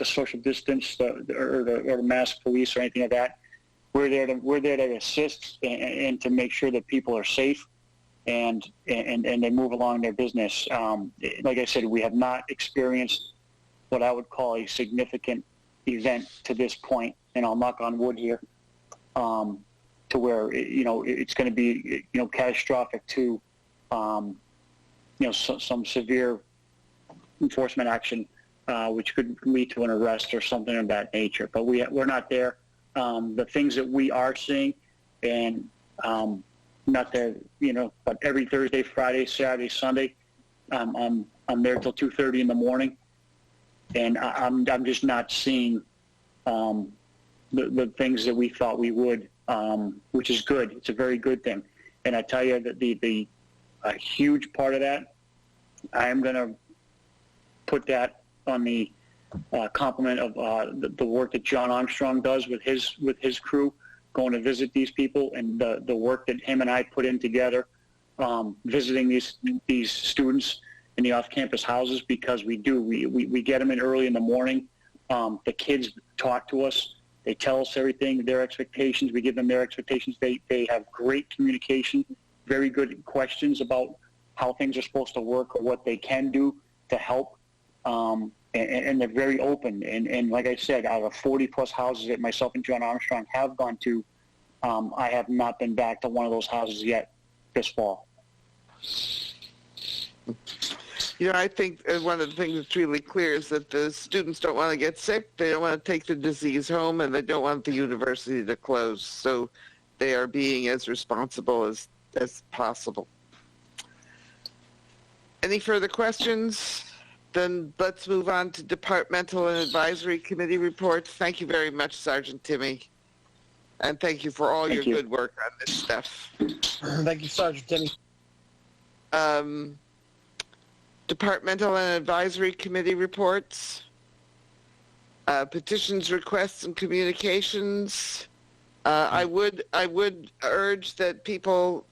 social distance or the mask police or anything like that. We're there to assist and to make sure that people are safe and they move along their business. Like I said, we have not experienced what I would call a significant event to this point, and I'll knock on wood here, to where it's going to be catastrophic to some severe enforcement action, which could lead to an arrest or something of that nature. But we're not there. The things that we are seeing, and not there, but every Thursday, Friday, Saturday, Sunday, I'm there till 2:30 in the morning, and I'm just not seeing the things that we thought we would, which is good. It's a very good thing. And I tell you that a huge part of that, I am going to put that on the compliment of the work that John Armstrong does with his crew, going to visit these people, and the work that him and I put in together, visiting these students in the off-campus houses, because we get them in early in the morning. The kids talk to us. They tell us everything, their expectations. We give them their expectations. They have great communication, very good questions about how things are supposed to work or what they can do to help. And they're very open. And like I said, out of 40-plus houses that myself and John Armstrong have gone to, I have not been back to one of those houses yet this fall. I think one of the things that's really clear is that the students don't want to get sick, they don't want to take the disease home, and they don't want the university to close. So they are being as responsible as possible. Any further questions? Then let's move on to departmental and advisory committee reports. Thank you very much, Sergeant Timmy. And thank you for all your good work on this stuff. Thank you, Sergeant Timmy. Departmental and advisory committee reports. Petitions, requests, and communications. I would urge that people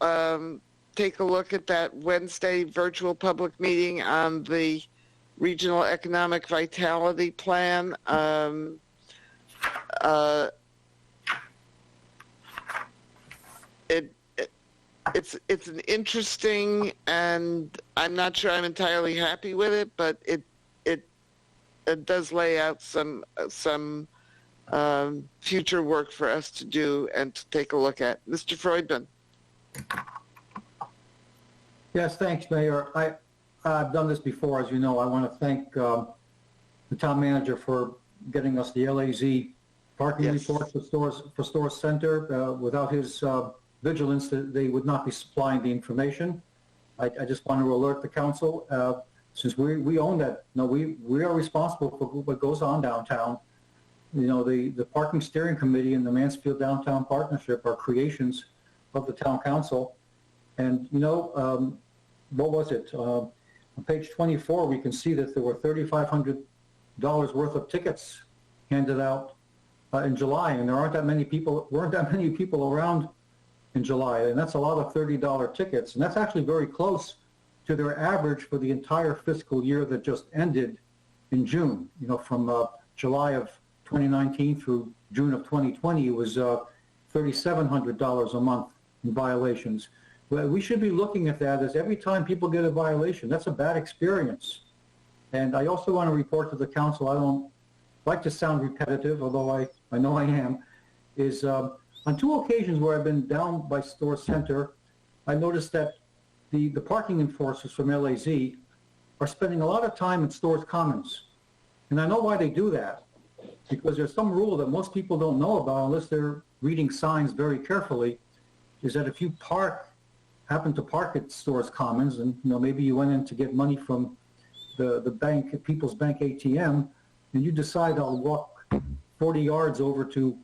take a look at that Wednesday virtual public meeting on the Regional Economic Vitality Plan. It's an interesting, and I'm not sure I'm entirely happy with it, but it does lay out some future work for us to do and to take a look at. Mr. Freudman. Yes, thanks, Mayor. I've done this before, as you know. I want to thank the town manager for getting us the LAZ parking report for Storrs Center. Without his vigilance, they would not be supplying the information. I just want to alert the council, since we own that. We are responsible for what goes on downtown. The Parking Steering Committee and the Mansfield Downtown Partnership are creations of the town council. And, what was it? On page 24, we can see that there were $3,500 worth of tickets handed out in July, and there weren't that many people around in July, and that's a lot of $30 tickets, and that's actually very close to their average for the entire fiscal year that just ended in June. From July of 2019 through June of 2020, it was $3,700 a month in violations. Well, we should be looking at that as every time people get a violation, that's a bad experience. And I also want to report to the council, I don't like to sound repetitive, although I know I am, is on two occasions where I've been down by Storrs Center, I noticed that the parking enforcers from LAZ are spending a lot of time in Storrs Commons. And I know why they do that, because there's some rule that most people don't know about unless they're reading signs very carefully, is that if you happen to park at Storrs Commons, and maybe you went in to get money from the bank, People's Bank ATM, and you decide I'll walk 40 yards over to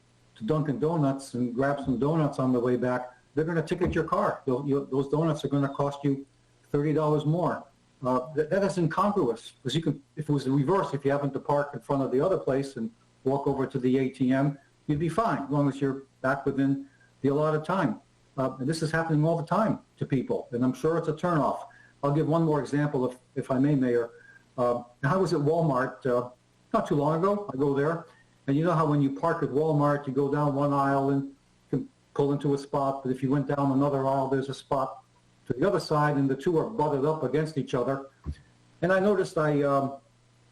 Dunkin' Donuts and grab some donuts on the way back, they're going to ticket your car. Those donuts are going to cost you $30 more. That is incongruous, because if it was the reverse, if you happen to park in front of the other place and walk over to the ATM, you'd be fine, as long as you're back within the allotted time. And this is happening all the time to people, and I'm sure it's a turnoff. I'll give one more example, if I may, Mayor. I was at Walmart not too long ago. I go there, and you know how when you park at Walmart, you go down one aisle and can pull into a spot, but if you went down another aisle, there's a spot to the other side, and the two are butted up against each other. And I noticed I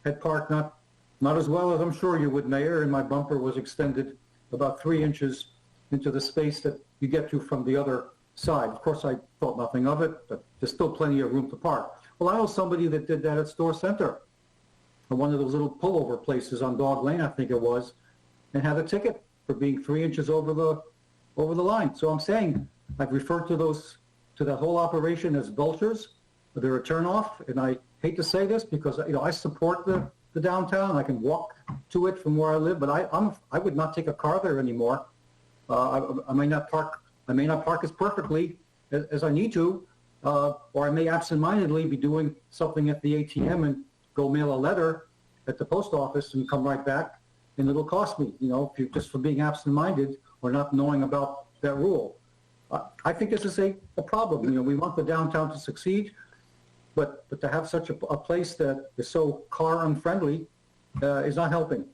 had parked not as well as I'm sure you would, Mayor, and my bumper was extended about 3 inches into the space that you get to from the other side. Of course, I thought nothing of it, but there's still plenty of room to park. Well, I know somebody that did that at Store Center, at one of those little pullover places on Dog Lane, I think it was, and had a ticket for being 3 inches over the line. So I'm saying I've referred to that whole operation as vultures. They're a turnoff, and I hate to say this because I support the downtown. I can walk to it from where I live, but I would not take a car there anymore. I may not park as perfectly as I need to, or I may absentmindedly be doing something at the ATM and go mail a letter at the post office and come right back, and it'll cost me, just for being absent-minded or not knowing about that rule. I think this is a problem. We want the downtown to succeed, but to have such a place that is so car unfriendly is not helping.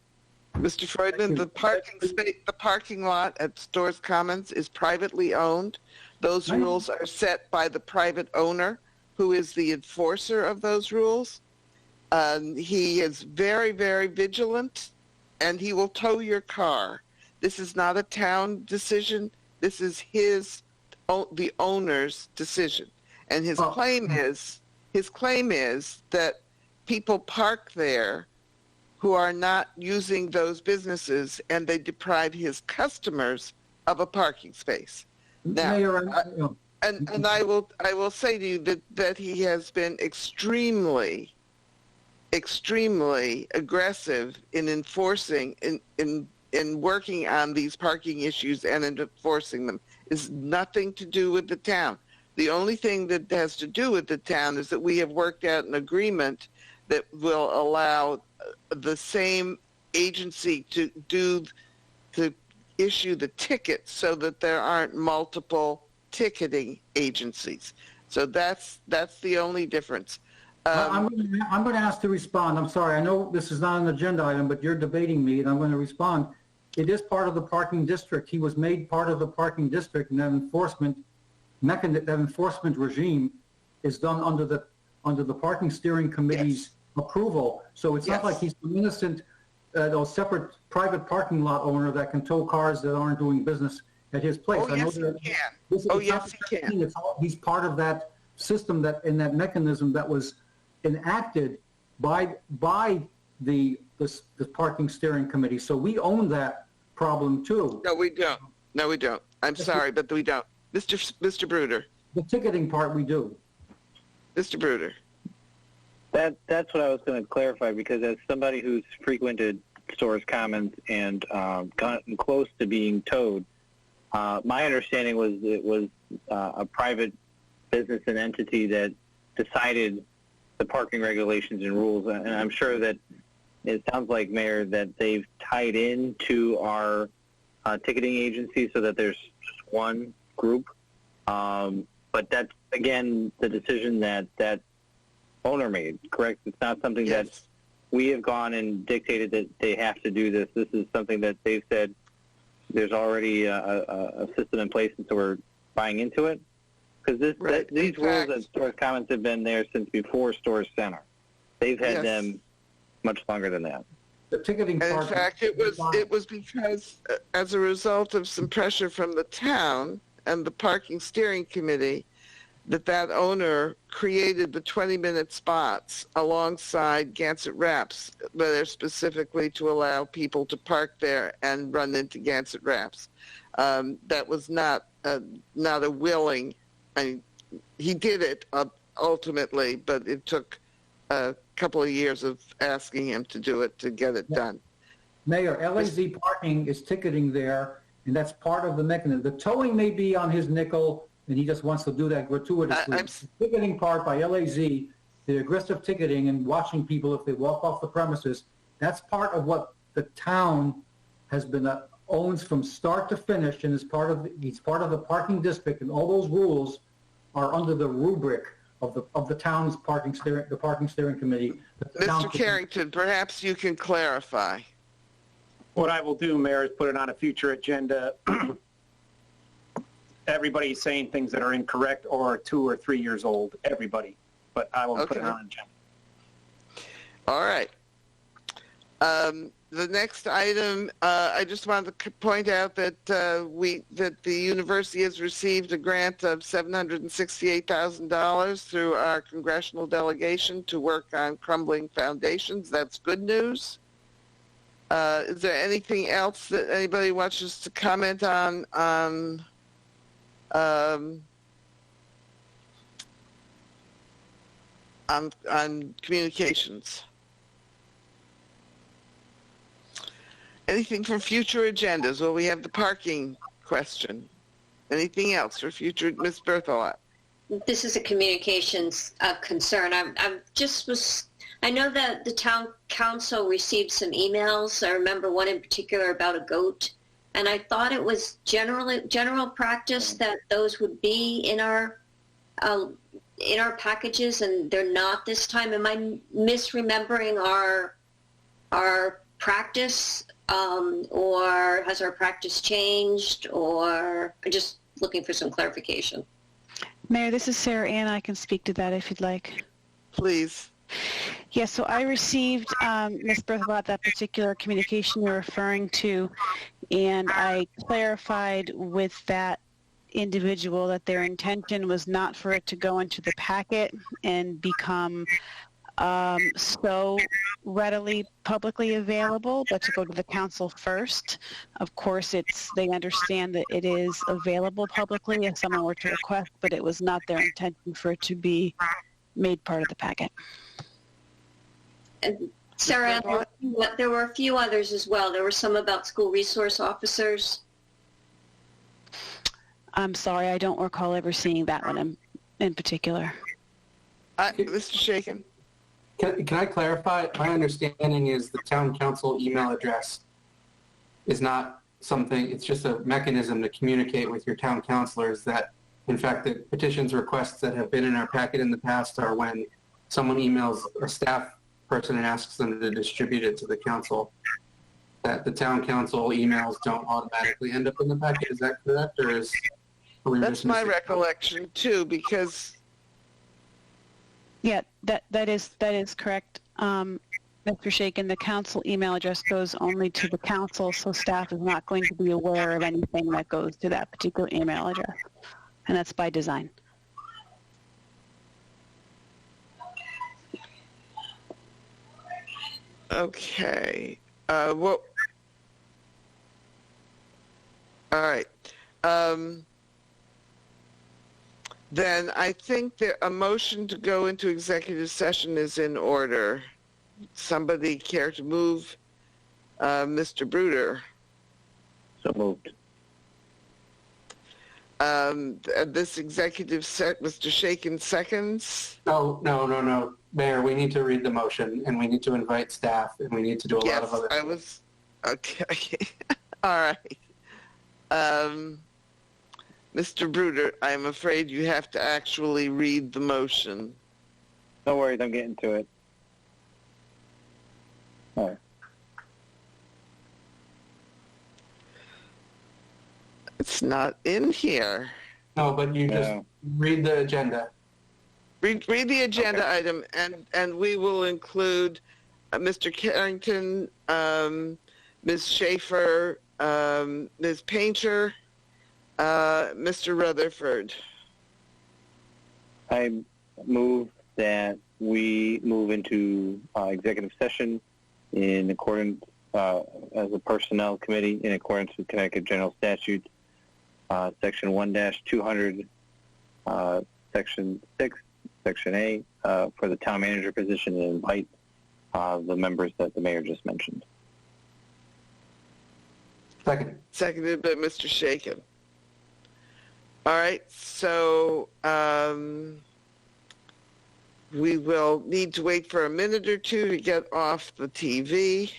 Mr. Freudman, the parking lot at Stores Commons is privately owned. Those rules are set by the private owner, who is the enforcer of those rules. He is very, very vigilant, and he will tow your car. This is not a town decision. This is the owner's decision. And his claim is that people park there who are not using those businesses, and they deprive his customers of a parking space. Now, Mayor, and I will say to you that he has been extremely aggressive in enforcing, in working on these parking issues and in enforcing them. Is nothing to do with the town. The only thing that has to do with the town is that we have worked out an agreement that will allow the same agency to issue the tickets so that there aren't multiple ticketing agencies. So that's the only difference. I'm going to ask to respond. I'm sorry. I know this is not an agenda item, but you're debating me, and I'm going to respond. It is part of the parking district. He was made part of the parking district, and that enforcement regime is done under the parking steering committee's approval. So it's not like he's an innocent, separate private parking lot owner that can tow cars that aren't doing business at his place. Oh, yes, he can. He's part of that system, that mechanism that was enacted by the parking steering committee. So we own that problem too. No, we don't. I'm sorry, but we don't. Mr. Bruder. The ticketing part we do. Mr. Bruder. That's what I was going to clarify, because as somebody who's frequented Stores Commons and gotten close to being towed, my understanding was it was a private business and entity that decided the parking regulations and rules. And I'm sure that it sounds like, Mayor, that they've tied into our ticketing agency so that there's just one group. But that's, again, the decision that owner made, correct? It's not something that we have gone and dictated that they have to do this. This is something that they've said there's already a system in place, and so we're buying into it. Because these rules at Stores Commons have been there since before Stores Center. They've had them much longer than that. The ticketing part. In fact, it was because, as a result of some pressure from the town and the parking steering committee, that owner created the 20-minute spots alongside Gansett Wraps, there specifically to allow people to park there and run into Gansett Wraps. That was not a willing. He did it ultimately, but it took a couple of years of asking him to do it to get it done. Mayor, LAZ Parking is ticketing there, and that's part of the mechanism. The towing may be on his nickel, and he just wants to do that gratuitously. The ticketing part by LAZ, the aggressive ticketing and watching people if they walk off the premises, that's part of what the town has been owns from start to finish and he's part of the parking district, and all those rules are under the rubric of the town's parking steering committee. Mr. Carrington, perhaps you can clarify. What I will do, Mayor, is put it on a future agenda. Everybody's saying things that are incorrect or are 2 or 3 years old, everybody. But I will put it on an agenda. All right. The next item, I just wanted to point out that that the university has received a grant of $768,000 through our congressional delegation to work on crumbling foundations. That's good news. Is there anything else that anybody wants to comment on communications? Anything from future agendas? Well, we have the parking question. Anything else for future, Ms. Berthelot? This is a communications concern. I know that the town council received some emails. I remember one in particular about a goat, and I thought it was general practice that those would be in our packages, and they're not this time. Am I misremembering our practice, or has our practice changed, or I'm just looking for some clarification? Mayor, this is Sarah Ann. I can speak to that if you'd like. Please. Yes, so I received, Ms. Berthelot, that particular communication you're referring to, and I clarified with that individual that their intention was not for it to go into the packet and become so readily publicly available, but to go to the council first. Of course, they understand that it is available publicly if someone were to request, but it was not their intention for it to be made part of the packet. And Sarah, there were a few others as well. There were some about school resource officers. I'm sorry, I don't recall ever seeing that one in particular. Mr. Shaken. Can I clarify? My understanding is the town council email address is not something, it's just a mechanism to communicate with your town councilors that, in fact, the petitions requests that have been in our packet in the past are when someone emails a staff person and asks them to distribute it to the council, that the town council emails don't automatically end up in the packet. Is that correct, or is... That's my recollection too, because... Yeah, that is correct. Mr. Shaken, the council email address goes only to the council, so staff is not going to be aware of anything that goes to that particular email address, and that's by design. Okay. All right. Then I think that a motion to go into executive session is in order. Somebody care to move? Mr. Bruder. So moved. This executive Mr. Shaken seconds. No. Mayor, we need to read the motion, and we need to invite staff, and we need to do a lot of other things. Okay. All right. Mr. Bruder, I'm afraid you have to actually read the motion. No worries, I'm getting to it. All right. It's not in here. No, but you just read the agenda. Read the agenda item, and we will include Mr. Carrington, Ms. Schaefer, Ms. Painter, Mr. Rutherford. I move that we move into executive session in accordance as a personnel committee in accordance with Connecticut General Statutes, Section 1-200, Section 6, Section A, for the town manager position, and invite the members that the mayor just mentioned. Second. Seconded by Mr. Shaken. All right, so we will need to wait for a minute or two to get off the TV.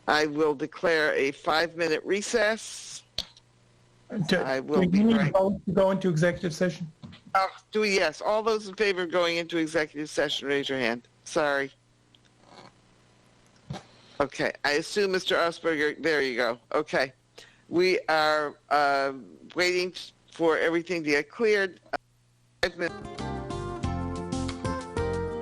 I will declare a 5-minute recess. I will Do be you need right. to go into executive session? Yes. All those in favor of going into executive session, raise your hand. Sorry. Okay. I assume Mr. Osberger, there you go. Okay. We are waiting for everything to get cleared. 5 minutes.